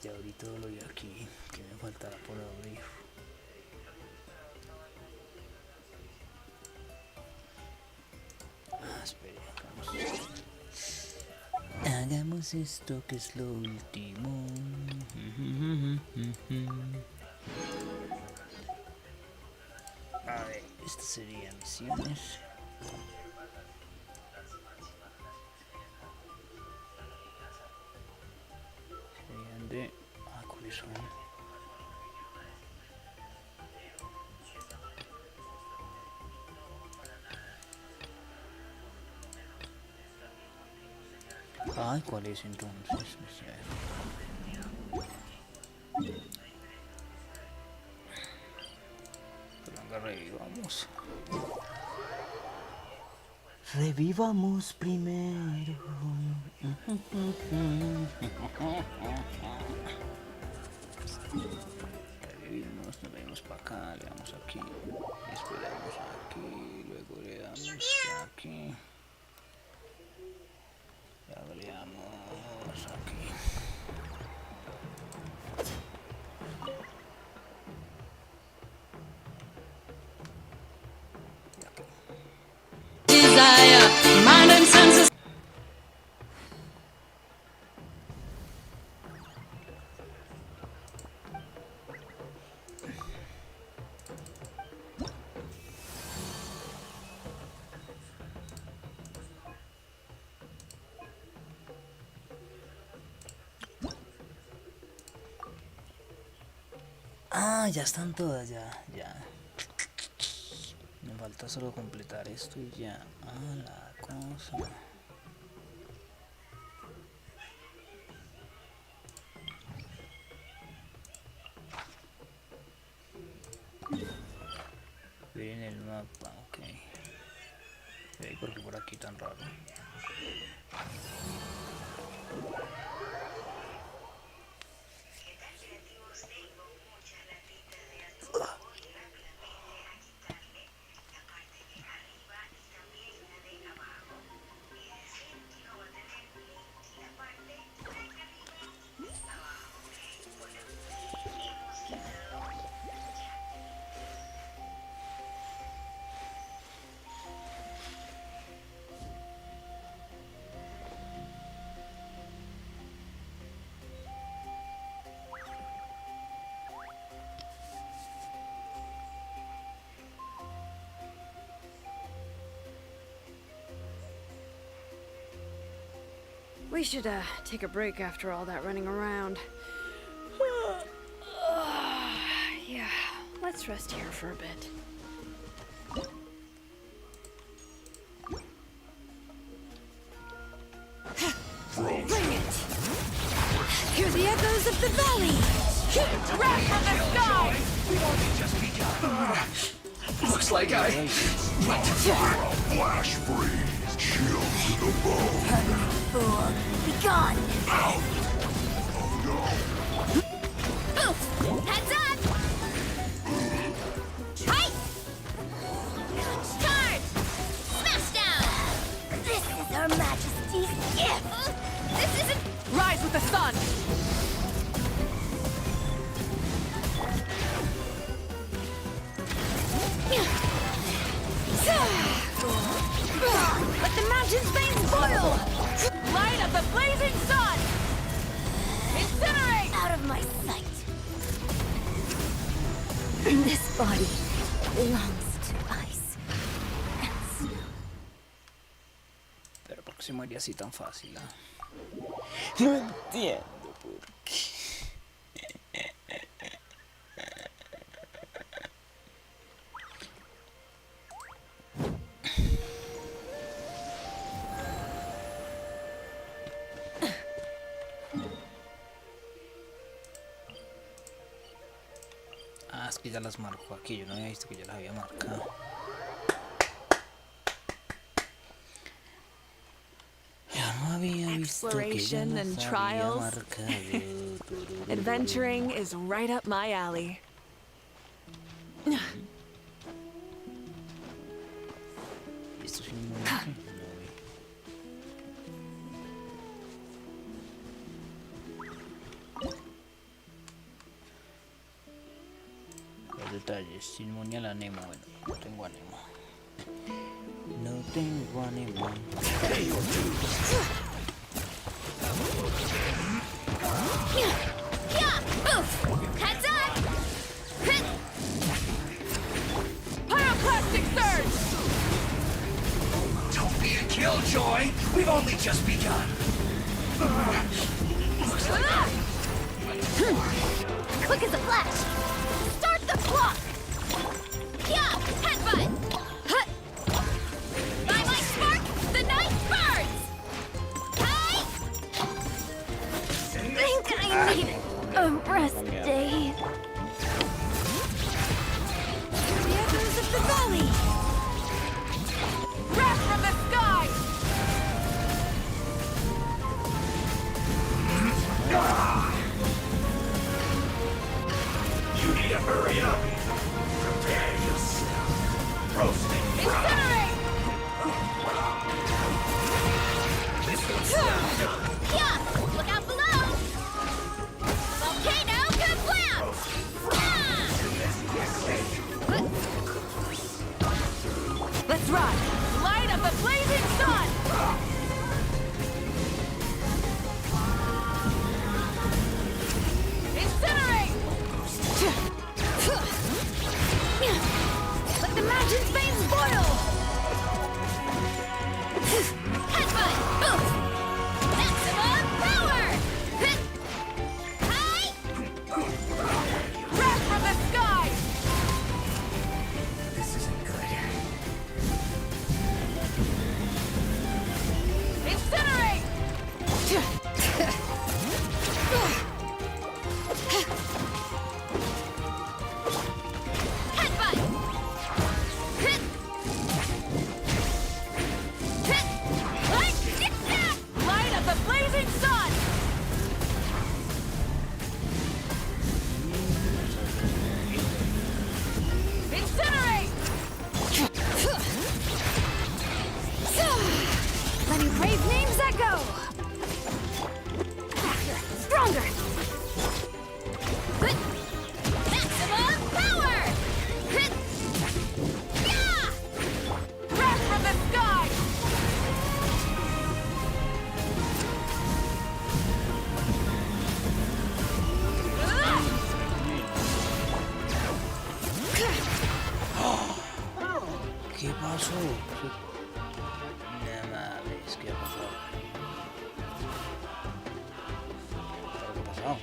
Ya ahorita todo lo de aquí, que me faltará por abrir. Ah, espere, hagamos esto que es lo último. A ver, estas serían misiones. Serían de... Ah, ¿cuáles son? Ay, ¿cuál es entonces? No sé. Venga, revivamos. Revivamos primero. Revivimos, nos venimos para acá, le damos aquí, esperamos aquí, luego le damos aquí. Ya le damos aquí. Ah, ya están todas, ya. Me falta solo completar esto y ya. Ah, la cosa. Ver en el mapa, ok. Ve, porque por aquí tan raro. We should take a break after all that running around. Yeah, let's rest here for a bit. Bring it! Hear the echoes of the valley! Wrath from the sky! We've only just begun. Looks like I went too far. Flash freeze, chill to the bone. Fool, be gone! Out! Oof! Heads up! Fight! Charge! Smash down! This is Her Majesty's gift! This isn't... Rise with the sun! Let the mountain's veins boil! Light of the blazing sun! Incinerate! Out of my sight! This body belongs to ice and snow. Pero ¿por qué se muere así tan fácil? No entiendo por qué. Ah, es que ya las marcó aquí, yo no había visto que ya las había marcado. Ya no había visto que ya Exploration and las había trials. marcado. Adventuring is right up my alley. Esto sí no vi. Los detalles, ceremonial anemo, bueno, no tengo anemo. No tengo anemo. Yeah! Oof! Heads up! Pyroclastic surge! Don't be a killjoy. We've only just begun. Quick as a flash! Start the clock! Yeah! Headbutt! Hut! By my spark, the night burns! Hey! Think I need a rest day. The echoes of the valley! Wrath from the sky! You need to hurry up. Prepare yourself. Roasting Incinerate! Yeah! Look out below! Volcano kablam! Let's ride! Light of the blazing sun! Incinerate! Let the mountain's veins boil! Headbutt! Oof! Maximum power! Hi! Wrath from the sky! This isn't good. Incinerate! Headbutt! Light of the blazing sun! Incinerate! Letting brave names echo! Faster! Stronger! Maximum power! Yeah! Wrath from the sky! ¿Qué pasó? No mames, ¿qué ha pasado? ¿Qué ha pasado?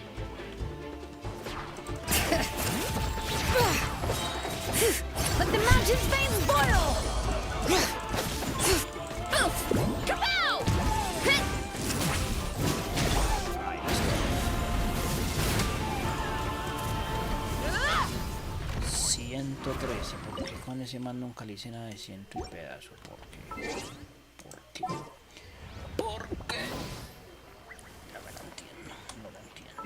Let the mountain's veins boil! Oof! Kapow! Juan ese man nunca le hice nada de ciento y pedazo. ¿Por qué? ¿Por qué? ¿Por qué? No me lo entiendo, no lo entiendo.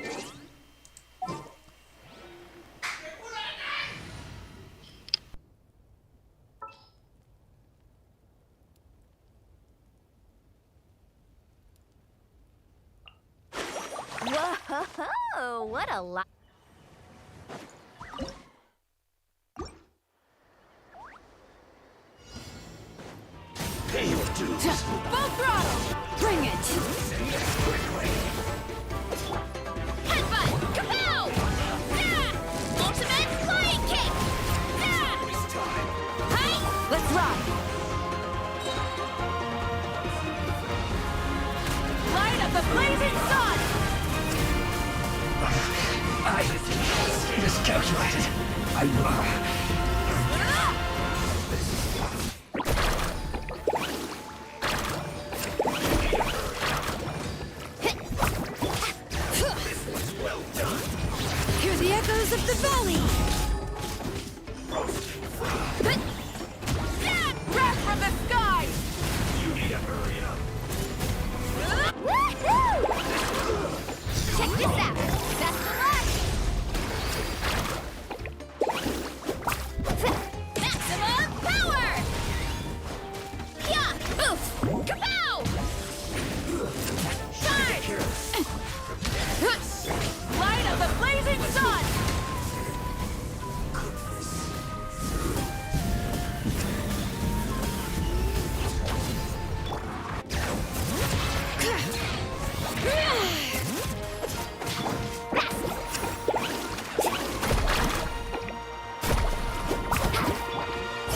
Whoa, what a lot. Pay your dues. Full throttle! Bring it! Headbutt! Kapow! Yeah! Ultimate flying kick! Yeah! Hi! Let's ride! Light of the blazing sun! I miscalculated. Hear the echoes of the valley! Breath from the sky! You need to hurry up. Woohoo! Check this out! Best of luck! Maximum power! Yeah! Oof! Kapow! Charge! Light of the blazing sun!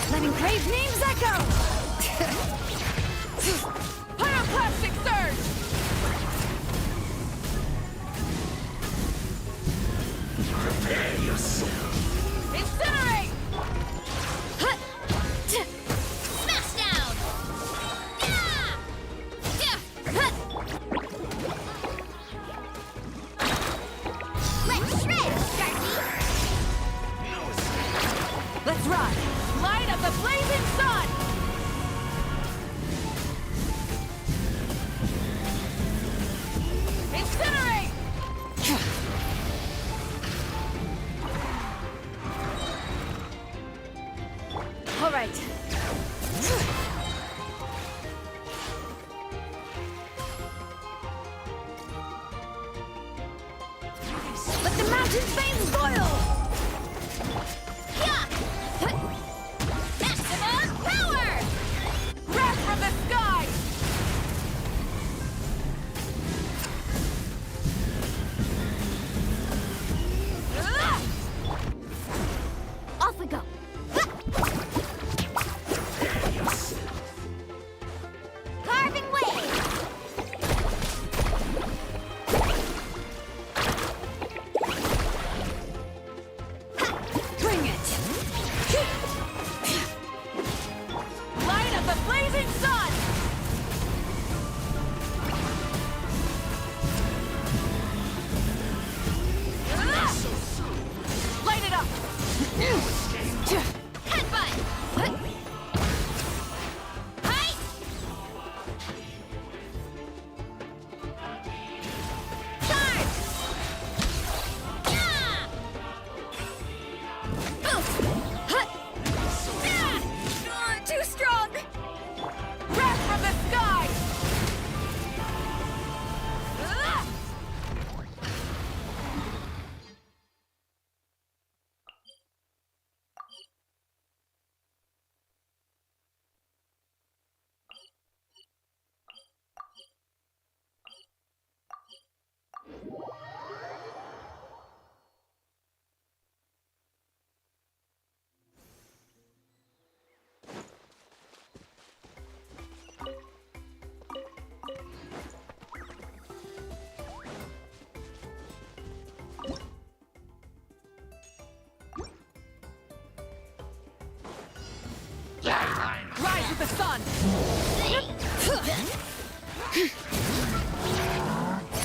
Letting Crave names echo! Pyroclastic surge! Prepare yourself. Incinerate! Smash down! Let's shred, Sharky! Let's ride! Light of the blazing sun! Incinerate! All right. Let the mountain flames boil! Yeah! Maximum power! Breath from the sky! Off we go. Carving wave! Bring it! Light of the blazing sun! Light it up! Headbutt! Hi! Charge! Yeah! Too strong! Breath from the sky! Rise with the sun!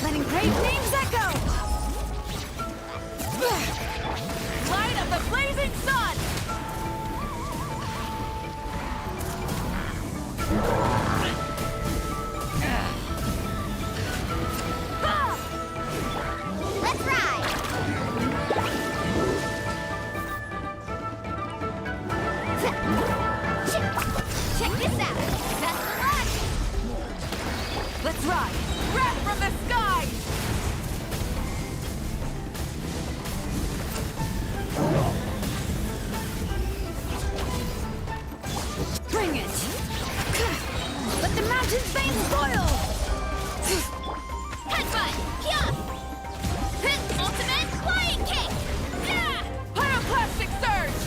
Letting Crave names echo! Light of the blazing sun! Let's ride! Check this out! Best of luck! Let's ride! Wrath from the sky! Bring it! Let the mountain's veins boil! Headbutt! Yeah! Ultimate flying kick! Yeah! Pyroclastic surge!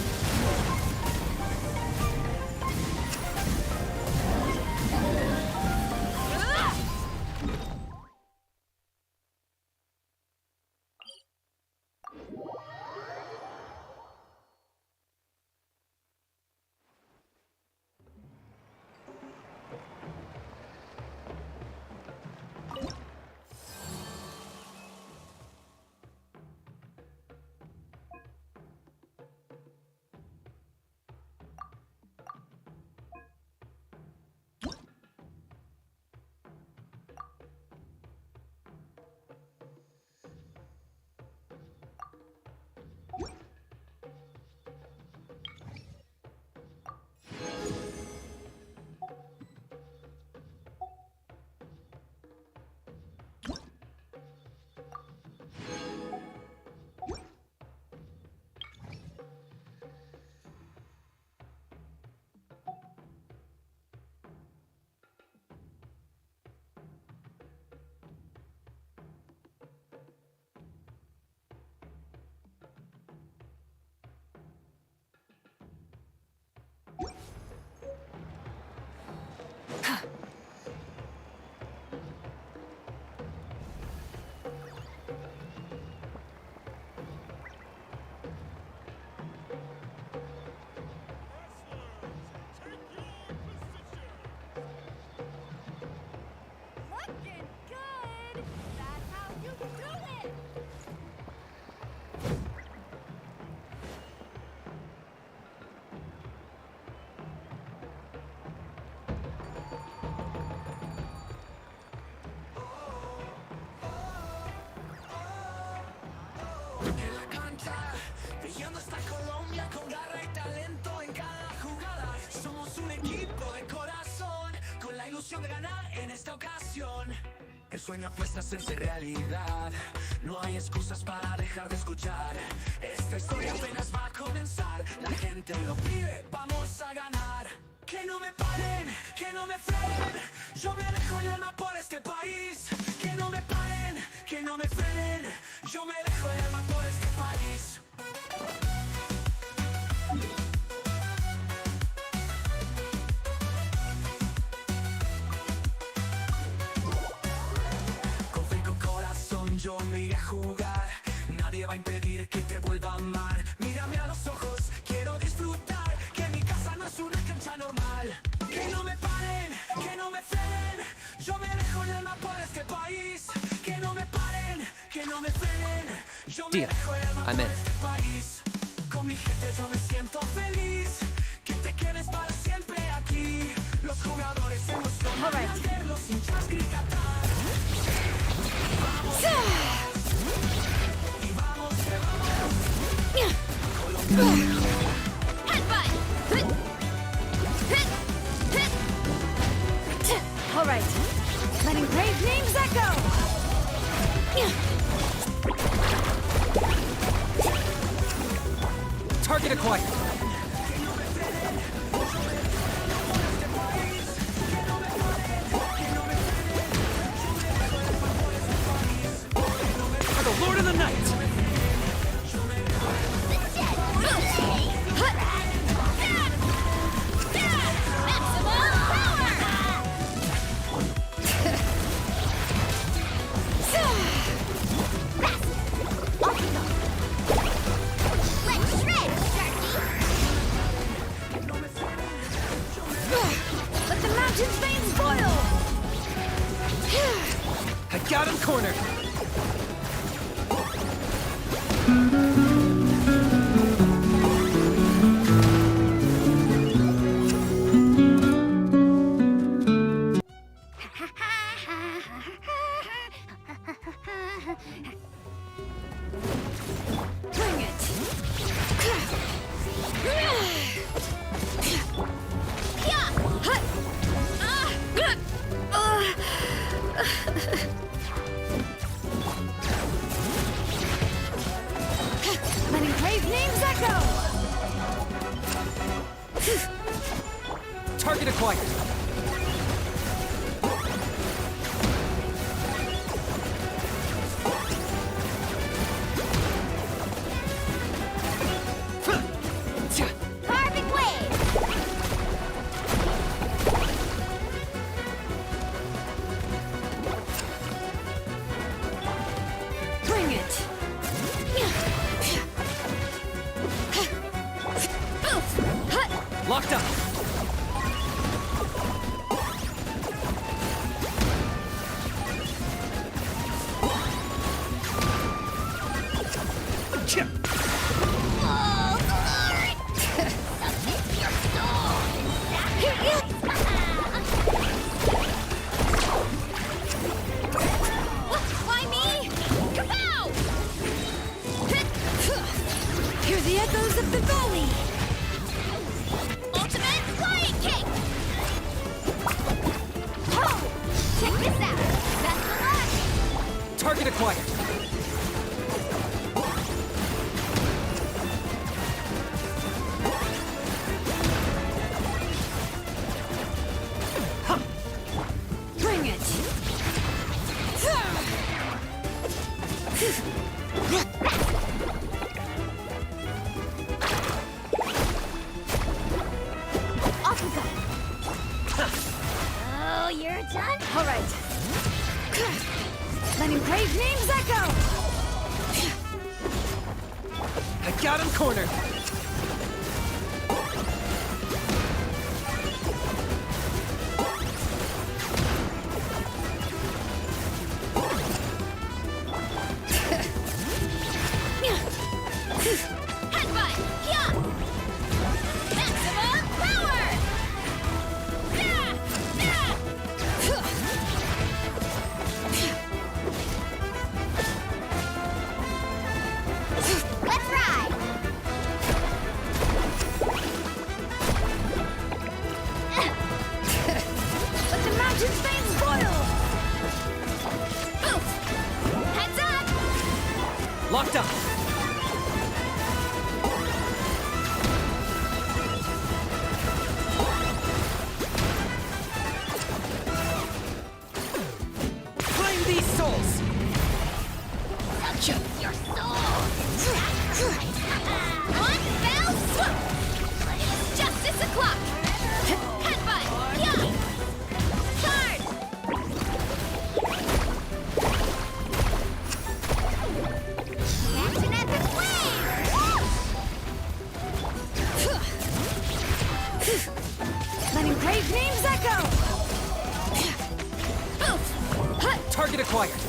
Brillando esta Colombia con garra y talento en cada jugada. Somos un equipo de corazón con la ilusión de ganar en esta ocasión. El sueño apuesta a hacerse realidad. No hay excusas para dejar de escuchar. Esta historia apenas va a comenzar. La gente lo pide, vamos a ganar. Que no me paren, que no me frenen. Yo me dejo el alma por este país. Que no me paren, que no me frenen. Yo me dejo el alma por este país. Con fe y con corazón yo me iré a jugar. Nadie va a impedir que te vuelva a amar. Mírame a los ojos, quiero disfrutar. Que mi casa no es una cancha normal. Que no me paren, que no me frenen. Yo me dejo el alma por este país. Que no me paren, que no me frenen. Yo me dejo el alma por este país. Con mi gente yo me siento feliz. Que te quedes para siempre aquí. Los jugadores emocionan al ver los hinchas gritar. Vamos, y vamos, que vamos. All right, letting brave names echo. Target acquired. For the Lord of the Night. Let the mountain's veins boil! I got him cornered. acquired. Bring it! Off we go. Oh, you're done? All right. Let him brave names echo! I got him cornered. Headbutt! Yeah! Maximum power! Yeah! Yeah! Let's ride! Let the mountain flames boil! Oof! Heads up! Locked up. Claim these souls. Suction your soul! One fell swoop! Justice o'clock! Headbutt! Yeah! Charge! Catch an epic wave! Let him brave names echo! Target acquired.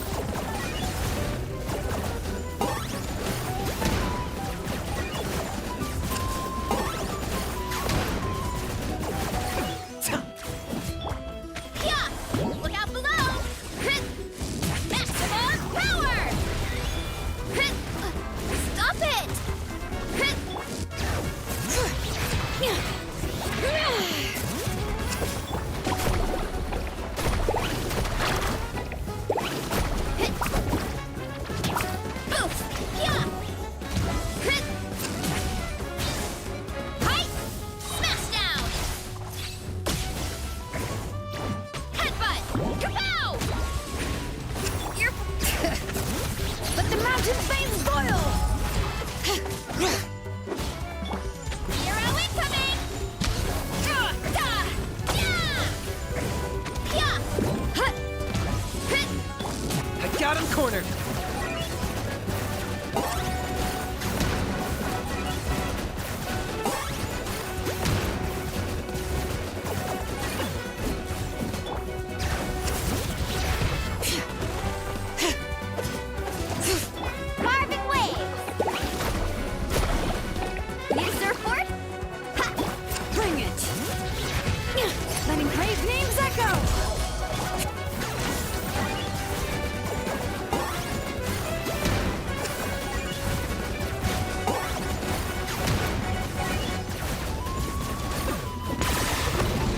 Yeah! Look out below! Maximum power! Stop it! Oof! Yeah! Height! Smash down! Headbutt! Kapow! You're... Let the mountain flames boil! Hero incoming! Yeah! I got him cornered. Carving wave! Need a surfboard? Ha! Bring it! Let him brave names echo!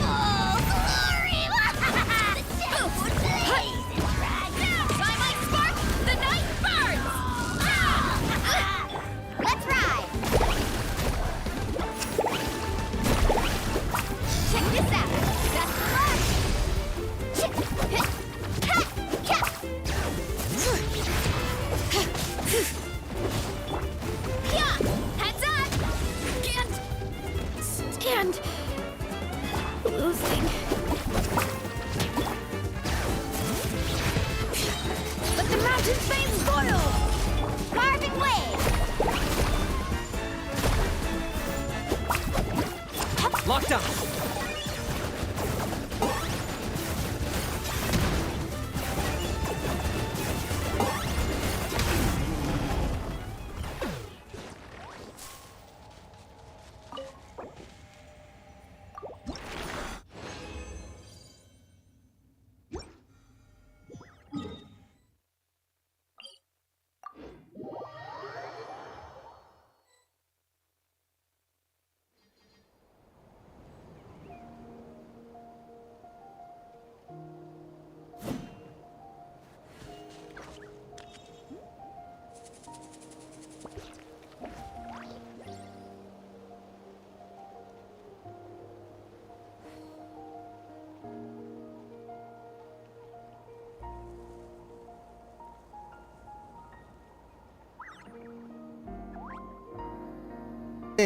Oh, glory! The ship would blaze and dragon! By my spark, the night burns! Let's ride! Check this out! That's the launch! Yeah! Heads up! Can't stand losing. Let the mountain flames boil! Carving wave! Locked up. All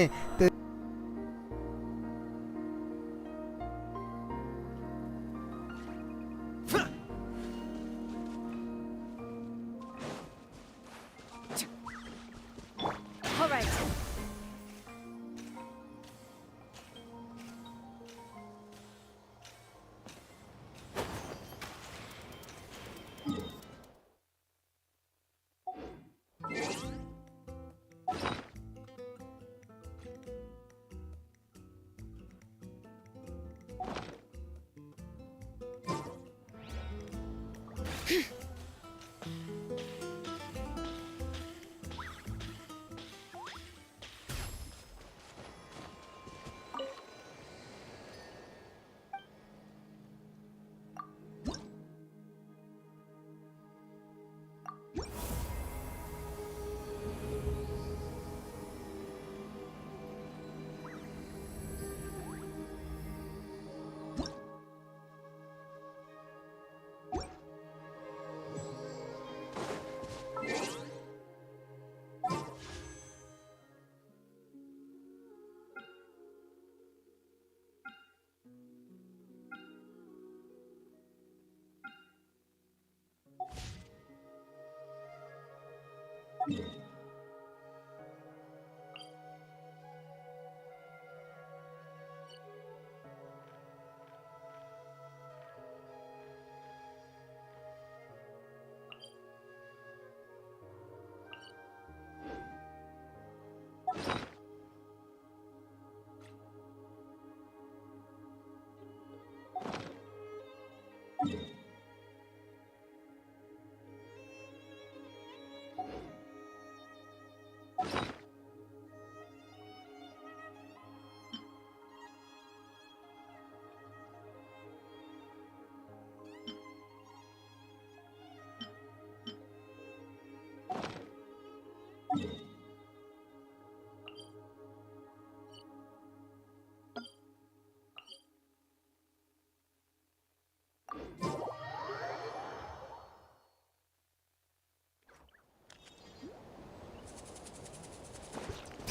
right.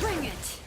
Bring it!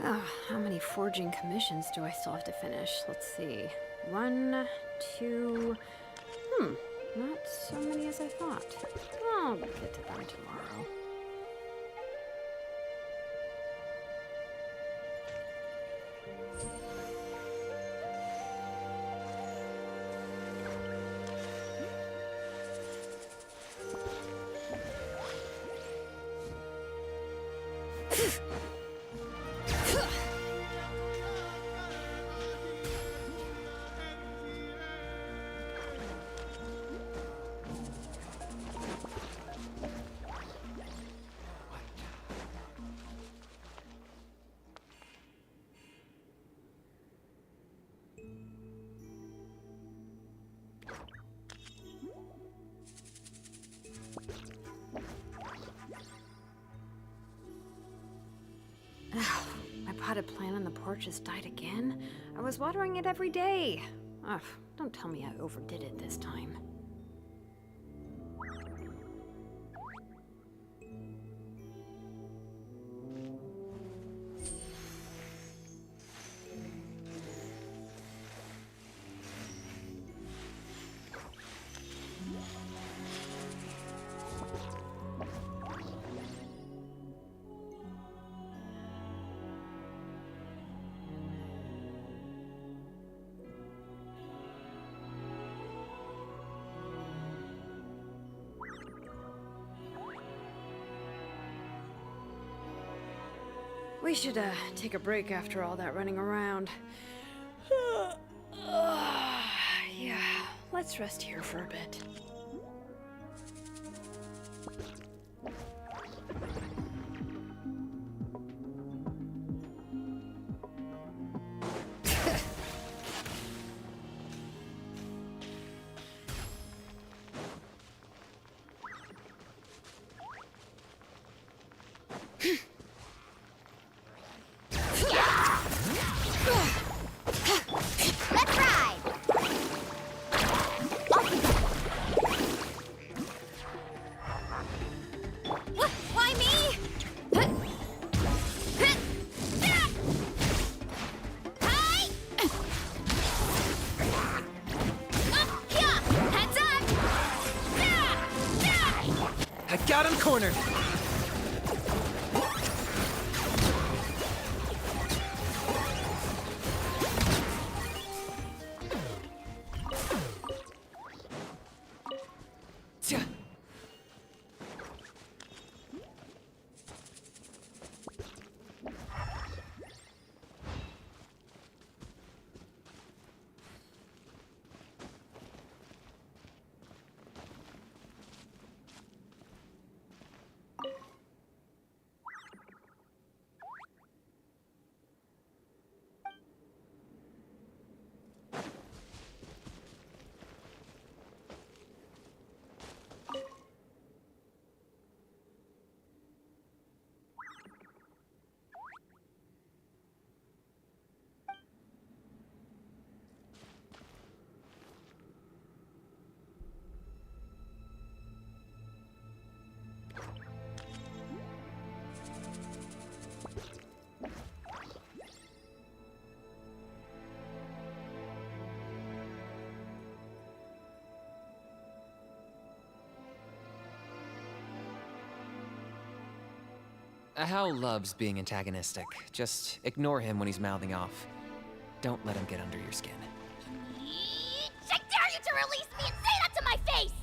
How many forging commissions do I still have to finish? Let's see. 1, 2... not so many as I thought. I'll get to them tomorrow. My potted plant on the porch has died again. I was watering it every day. Ugh, don't tell me I overdid it this time. We should, take a break after all that running around. Yeah, let's rest here for a bit. Let's ride! Why me? Heads up! I got him cornered! Hal loves being antagonistic. Just ignore him when he's mouthing off. Don't let him get under your skin. I dare you to release me and say that to my face!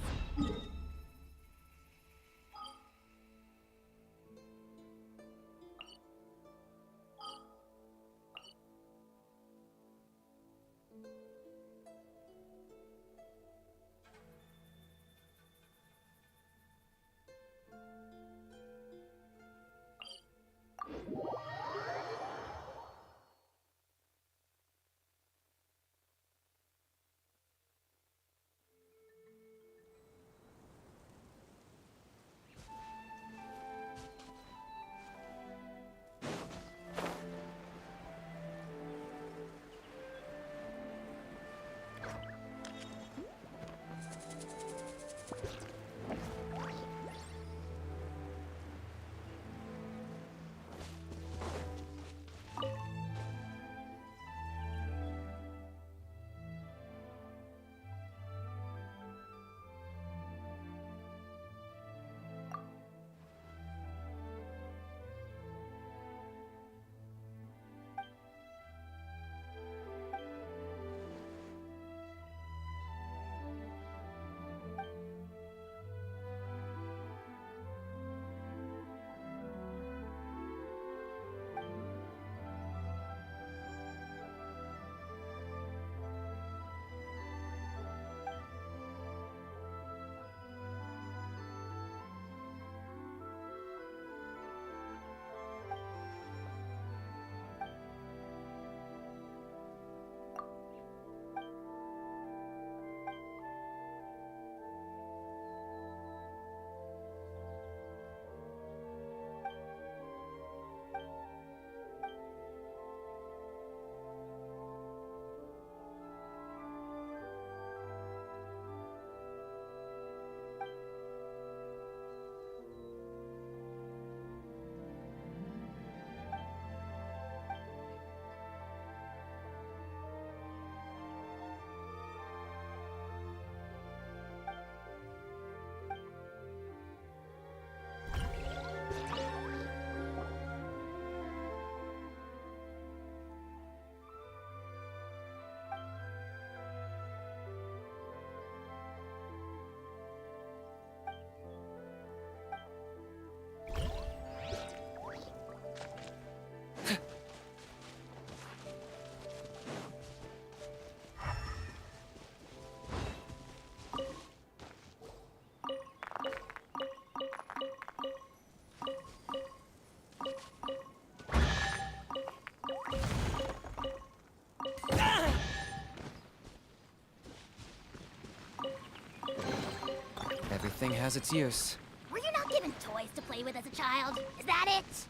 Everything has its use. Were you not given toys to play with as a child? Is that it?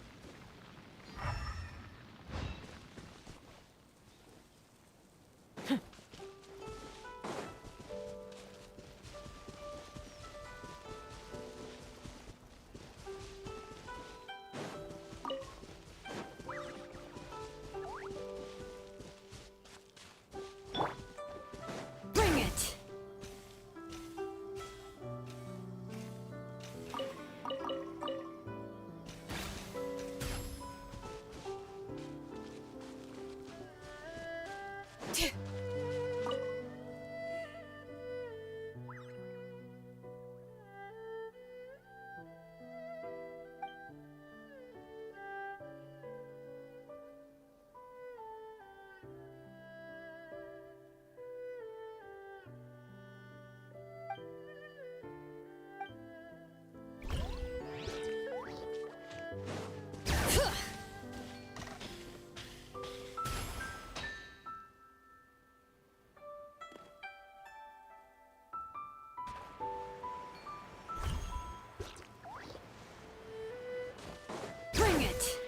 Bring it! Bring it!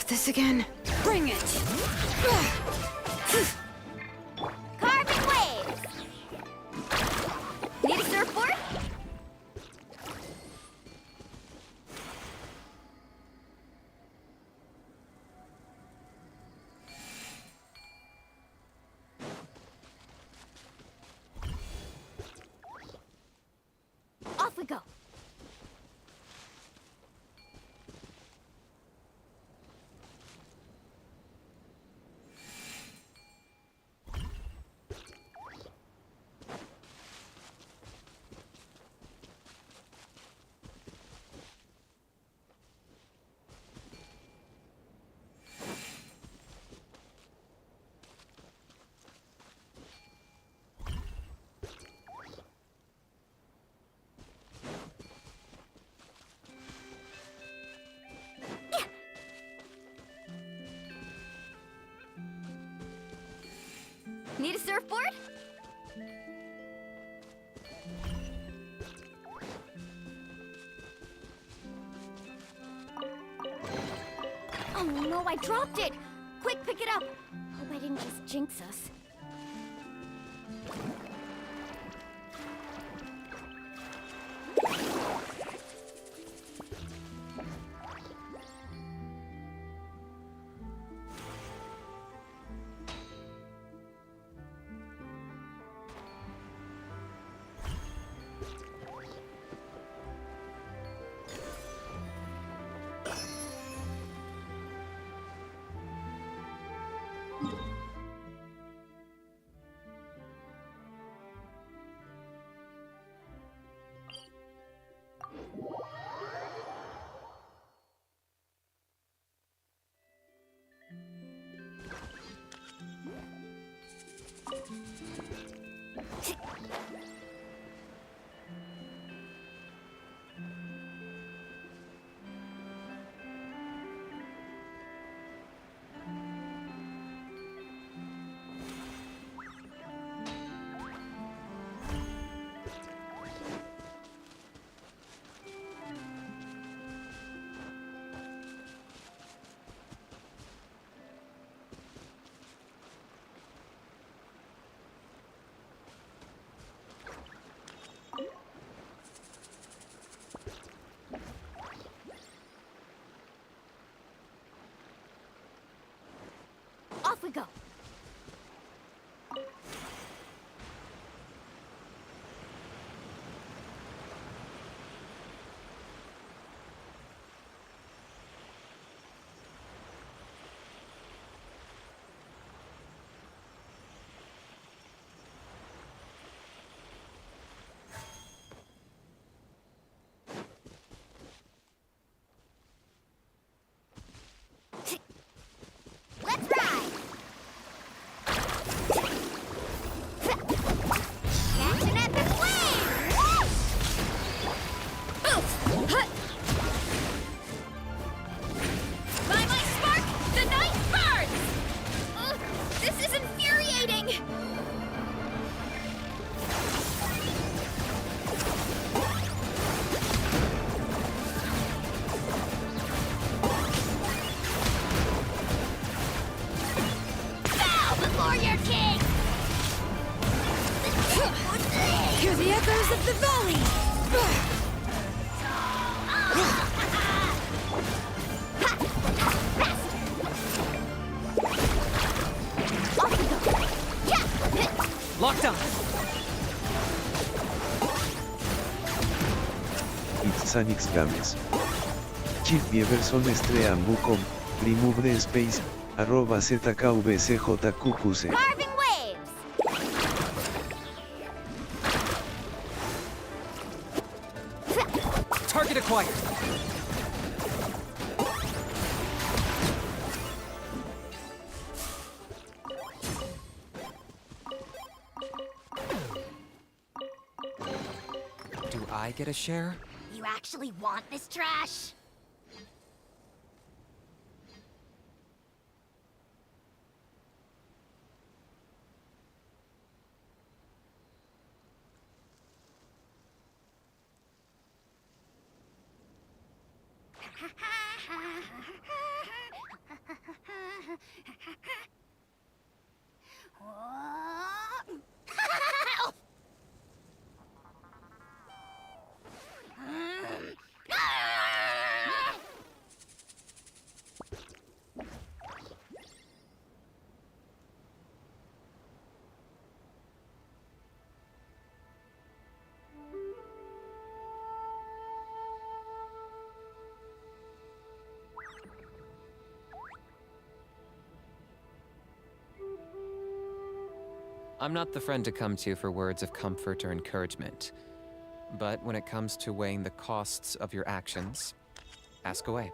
This again. Bring it! Carving waves! Need a surfboard? Off we go. Need a surfboard? Oh no, I dropped it! Quick, pick it up! Hope I didn't just jinx us. Off we go. Let's ride! Catch an epic wave! By my spark, the night burns! Ugh, this is infuriating! Bow before your king! Hear the echoes of the valley! Locked on! Itzanix Games. Chip Bieberson Estreambucom, remove the space, @ZKVCJQQC. Carving waves! Target acquired! Do I get a share? You actually want this trash? I'm not the friend to come to for words of comfort or encouragement. But when it comes to weighing the costs of your actions, ask away.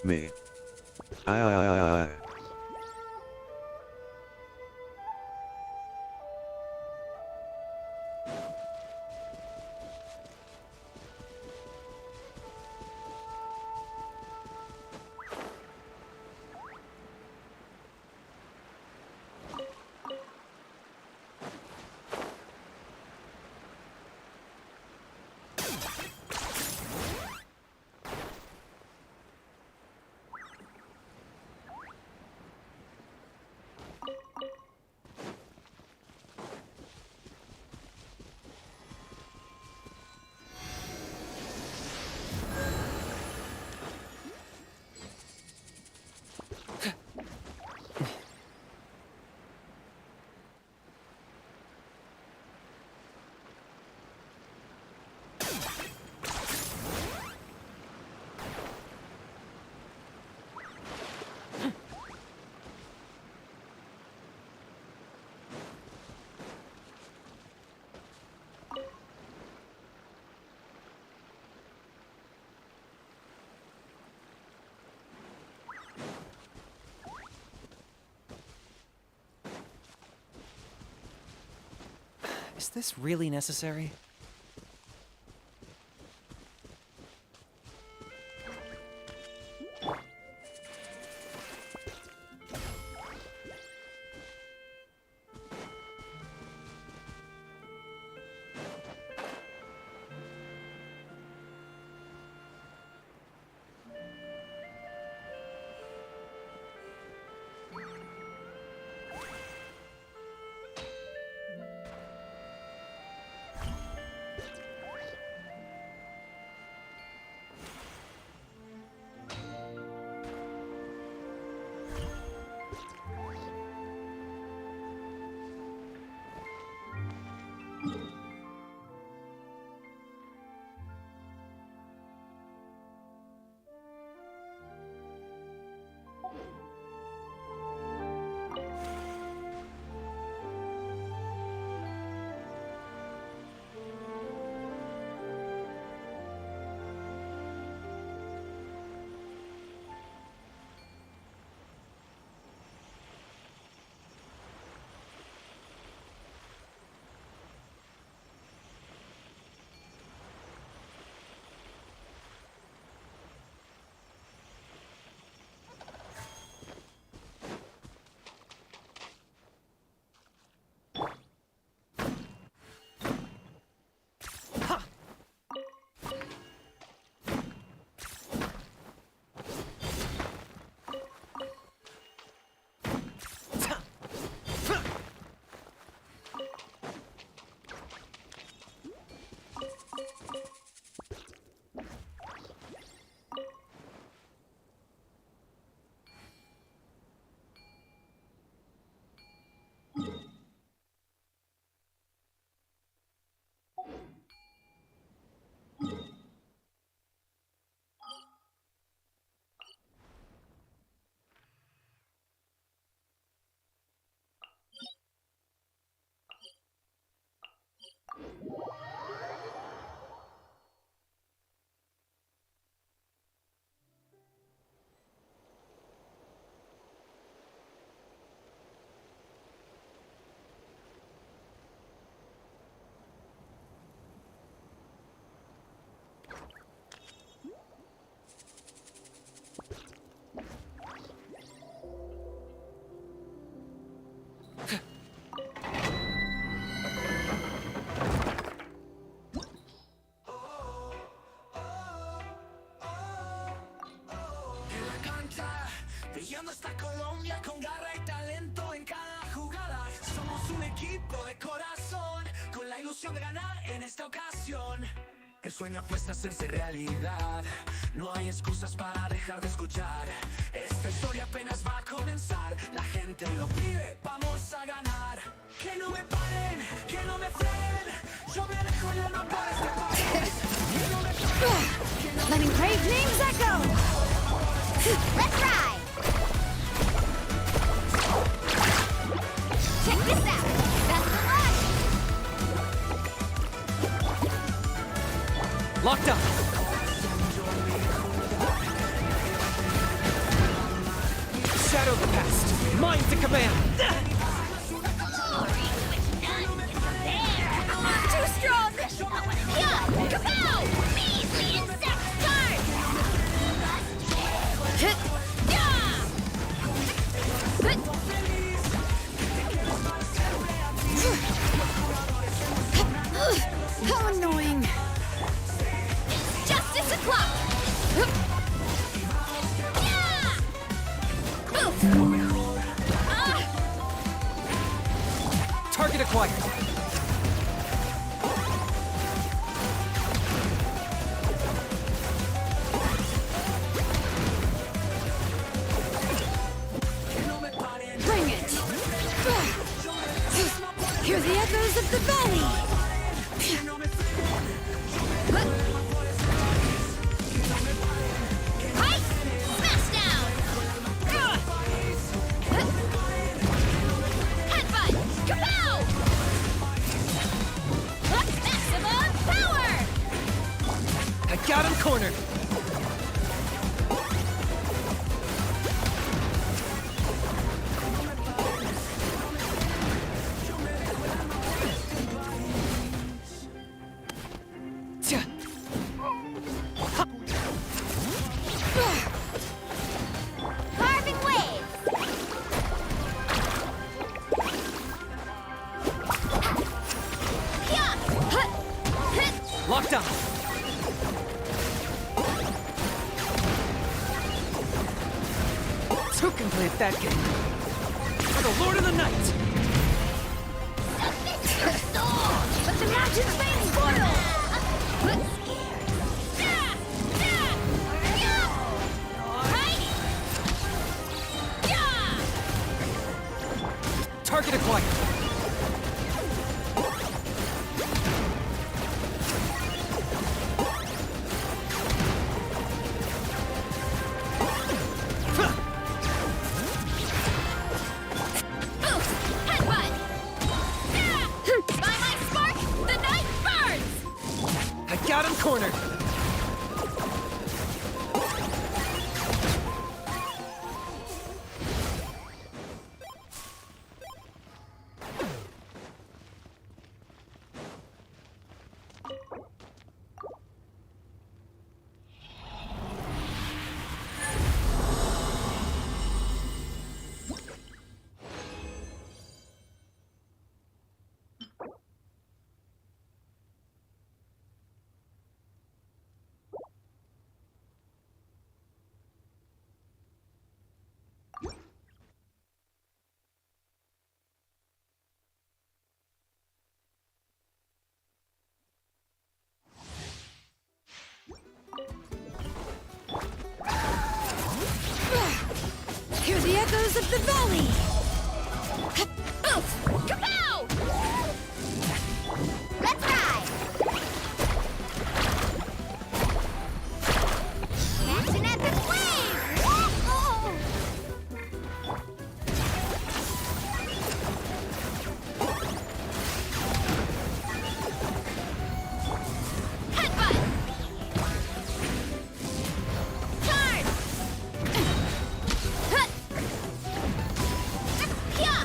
Me. Is this really necessary? Brillando esta Colombia con garra y talento en cada jugada. Somos un equipo de corazón, con la ilusión de ganar en esta ocasión. El sueño apuesta a hacerse realidad. No hay excusas para dejar de escuchar. Esta historia apenas va a comenzar. La gente lo pide, vamos a ganar. Que no me paren, que no me frenen. Yo me dejo el alma por este país. Que no me paren, que no me Letting brave names echo! Let's ride! Check this out! That's the launch! Locked up! Shadow the past! Mind to command! Too strong! Yeah! Kapow! Measly insect card! How annoying! It's justice o'clock! Target acquired! Bring it! Hear the echoes of the valley! Height! Smash down! Headbutt! Kapow! Maximum power! I got him cornered! that game. For the Lord of the Night! Let the magic's fame spoil! Target acquired. I got him cornered. Hear the echoes of the valley! Kapow! Let's ride! Catch an epic wave! Oh! Headbutt! Charge! Yeah!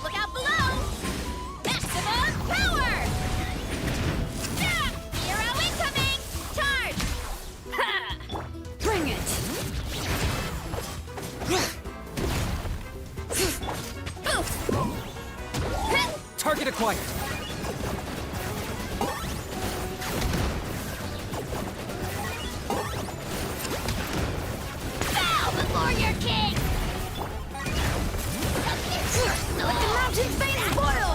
Look out below! Maximum power! Hero incoming! Charge! Ha! Bring it! Target acquired. Bow before your king! Let the mountain's fame spoil!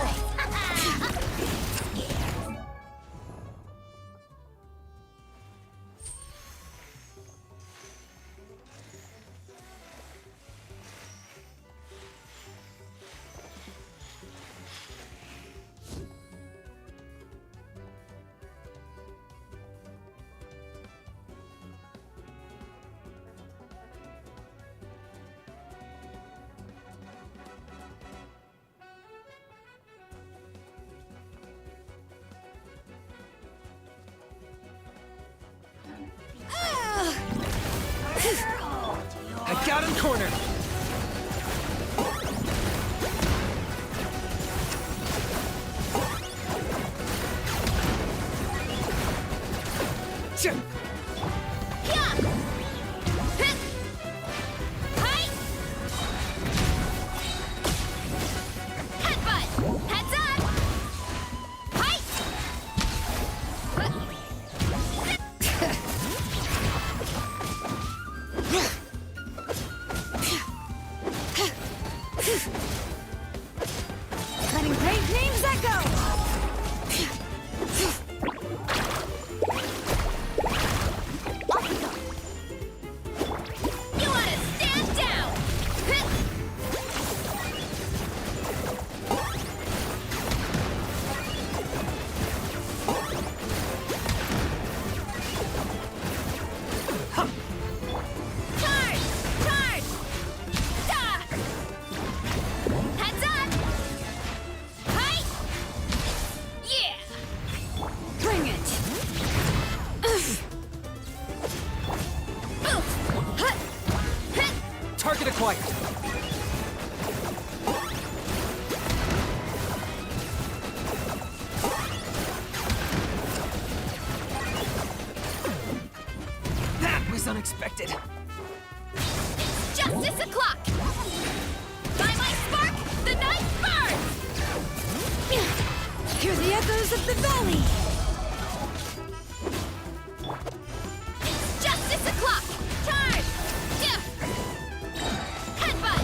I got him cornered. Jump. Yeah! Hit! Hi! Headbutt! Heads up! Hi! Letting great names echo! You want to stand down! Hit! Charge! Charge! Da! Heads up! Hi! Yeah! Bring it! Target acquired. That was unexpected. Justice o'clock! By my spark, the night burns! Hear the echoes of the valley! Justice o'clock! Charge! Headbutt!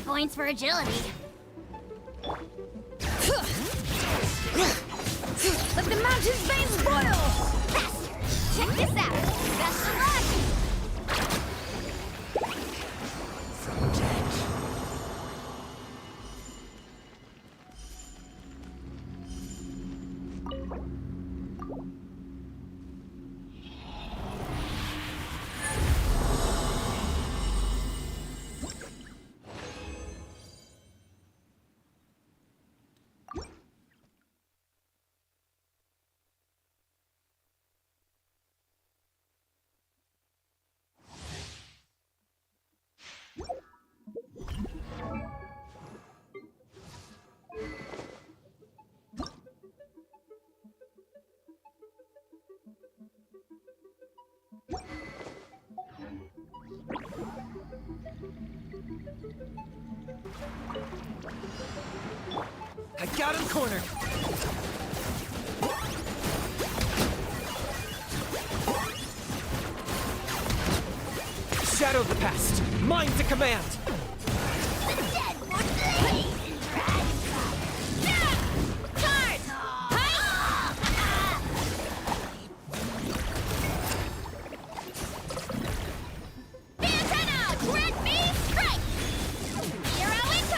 Points for agility. Let the mountain's veins boil! Faster! Check this out! Best of luck! I got him cornered. Shadow the past. Mine to command. The antenna! Grant me strike! Hero incoming!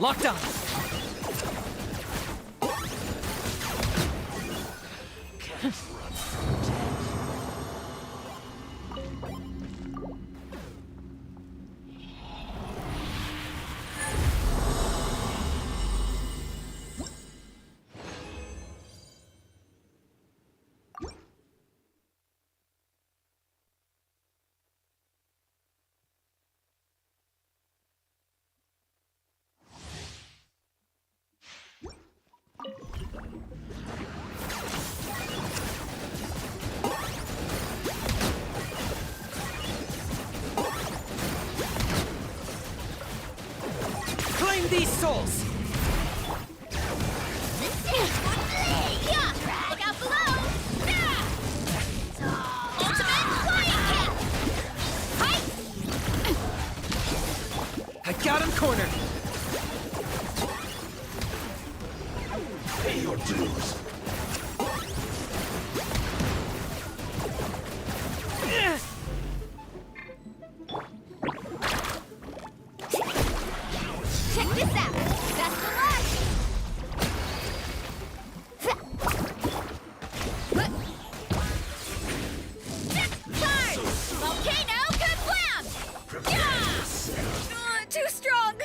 Locked on. Claim these souls! Yeah! Look out below! Yeah! Ultimate flying kick! Hi! I got him cornered! Pay your dues. Check this out! Best of luck! Charge! Volcano kablam! Yeah! Too strong!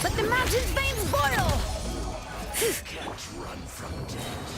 But the mountain's veins boil! Can't run from death.